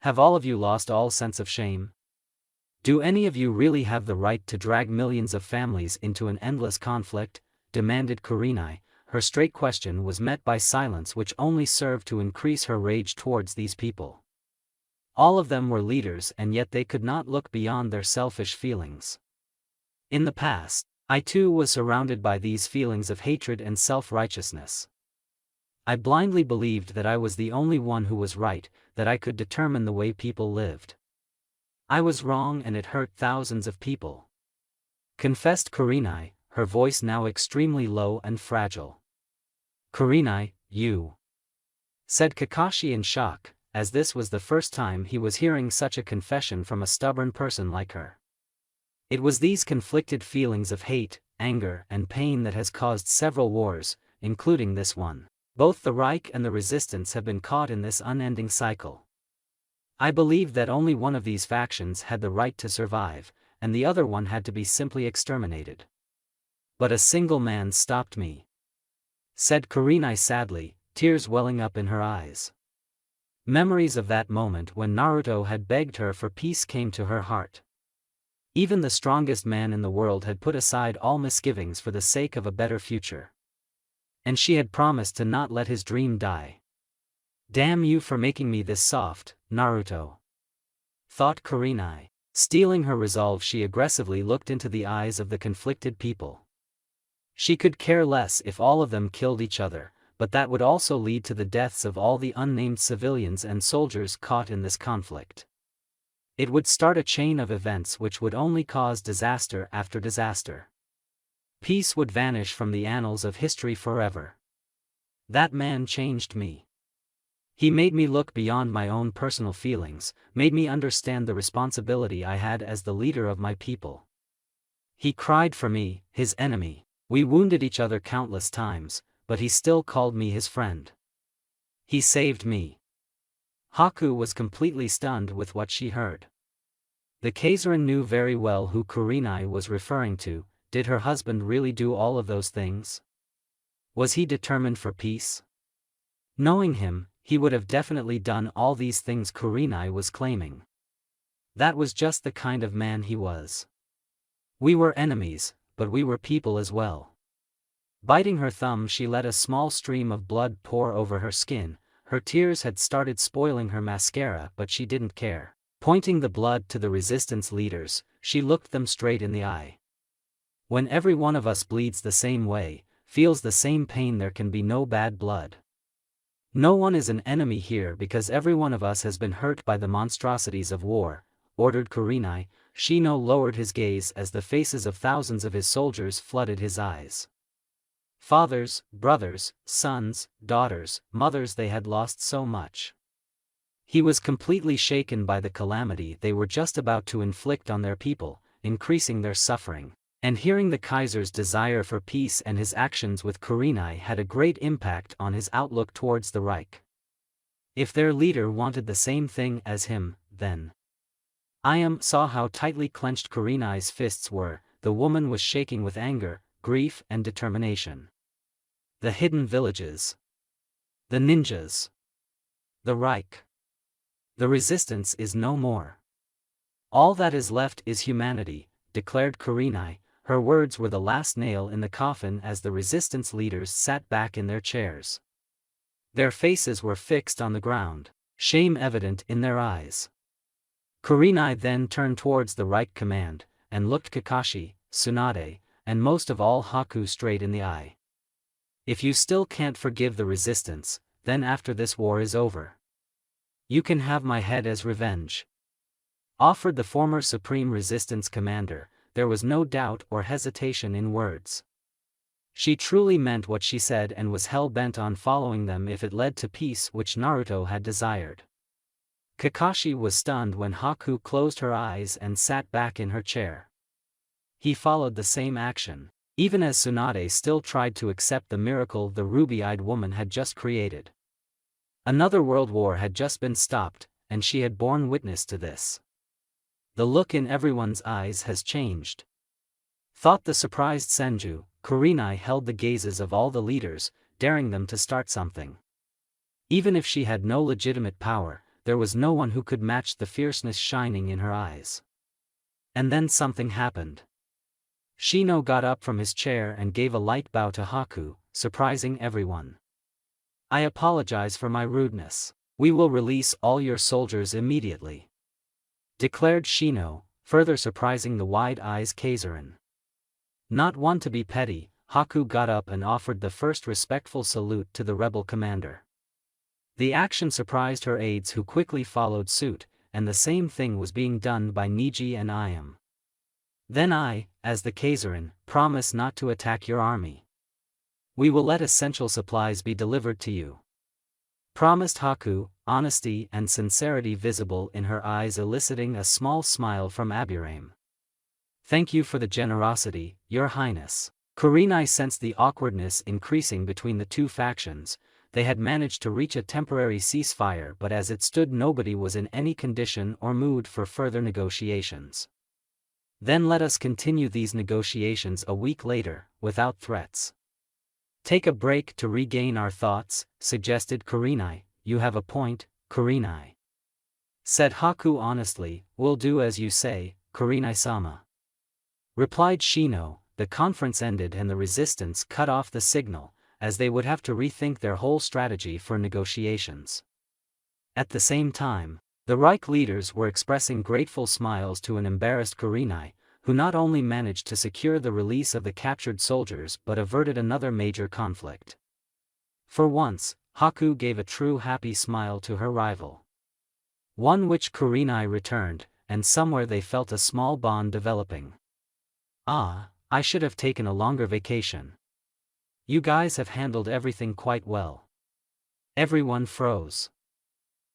Have all of you lost all sense of shame? Do any of you really have the right to drag millions of families into an endless conflict? Demanded Kurenai. Her straight question was met by silence which only served to increase her rage towards these people. All of them were leaders and yet they could not look beyond their selfish feelings. In the past, I too was surrounded by these feelings of hatred and self-righteousness. I blindly believed that I was the only one who was right, that I could determine the way people lived. I was wrong and it hurt thousands of people. Confessed Kurenai, her voice now extremely low and fragile. Kurenai, you. Said Kakashi in shock, as this was the first time he was hearing such a confession from a stubborn person like her. It was these conflicted feelings of hate, anger and pain that has caused several wars, including this one. Both the Reich and the resistance have been caught in this unending cycle. I believed that only one of these factions had the right to survive, and the other one had to be simply exterminated. But a single man stopped me. Said Kurenai sadly, tears welling up in her eyes. Memories of that moment when Naruto had begged her for peace came to her heart. Even the strongest man in the world had put aside all misgivings for the sake of a better future. And she had promised to not let his dream die. Damn you for making me this soft, Naruto. Thought Kurenai. Steeling her resolve, she aggressively looked into the eyes of the conflicted people. She could care less if all of them killed each other, but that would also lead to the deaths of all the unnamed civilians and soldiers caught in this conflict. It would start a chain of events which would only cause disaster after disaster. Peace would vanish from the annals of history forever. That man changed me. He made me look beyond my own personal feelings, made me understand the responsibility I had as the leader of my people. He cried for me, his enemy. We wounded each other countless times, but he still called me his friend. He saved me. Haku was completely stunned with what she heard. The Kaiserin knew very well who Kurenai was referring to. Did her husband really do all of those things? Was he determined for peace? Knowing him, he would have definitely done all these things Kurenai was claiming. That was just the kind of man he was. We were enemies, but we were people as well. Biting her thumb, she let a small stream of blood pour over her skin. Her tears had started spoiling her mascara, but she didn't care. Pointing the blood to the resistance leaders, she looked them straight in the eye. When every one of us bleeds the same way, feels the same pain, there can be no bad blood. No one is an enemy here because every one of us has been hurt by the monstrosities of war, ordered Kurenai. Shino lowered his gaze as the faces of thousands of his soldiers flooded his eyes. Fathers, brothers, sons, daughters, mothers, they had lost so much. He was completely shaken by the calamity they were just about to inflict on their people, increasing their suffering. And hearing the Kaiser's desire for peace and his actions with Kurenai had a great impact on his outlook towards the Reich. If their leader wanted the same thing as him, then Ayam saw how tightly clenched Kurenai's fists were. The woman was shaking with anger, grief and determination. The hidden villages. The ninjas. The Reich. The resistance is no more. All that is left is humanity, declared Kurenai. Her words were the last nail in the coffin as the resistance leaders sat back in their chairs. Their faces were fixed on the ground, shame evident in their eyes. Kurenai then turned towards the Reich command, and looked Kakashi, Tsunade, and most of all Haku straight in the eye. If you still can't forgive the resistance, then after this war is over, you can have my head as revenge. Offered the former Supreme Resistance Commander. There was no doubt or hesitation in words. She truly meant what she said and was hell-bent on following them if it led to peace, which Naruto had desired. Kakashi was stunned when Haku closed her eyes and sat back in her chair. He followed the same action, even as Tsunade still tried to accept the miracle the ruby-eyed woman had just created. Another world war had just been stopped, and she had borne witness to this. The look in everyone's eyes has changed, thought the surprised Senju. Kurenai held the gazes of all the leaders, daring them to start something. Even if she had no legitimate power, there was no one who could match the fierceness shining in her eyes. And then something happened. Shino got up from his chair and gave a light bow to Haku, surprising everyone. I apologize for my rudeness. We will release all your soldiers immediately, declared Shino, further surprising the wide-eyed Kaiserin. Not one to be petty, Haku got up and offered the first respectful salute to the rebel commander. The action surprised her aides, who quickly followed suit, and the same thing was being done by Niji and Ayam. Then I, as the Kaiserin, promise not to attack your army. We will let essential supplies be delivered to you, promised Haku, honesty and sincerity visible in her eyes eliciting a small smile from Aburame. Thank you for the generosity, Your Highness. Kurenai sensed the awkwardness increasing between the two factions. They had managed to reach a temporary ceasefire, but as it stood nobody was in any condition or mood for further negotiations. Then let us continue these negotiations a week later, without threats. Take a break to regain our thoughts, suggested Kurenai. You have a point, Kurenai, said Haku honestly. We'll do as you say, Kurenai-sama, replied Shino. The conference ended and the resistance cut off the signal, as they would have to rethink their whole strategy for negotiations. At the same time, the Reich leaders were expressing grateful smiles to an embarrassed Kurenai, who not only managed to secure the release of the captured soldiers but averted another major conflict. For once, Haku gave a true happy smile to her rival, one which Kurenai returned, and somewhere they felt a small bond developing. Ah, I should have taken a longer vacation. You guys have handled everything quite well. Everyone froze.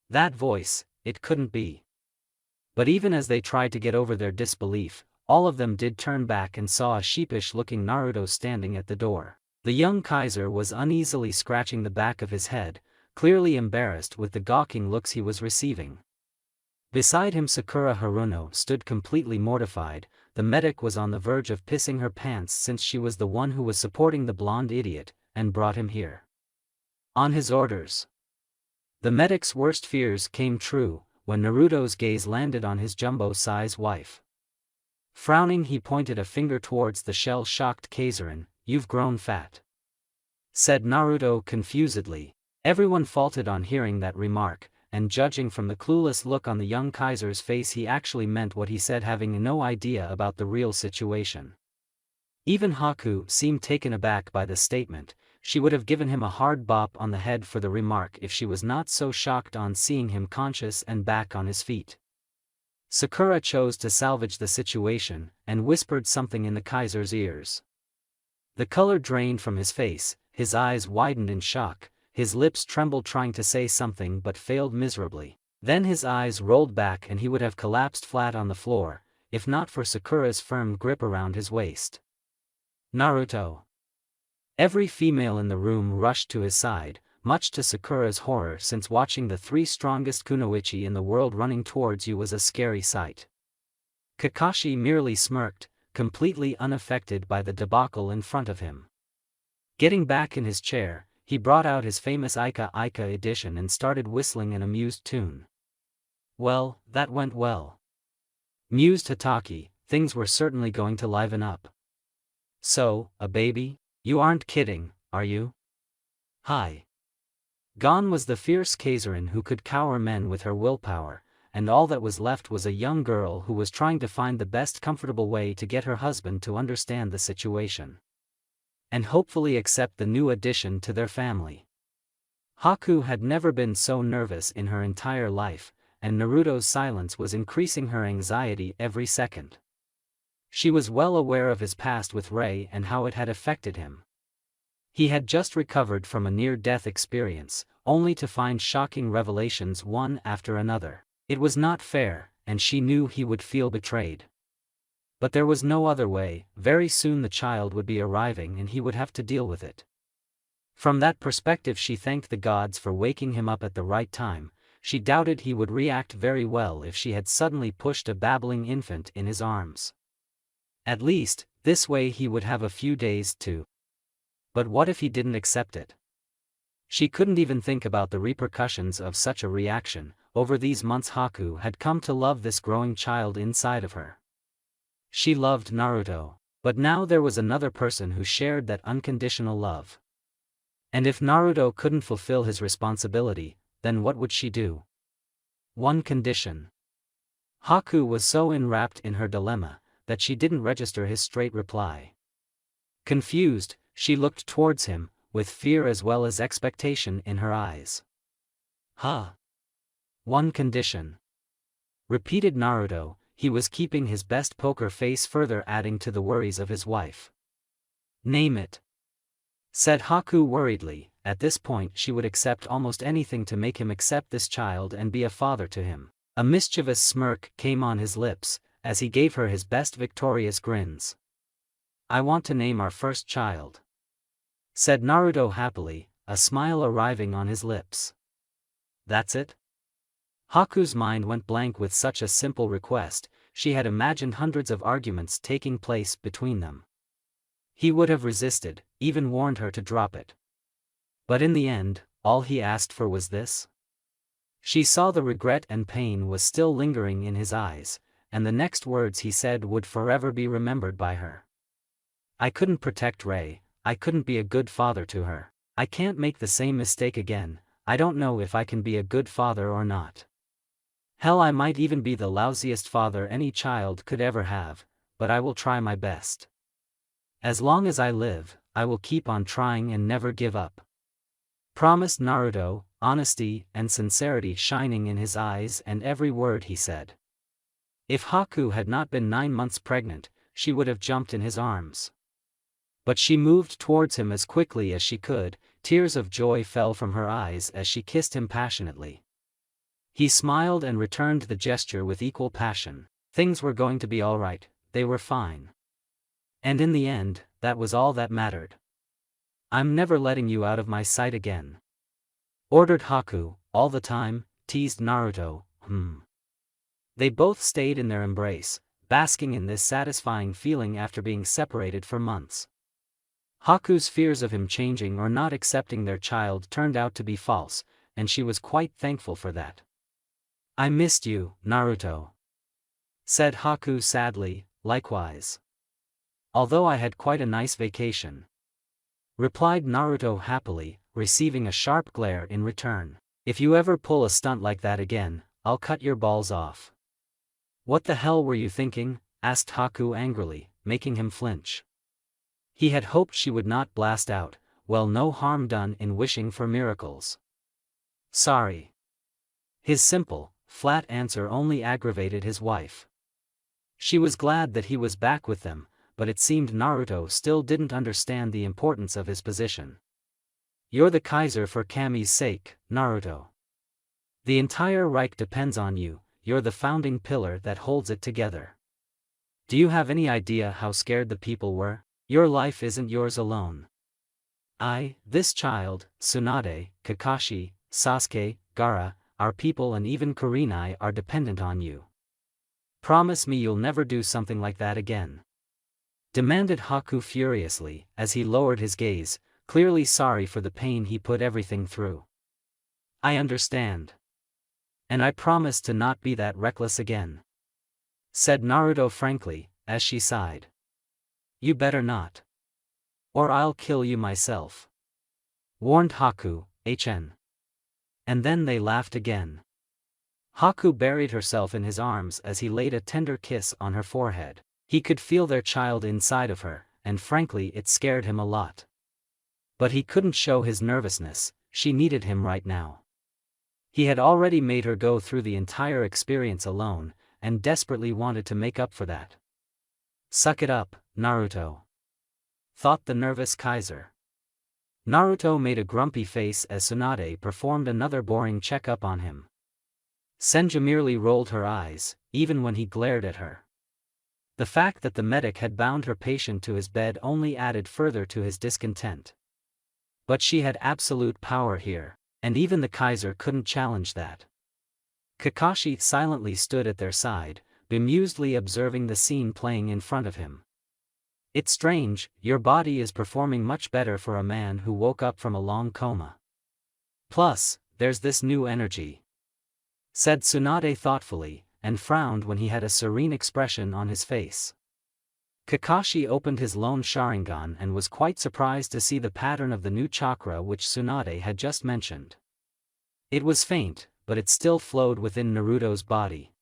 That voice, it couldn't be. But even as they tried to get over their disbelief, all of them did turn back and saw a sheepish-looking Naruto standing at the door. The young Kaiser was uneasily scratching the back of his head, clearly embarrassed with the gawking looks he was receiving. Beside him Sakura Haruno stood completely mortified. The medic was on the verge of pissing her pants since she was the one who was supporting the blonde idiot, and brought him here on his orders. The medic's worst fears came true, when Naruto's gaze landed on his jumbo-size wife. Frowning, he pointed a finger towards the shell-shocked Kaiserin. "You've grown fat," said Naruto confusedly. Everyone faltered on hearing that remark, and judging from the clueless look on the young Kaiser's face, he actually meant what he said, having no idea about the real situation. Even Haku seemed taken aback by the statement. She would have given him a hard bop on the head for the remark if she was not so shocked on seeing him conscious and back on his feet. Sakura chose to salvage the situation, and whispered something in the Kaiser's ears. The color drained from his face, his eyes widened in shock, his lips trembled trying to say something but failed miserably. Then his eyes rolled back and he would have collapsed flat on the floor, if not for Sakura's firm grip around his waist. "Naruto!" Every female in the room rushed to his side, much to Sakura's horror, since watching the three strongest kunoichi in the world running towards you was a scary sight. Kakashi merely smirked, completely unaffected by the debacle in front of him. Getting back in his chair, he brought out his famous Aika Aika edition and started whistling an amused tune. Well, that went well, mused Hataki. Things were certainly going to liven up. "So, a baby? You aren't kidding, are you?" "Hi." Gone was the fierce Kaiserin who could cower men with her willpower, and all that was left was a young girl who was trying to find the best comfortable way to get her husband to understand the situation, and hopefully accept the new addition to their family. Haku had never been so nervous in her entire life, and Naruto's silence was increasing her anxiety every second. She was well aware of his past with Rei and how it had affected him. He had just recovered from a near-death experience, only to find shocking revelations one after another. It was not fair, and she knew he would feel betrayed. But there was no other way. Very soon the child would be arriving and he would have to deal with it. From that perspective, she thanked the gods for waking him up at the right time. She doubted he would react very well if she had suddenly pushed a babbling infant in his arms. At least, this way he would have a few days to. But what if he didn't accept it? She couldn't even think about the repercussions of such a reaction. Over these months Haku had come to love this growing child inside of her. She loved Naruto, but now there was another person who shared that unconditional love. And if Naruto couldn't fulfill his responsibility, then what would she do? One condition. Haku was so enwrapped in her dilemma that she didn't register his straight reply. Confused, she looked towards him, with fear as well as expectation in her eyes. "Huh? One condition?" repeated Naruto. He was keeping his best poker face, further adding to the worries of his wife. "Name it," said Haku worriedly. At this point she would accept almost anything to make him accept this child and be a father to him. A mischievous smirk came on his lips, as he gave her his best victorious grins. "I want to name our first child," said Naruto happily, a smile arriving on his lips. "That's it?" Haku's mind went blank with such a simple request. She had imagined hundreds of arguments taking place between them. He would have resisted, even warned her to drop it. But in the end, all he asked for was this. She saw the regret and pain was still lingering in his eyes, and the next words he said would forever be remembered by her. "I couldn't protect Rei, I couldn't be a good father to her. I can't make the same mistake again. I don't know if I can be a good father or not. Hell, I might even be the lousiest father any child could ever have, but I will try my best. As long as I live, I will keep on trying and never give up," promised Naruto, honesty and sincerity shining in his eyes and every word he said. If Haku had not been 9 months pregnant, she would have jumped in his arms. But she moved towards him as quickly as she could. Tears of joy fell from her eyes as she kissed him passionately. He smiled and returned the gesture with equal passion. Things were going to be all right, they were fine. And in the end, that was all that mattered. "I'm never letting you out of my sight again," ordered Haku. "All the time," teased Naruto. They both stayed in their embrace, basking in this satisfying feeling after being separated for months. Haku's fears of him changing or not accepting their child turned out to be false, and she was quite thankful for that. "I missed you, Naruto," said Haku sadly. "Likewise. Although I had quite a nice vacation," replied Naruto happily, receiving a sharp glare in return. "If you ever pull a stunt like that again, I'll cut your balls off." "What the hell were you thinking?" asked Haku angrily, making him flinch. He had hoped she would not blast out, "Well, no harm done in wishing for miracles." "Sorry." His simple, flat answer only aggravated his wife. She was glad that he was back with them, but it seemed Naruto still didn't understand the importance of his position. "You're the Kaiser for Kami's sake, Naruto. The entire Reich depends on you, you're the founding pillar that holds it together. Do you have any idea how scared the people were? Your life isn't yours alone. This child, Tsunade, Kakashi, Sasuke, Gaara, our people and even Kurenai are dependent on you. Promise me you'll never do something like that again," demanded Haku furiously, as he lowered his gaze, clearly sorry for the pain he put everything through. "I understand. And I promise to not be that reckless again," said Naruto frankly, as she sighed. "You better not. Or I'll kill you myself," warned Haku. And then they laughed again. Haku buried herself in his arms as he laid a tender kiss on her forehead. He could feel their child inside of her, and frankly it scared him a lot. But he couldn't show his nervousness, she needed him right now. He had already made her go through the entire experience alone, and desperately wanted to make up for that. "Suck it up, Naruto," thought the nervous Kaiser. Naruto made a grumpy face as Tsunade performed another boring checkup on him. Senju merely rolled her eyes, even when he glared at her. The fact that the medic had bound her patient to his bed only added further to his discontent. But she had absolute power here, and even the Kaiser couldn't challenge that. Kakashi silently stood at their side, bemusedly observing the scene playing in front of him. "It's strange, your body is performing much better for a man who woke up from a long coma. Plus, there's this new energy," said Tsunade thoughtfully, and frowned when he had a serene expression on his face. Kakashi opened his lone Sharingan and was quite surprised to see the pattern of the new chakra which Tsunade had just mentioned. It was faint, but it still flowed within Naruto's body.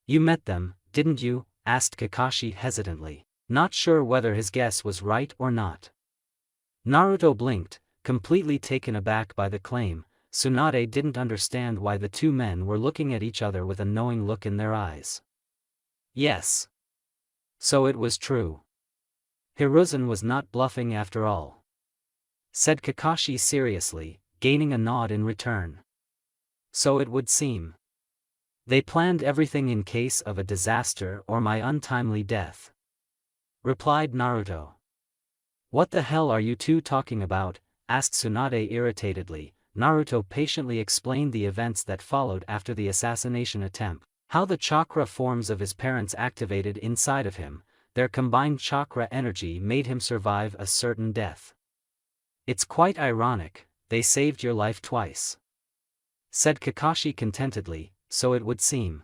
"You met them, didn't you?" asked Kakashi hesitantly, not sure whether his guess was right or not. Naruto blinked, completely taken aback by the claim. Tsunade didn't understand why the two men were looking at each other with a knowing look in their eyes. Yes. So it was true. Hiruzen was not bluffing after all, said Kakashi seriously, gaining a nod in return. So it would seem. They planned everything in case of a disaster or my untimely death, replied Naruto. What the hell are you two talking about? Asked Tsunade irritatedly. Naruto patiently explained the events that followed after the assassination attempt, how the chakra forms of his parents activated inside of him, their combined chakra energy made him survive a certain death. It's quite ironic, they saved your life twice, said Kakashi contentedly, so it would seem.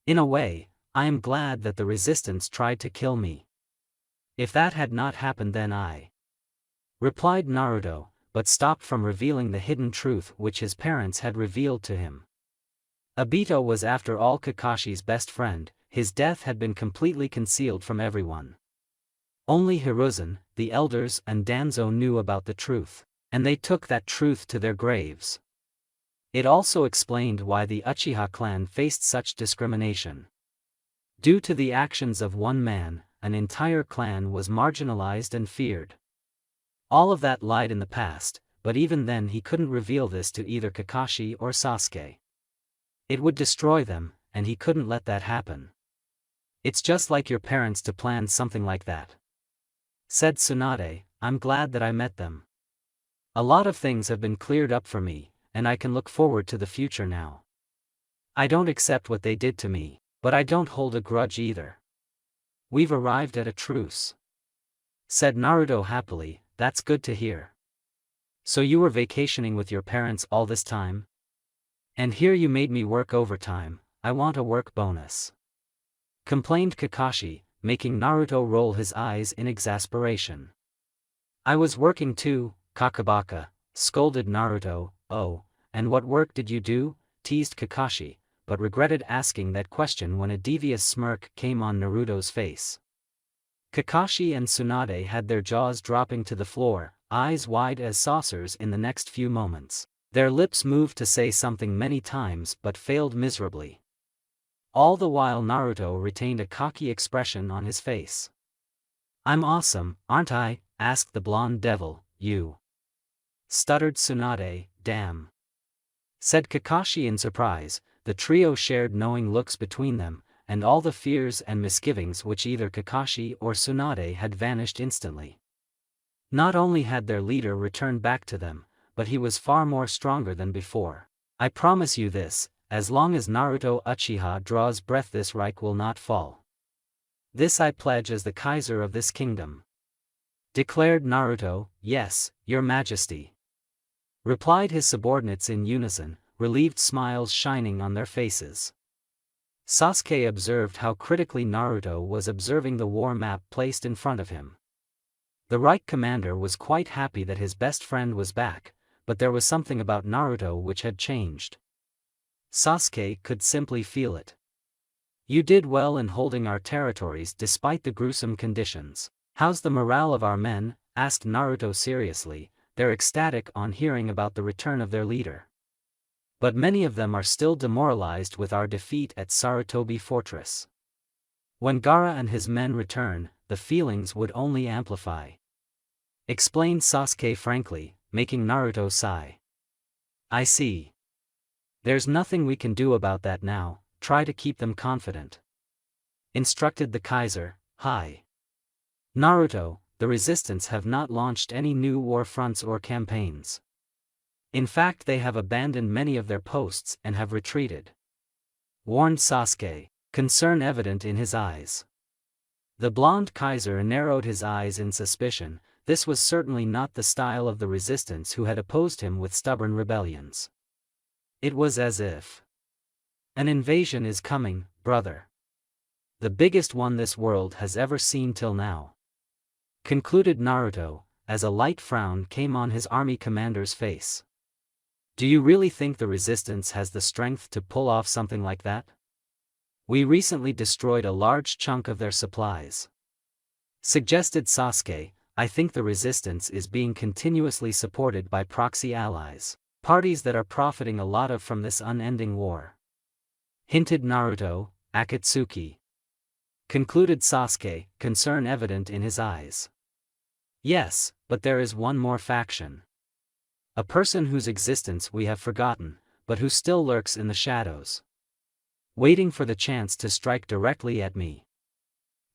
In a way, I am glad that the resistance tried to kill me. If that had not happened then I, replied Naruto, but stopped from revealing the hidden truth which his parents had revealed to him. Obito was after all Kakashi's best friend, his death had been completely concealed from everyone. Only Hiruzen, the elders and Danzo knew about the truth, and they took that truth to their graves. It also explained why the Uchiha clan faced such discrimination. Due to the actions of one man, an entire clan was marginalized and feared. All of that lied in the past, but even then he couldn't reveal this to either Kakashi or Sasuke. It would destroy them, and he couldn't let that happen. It's just like your parents to plan something like that, said Tsunade. I'm glad that I met them. A lot of things have been cleared up for me, and I can look forward to the future now. I don't accept what they did to me, but I don't hold a grudge either. We've arrived at a truce, said Naruto happily. That's good to hear. So you were vacationing with your parents all this time? And here you made me work overtime. I want a work bonus. Complained Kakashi, making Naruto roll his eyes in exasperation. I was working too, Kakabaka, scolded Naruto. Oh, and what work did you do? Teased Kakashi, but regretted asking that question when a devious smirk came on Naruto's face. Kakashi and Tsunade had their jaws dropping to the floor, eyes wide as saucers in the next few moments. Their lips moved to say something many times but failed miserably. All the while Naruto retained a cocky expression on his face. I'm awesome, aren't I? Asked the blonde devil. You. Stuttered Tsunade. Damn. Said Kakashi in surprise. The trio shared knowing looks between them, and all the fears and misgivings which either Kakashi or Tsunade had vanished instantly. Not only had their leader returned back to them, but he was far more stronger than before. I promise you this, as long as Naruto Uchiha draws breath this Reich will not fall. This I pledge as the Kaiser of this kingdom. Declared Naruto. Yes, your majesty. Replied his subordinates in unison, relieved smiles shining on their faces. Sasuke observed how critically Naruto was observing the war map placed in front of him. The Reich commander was quite happy that his best friend was back, but there was something about Naruto which had changed. Sasuke could simply feel it. You did well in holding our territories despite the gruesome conditions. How's the morale of our men? Asked Naruto seriously. They're ecstatic on hearing about the return of their leader. But many of them are still demoralized with our defeat at Sarutobi Fortress. When Gaara and his men return, the feelings would only amplify. Explained Sasuke frankly, making Naruto sigh. I see. There's nothing we can do about that now, try to keep them confident. Instructed the Kaiser. Hi. Naruto, the resistance have not launched any new war fronts or campaigns. In fact they have abandoned many of their posts and have retreated. Warned Sasuke, concern evident in his eyes. The blonde Kaiser narrowed his eyes in suspicion. This was certainly not the style of the resistance who had opposed him with stubborn rebellions. It was as if an invasion is coming, brother. The biggest one this world has ever seen till now. Concluded Naruto, as a light frown came on his army commander's face. Do you really think the resistance has the strength to pull off something like that? We recently destroyed a large chunk of their supplies. Suggested Sasuke. I think the resistance is being continuously supported by proxy allies, parties that are profiting a lot from this unending war. Hinted Naruto. Akatsuki. Concluded Sasuke, concern evident in his eyes. Yes, but there is one more faction. A person whose existence we have forgotten, but who still lurks in the shadows. Waiting for the chance to strike directly at me.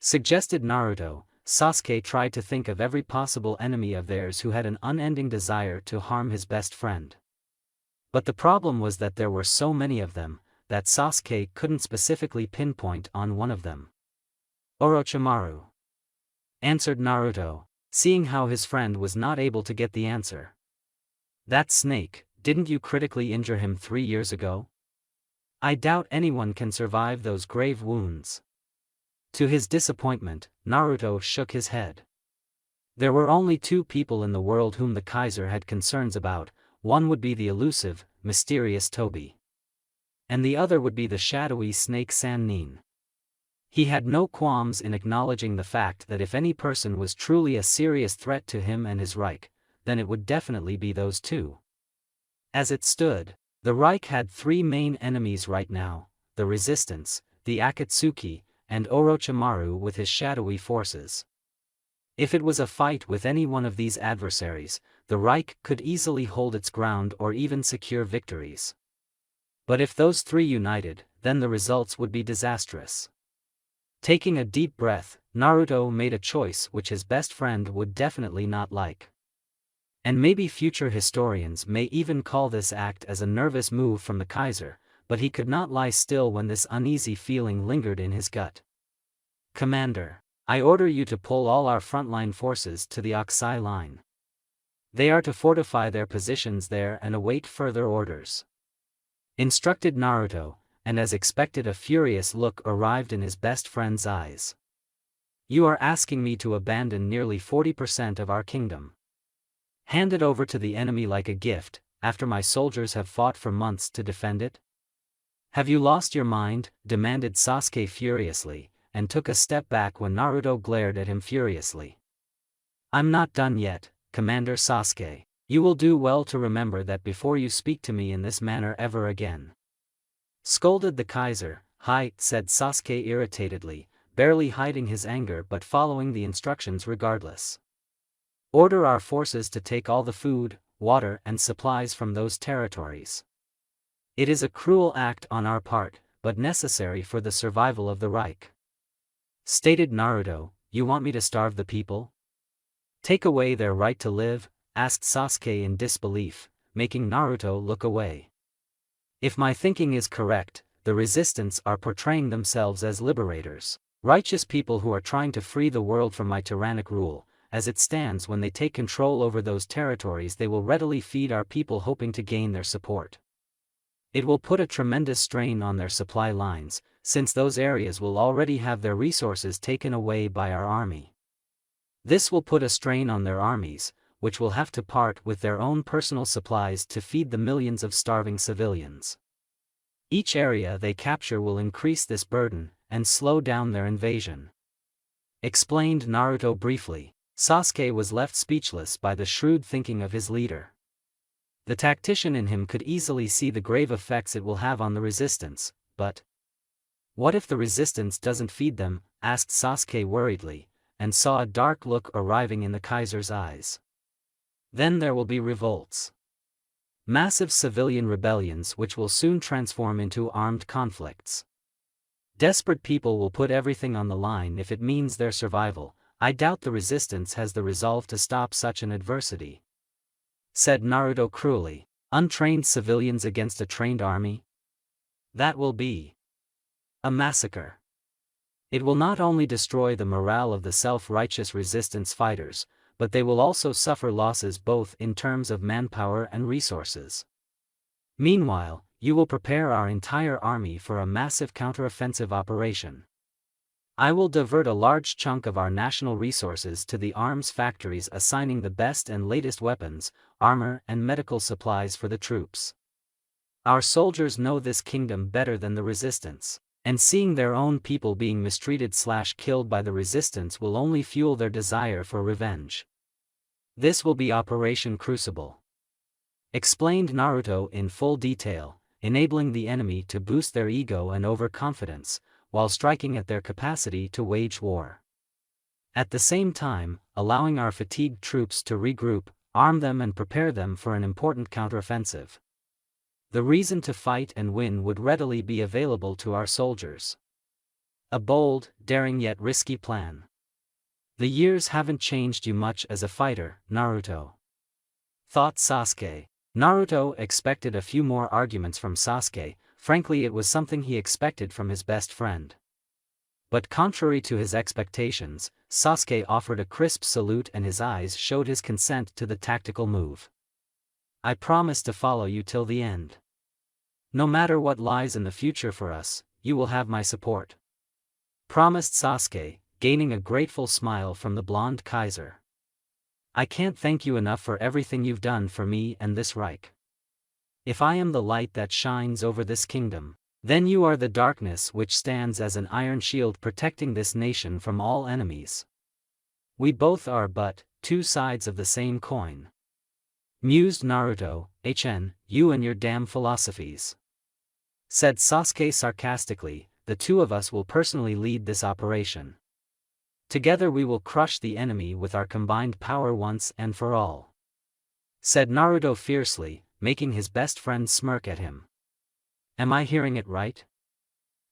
Suggested Naruto. Sasuke tried to think of every possible enemy of theirs who had an unending desire to harm his best friend. But the problem was that there were so many of them, that Sasuke couldn't specifically pinpoint on one of them. Orochimaru. Answered Naruto, seeing how his friend was not able to get the answer. That snake, didn't you critically injure him 3 years ago? I doubt anyone can survive those grave wounds. To his disappointment, Naruto shook his head. There were only 2 people in the world whom the Kaiser had concerns about. One would be the elusive, mysterious Tobi. And the other would be the shadowy snake Sannin. He had no qualms in acknowledging the fact that if any person was truly a serious threat to him and his Reich, then it would definitely be those 2. As it stood, the Reich had 3 main enemies right now, the resistance, the Akatsuki, and Orochimaru with his shadowy forces. If it was a fight with any one of these adversaries, the Reich could easily hold its ground or even secure victories. But if those 3 united, then the results would be disastrous. Taking a deep breath, Naruto made a choice which his best friend would definitely not like. And maybe future historians may even call this act as a nervous move from the Kaiser, but he could not lie still when this uneasy feeling lingered in his gut. Commander, I order you to pull all our frontline forces to the Oxai line. They are to fortify their positions there and await further orders. Instructed Naruto, and as expected a furious look arrived in his best friend's eyes. You are asking me to abandon nearly 40% of our kingdom. Hand it over to the enemy like a gift, after my soldiers have fought for months to defend it? Have you lost your mind? Demanded Sasuke furiously, and took a step back when Naruto glared at him furiously. I'm not done yet, Commander Sasuke. You will do well to remember that before you speak to me in this manner ever again. Scolded the Kaiser. Hi, said Sasuke irritatedly, barely hiding his anger but following the instructions regardless. Order our forces to take all the food, water and supplies from those territories. It is a cruel act on our part, but necessary for the survival of the Reich. Stated Naruto. You want me to starve the people? Take away their right to live? Asked Sasuke in disbelief, making Naruto look away. If my thinking is correct, the resistance are portraying themselves as liberators, righteous people who are trying to free the world from my tyrannic rule. As it stands, when they take control over those territories, they will readily feed our people, hoping to gain their support. It will put a tremendous strain on their supply lines, since those areas will already have their resources taken away by our army. This will put a strain on their armies, which will have to part with their own personal supplies to feed the millions of starving civilians. Each area they capture will increase this burden, and slow down their invasion. Explained Naruto briefly. Sasuke was left speechless by the shrewd thinking of his leader. The tactician in him could easily see the grave effects it will have on the resistance, but what if the resistance doesn't feed them? Asked Sasuke worriedly, and saw a dark look arriving in the Kaiser's eyes. Then there will be revolts. Massive civilian rebellions which will soon transform into armed conflicts. Desperate people will put everything on the line if it means their survival. I doubt the resistance has the resolve to stop such an adversity. Said Naruto cruelly. Untrained civilians against a trained army? That will be a massacre. It will not only destroy the morale of the self-righteous resistance fighters, but they will also suffer losses both in terms of manpower and resources. Meanwhile, you will prepare our entire army for a massive counteroffensive operation. I will divert a large chunk of our national resources to the arms factories, assigning the best and latest weapons, armor and medical supplies for the troops. Our soldiers know this kingdom better than the resistance, and seeing their own people being mistreated/killed by the resistance will only fuel their desire for revenge. This will be Operation Crucible. Explained Naruto in full detail, enabling the enemy to boost their ego and overconfidence, while striking at their capacity to wage war. At the same time, allowing our fatigued troops to regroup, arm them and prepare them for an important counteroffensive. The reason to fight and win would readily be available to our soldiers. A bold, daring yet risky plan. The years haven't changed you much as a fighter, Naruto. Thought Sasuke. Naruto expected a few more arguments from Sasuke. Frankly, it was something he expected from his best friend. But contrary to his expectations, Sasuke offered a crisp salute and his eyes showed his consent to the tactical move. I promise to follow you till the end. No matter what lies in the future for us, you will have my support. Promised Sasuke, gaining a grateful smile from the blonde Kaiser. I can't thank you enough for everything you've done for me and this Reich. If I am the light that shines over this kingdom, then you are the darkness which stands as an iron shield protecting this nation from all enemies. We both are but two sides of the same coin. Mused Naruto. You and your damn philosophies. Said Sasuke sarcastically, the two of us will personally lead this operation. Together we will crush the enemy with our combined power once and for all. Said Naruto fiercely, making his best friend smirk at him. Am I hearing it right?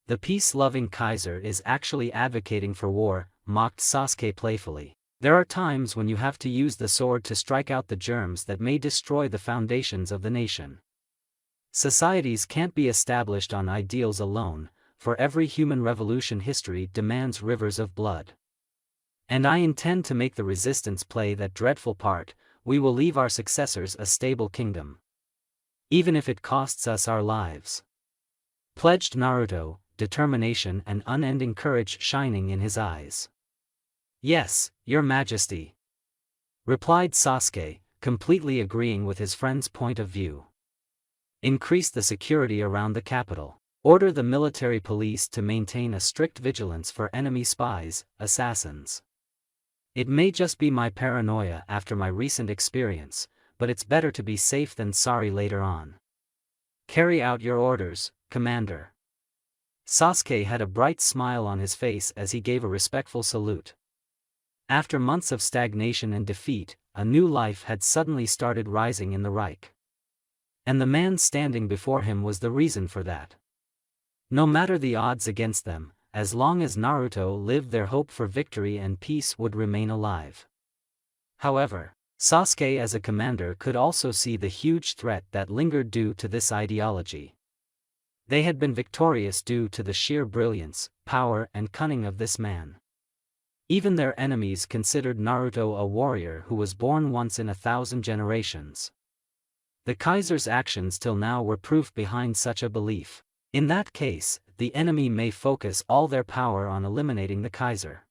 The peace-loving Kaiser is actually advocating for war, mocked Sasuke playfully. There are times when you have to use the sword to strike out the germs that may destroy the foundations of the nation. Societies can't be established on ideals alone, for every human revolution history demands rivers of blood. And I intend to make the resistance play that dreadful part, we will leave our successors a stable kingdom. Even if it costs us our lives. Pledged Naruto, determination and unending courage shining in his eyes. Yes, Your Majesty. Replied Sasuke, completely agreeing with his friend's point of view. Increase the security around the capital. Order the military police to maintain a strict vigilance for enemy spies, assassins. It may just be my paranoia after my recent experience, but it's better to be safe than sorry later on. Carry out your orders, Commander. Sasuke had a bright smile on his face as he gave a respectful salute. After months of stagnation and defeat, a new life had suddenly started rising in the Reich. And the man standing before him was the reason for that. No matter the odds against them, as long as Naruto lived, their hope for victory and peace would remain alive. However, Sasuke as a commander could also see the huge threat that lingered due to this ideology. They had been victorious due to the sheer brilliance, power and cunning of this man. Even their enemies considered Naruto a warrior who was born once in 1,000 generations. The Kaiser's actions till now were proof behind such a belief. In that case, the enemy may focus all their power on eliminating the Kaiser.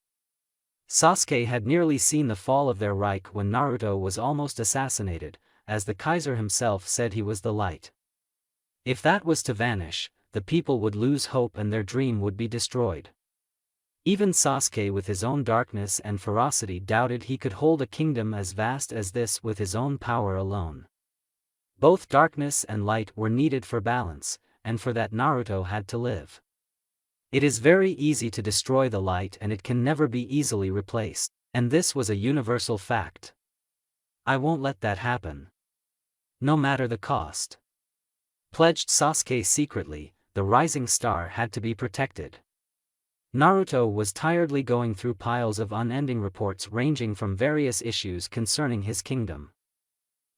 Sasuke had nearly seen the fall of their Reich when Naruto was almost assassinated, as the Kaiser himself said he was the light. If that was to vanish, the people would lose hope and their dream would be destroyed. Even Sasuke with his own darkness and ferocity doubted he could hold a kingdom as vast as this with his own power alone. Both darkness and light were needed for balance, and for that Naruto had to live. It is very easy to destroy the light and it can never be easily replaced, and this was a universal fact. I won't let that happen. No matter the cost. Pledged Sasuke secretly, the rising star had to be protected. Naruto was tiredly going through piles of unending reports ranging from various issues concerning his kingdom.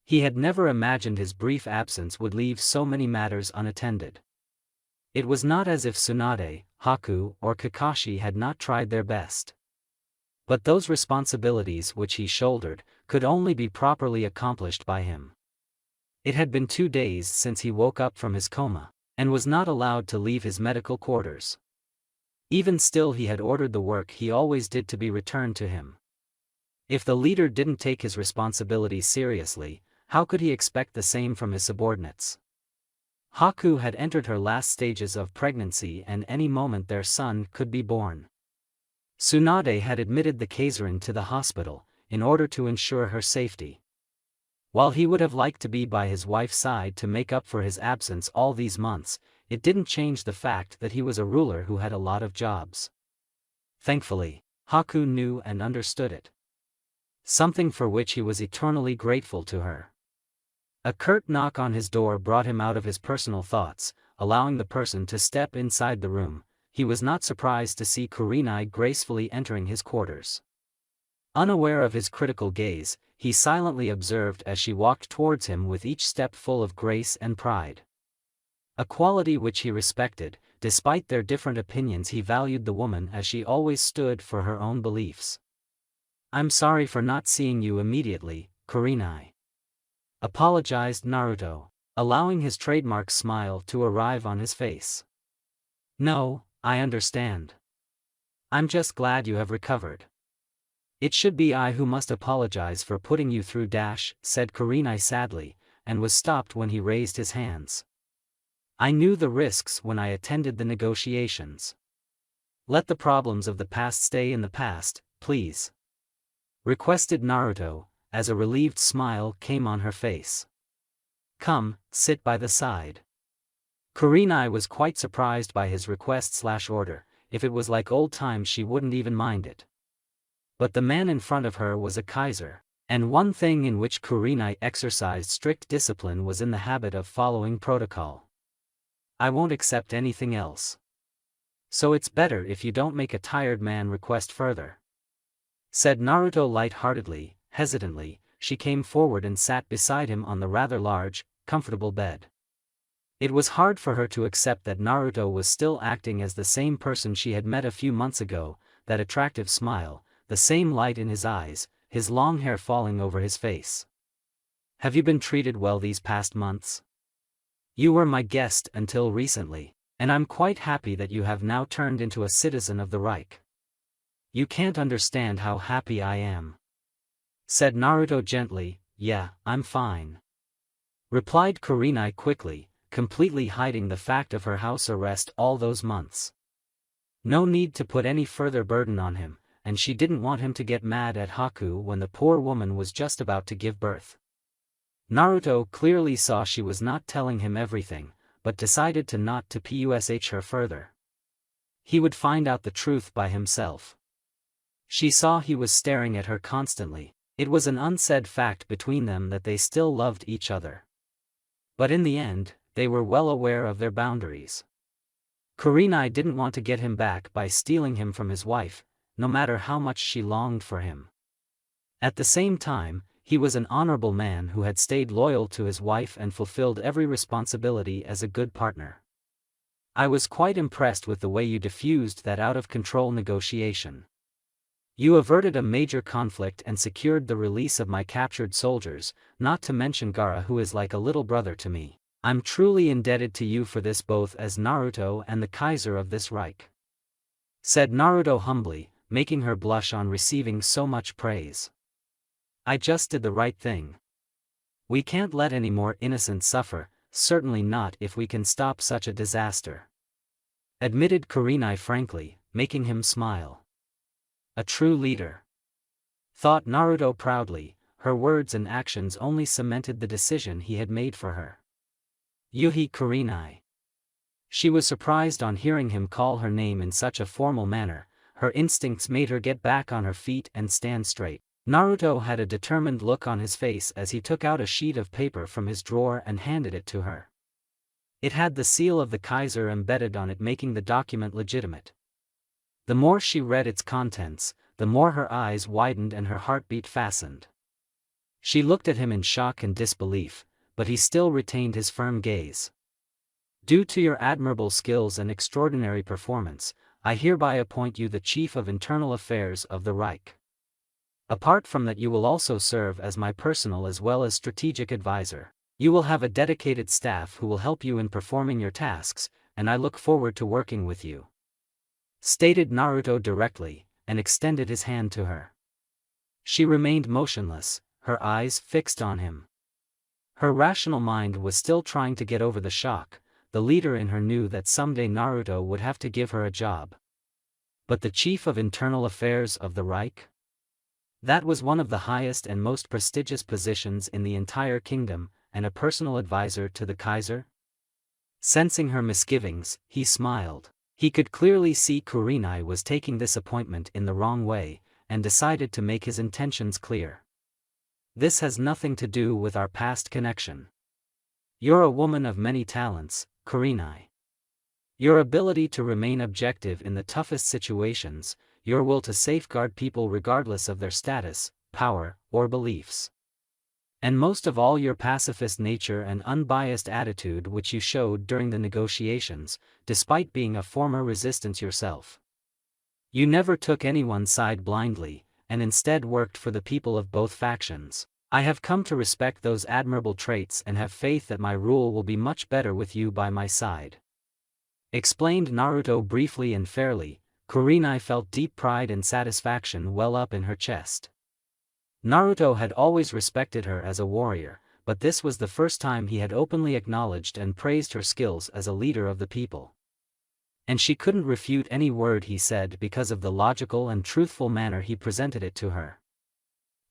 He had never imagined his brief absence would leave so many matters unattended. It was not as if Tsunade, Haku, or Kakashi had not tried their best. But those responsibilities which he shouldered could only be properly accomplished by him. It had been 2 days since he woke up from his coma, and was not allowed to leave his medical quarters. Even still, he had ordered the work he always did to be returned to him. If the leader didn't take his responsibilities seriously, how could he expect the same from his subordinates? Haku had entered her last stages of pregnancy and any moment their son could be born. Tsunade had admitted the Kaiserin to the hospital, in order to ensure her safety. While he would have liked to be by his wife's side to make up for his absence all these months, it didn't change the fact that he was a ruler who had a lot of jobs. Thankfully, Haku knew and understood it. Something for which he was eternally grateful to her. A curt knock on his door brought him out of his personal thoughts, allowing the person to step inside the room. He was not surprised to see Kurenai gracefully entering his quarters. Unaware of his critical gaze, he silently observed as she walked towards him with each step full of grace and pride. A quality which he respected. Despite their different opinions, he valued the woman as she always stood for her own beliefs. "I'm sorry for not seeing you immediately, Kurenai," apologized Naruto, allowing his trademark smile to arrive on his face. "No, I understand. I'm just glad you have recovered." "It should be I who must apologize for putting you through dash," said Kurenai sadly, and was stopped when he raised his hands. "I knew the risks when I attended the negotiations. Let the problems of the past stay in the past, please," requested Naruto, as a relieved smile came on her face. "Come, sit by the side." Kurenai was quite surprised by his request/order. If it was like old times she wouldn't even mind it. But the man in front of her was a Kaiser, and one thing in which Kurenai exercised strict discipline was in the habit of following protocol. "I won't accept anything else. So it's better if you don't make a tired man request further," said Naruto light-heartedly. Hesitantly, she came forward and sat beside him on the rather large, comfortable bed. It was hard for her to accept that Naruto was still acting as the same person she had met a few months ago, that attractive smile, the same light in his eyes, his long hair falling over his face. Have you been treated well these past months? You were my guest until recently, and I'm quite happy that you have now turned into a citizen of the Reich. You can't understand how happy I am," said Naruto gently. "Yeah, I'm fine," replied Kurenai quickly, completely hiding the fact of her house arrest all those months. No need to put any further burden on him, and she didn't want him to get mad at Haku when the poor woman was just about to give birth. Naruto clearly saw she was not telling him everything, but decided to not to push her further. He would find out the truth by himself. She saw he was staring at her constantly. It was an unsaid fact between them that they still loved each other. But in the end, they were well aware of their boundaries. Kurenai didn't want to get him back by stealing him from his wife, no matter how much she longed for him. At the same time, he was an honorable man who had stayed loyal to his wife and fulfilled every responsibility as a good partner. I was quite impressed with the way you diffused that out-of-control negotiation. You averted a major conflict and secured the release of my captured soldiers, not to mention Gaara, who is like a little brother to me. I'm truly indebted to you for this, both as Naruto and the Kaiser of this Reich," said Naruto humbly, making her blush on receiving so much praise. "I just did the right thing. We can't let any more innocents suffer, certainly not if we can stop such a disaster," admitted Kurenai frankly, making him smile. A true leader, thought Naruto proudly. Her words and actions only cemented the decision he had made for her. Yuhi Kurenai. She was surprised on hearing him call her name in such a formal manner. Her instincts made her get back on her feet and stand straight. Naruto had a determined look on his face as he took out a sheet of paper from his drawer and handed it to her. It had the seal of the Kaiser embedded on it, making the document legitimate. The more she read its contents, the more her eyes widened and her heartbeat fastened. She looked at him in shock and disbelief, but he still retained his firm gaze. "Due to your admirable skills and extraordinary performance, I hereby appoint you the Chief of Internal Affairs of the Reich. Apart from that, you will also serve as my personal as well as strategic advisor. You will have a dedicated staff who will help you in performing your tasks, and I look forward to working with you," stated Naruto directly, and extended his hand to her. She remained motionless, her eyes fixed on him. Her rational mind was still trying to get over the shock. The leader in her knew that someday Naruto would have to give her a job. But the Chief of Internal Affairs of the Reich? That was one of the highest and most prestigious positions in the entire kingdom, and a personal advisor to the Kaiser? Sensing her misgivings, he smiled. He could clearly see Kurenai was taking this appointment in the wrong way, and decided to make his intentions clear. "This has nothing to do with our past connection. You're a woman of many talents, Kurenai. Your ability to remain objective in the toughest situations, your will to safeguard people regardless of their status, power, or beliefs. And most of all, your pacifist nature and unbiased attitude which you showed during the negotiations, despite being a former resistance yourself. You never took anyone's side blindly, and instead worked for the people of both factions. I have come to respect those admirable traits and have faith that my rule will be much better with you by my side," explained Naruto briefly and fairly. Kurenai felt deep pride and satisfaction well up in her chest. Naruto had always respected her as a warrior, but this was the first time he had openly acknowledged and praised her skills as a leader of the people. And she couldn't refute any word he said because of the logical and truthful manner he presented it to her.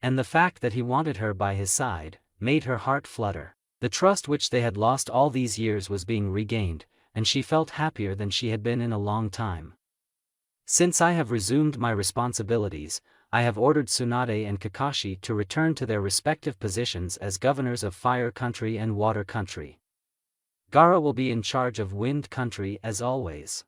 And the fact that he wanted her by his side made her heart flutter. The trust which they had lost all these years was being regained, and she felt happier than she had been in a long time. "Since I have resumed my responsibilities, I have ordered Tsunade and Kakashi to return to their respective positions as governors of Fire Country and Water Country. Gaara will be in charge of Wind Country as always.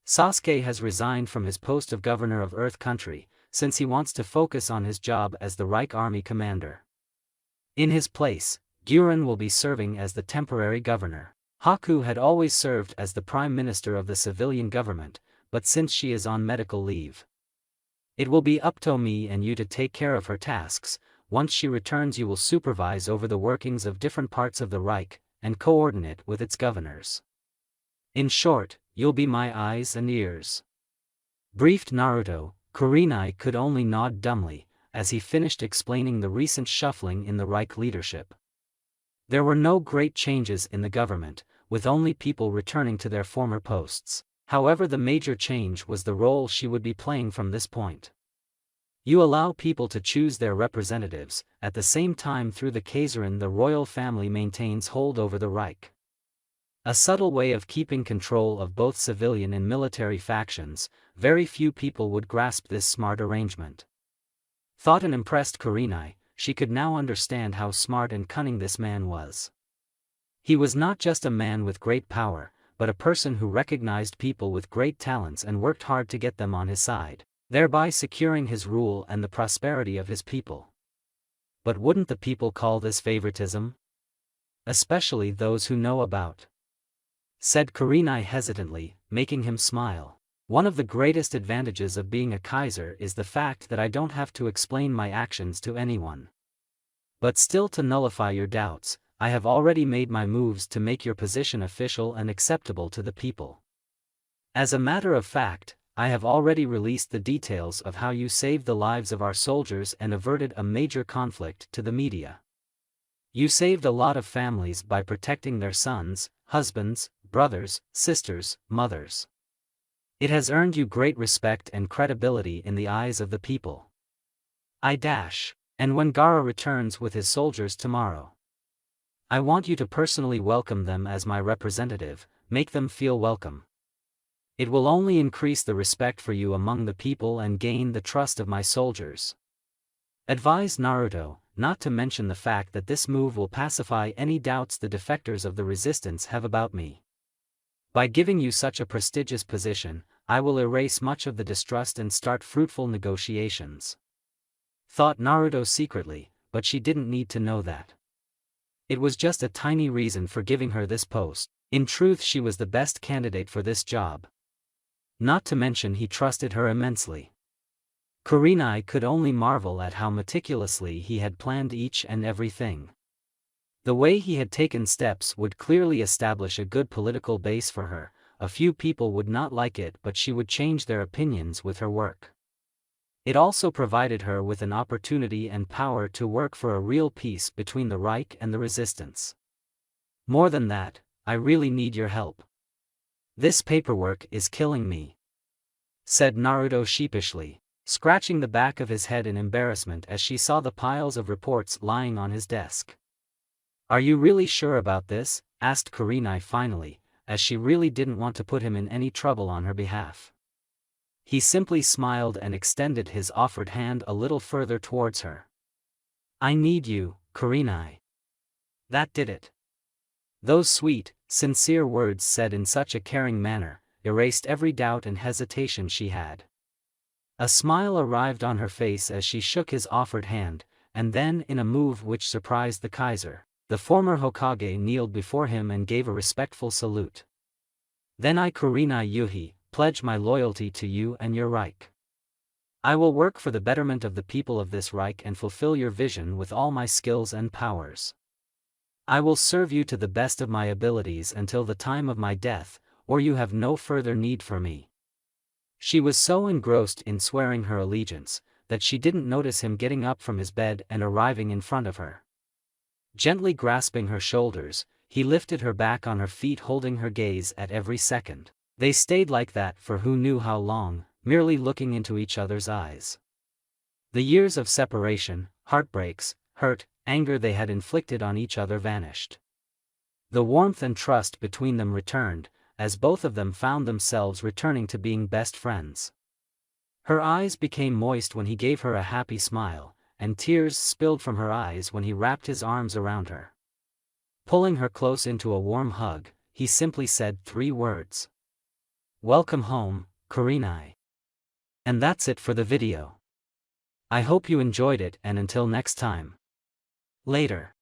Sasuke has resigned from his post of governor of Earth Country, since he wants to focus on his job as the Reich Army commander. In his place, Guren will be serving as the temporary governor. Haku had always served as the prime minister of the civilian government, but since she is on medical leave, it will be up to me and you to take care of her tasks, once she returns you will supervise over the workings of different parts of the Reich, and coordinate with its governors. In short, you'll be my eyes and ears." Briefed Naruto, Kurenai could only nod dumbly, as he finished explaining the recent shuffling in the Reich leadership. There were no great changes in the government, with only people returning to their former posts. However, the major change was the role she would be playing from this point. You allow people to choose their representatives, at the same time through the Kaiserin the royal family maintains hold over the Reich. A subtle way of keeping control of both civilian and military factions. Very few people would grasp this smart arrangement. Thought and impressed Kurenai, she could now understand how smart and cunning this man was. He was not just a man with great power, but a person who recognized people with great talents and worked hard to get them on his side, thereby securing his rule and the prosperity of his people. But wouldn't the people call this favoritism? Especially those who know about, said Kurenai hesitantly, making him smile. One of the greatest advantages of being a Kaiser is the fact that I don't have to explain my actions to anyone. But still, to nullify your doubts, I have already made my moves to make your position official and acceptable to the people. As a matter of fact, I have already released the details of how you saved the lives of our soldiers and averted a major conflict to the media. You saved a lot of families by protecting their sons, husbands, brothers, sisters, mothers. It has earned you great respect and credibility in the eyes of the people. And when Gaara returns with his soldiers tomorrow, I want you to personally welcome them as my representative, make them feel welcome. It will only increase the respect for you among the people and gain the trust of my soldiers. Advised Naruto, not to mention the fact that this move will pacify any doubts the defectors of the resistance have about me. By giving you such a prestigious position, I will erase much of the distrust and start fruitful negotiations. Thought Naruto secretly, but she didn't need to know that. It was just a tiny reason for giving her this post. In truth, she was the best candidate for this job. Not to mention he trusted her immensely. Kurenai could only marvel at how meticulously he had planned each and everything. The way he had taken steps would clearly establish a good political base for her. A few people would not like it, but she would change their opinions with her work. It also provided her with an opportunity and power to work for a real peace between the Reich and the resistance. More than that, I really need your help. This paperwork is killing me, said Naruto sheepishly, scratching the back of his head in embarrassment as she saw the piles of reports lying on his desk. Are you really sure about this? Asked Kurenai finally, as she really didn't want to put him in any trouble on her behalf. He simply smiled and extended his offered hand a little further towards her. I need you, Kurenai. That did it. Those sweet, sincere words said in such a caring manner, erased every doubt and hesitation she had. A smile arrived on her face as she shook his offered hand, and then, in a move which surprised the Kaiser, the former Hokage kneeled before him and gave a respectful salute. Then I, Kurenai Yuhi, pledge my loyalty to you and your Reich. I will work for the betterment of the people of this Reich and fulfill your vision with all my skills and powers. I will serve you to the best of my abilities until the time of my death, or you have no further need for me. She was so engrossed in swearing her allegiance, that she didn't notice him getting up from his bed and arriving in front of her. Gently grasping her shoulders, he lifted her back on her feet, holding her gaze at every second. They stayed like that for who knew how long, merely looking into each other's eyes. The years of separation, heartbreaks, hurt, anger they had inflicted on each other vanished. The warmth and trust between them returned, as both of them found themselves returning to being best friends. Her eyes became moist when he gave her a happy smile, and tears spilled from her eyes when he wrapped his arms around her. Pulling her close into a warm hug, he simply said 3 words. Welcome home, Kurenai. And that's it for the video. I hope you enjoyed it, and until next time. Later.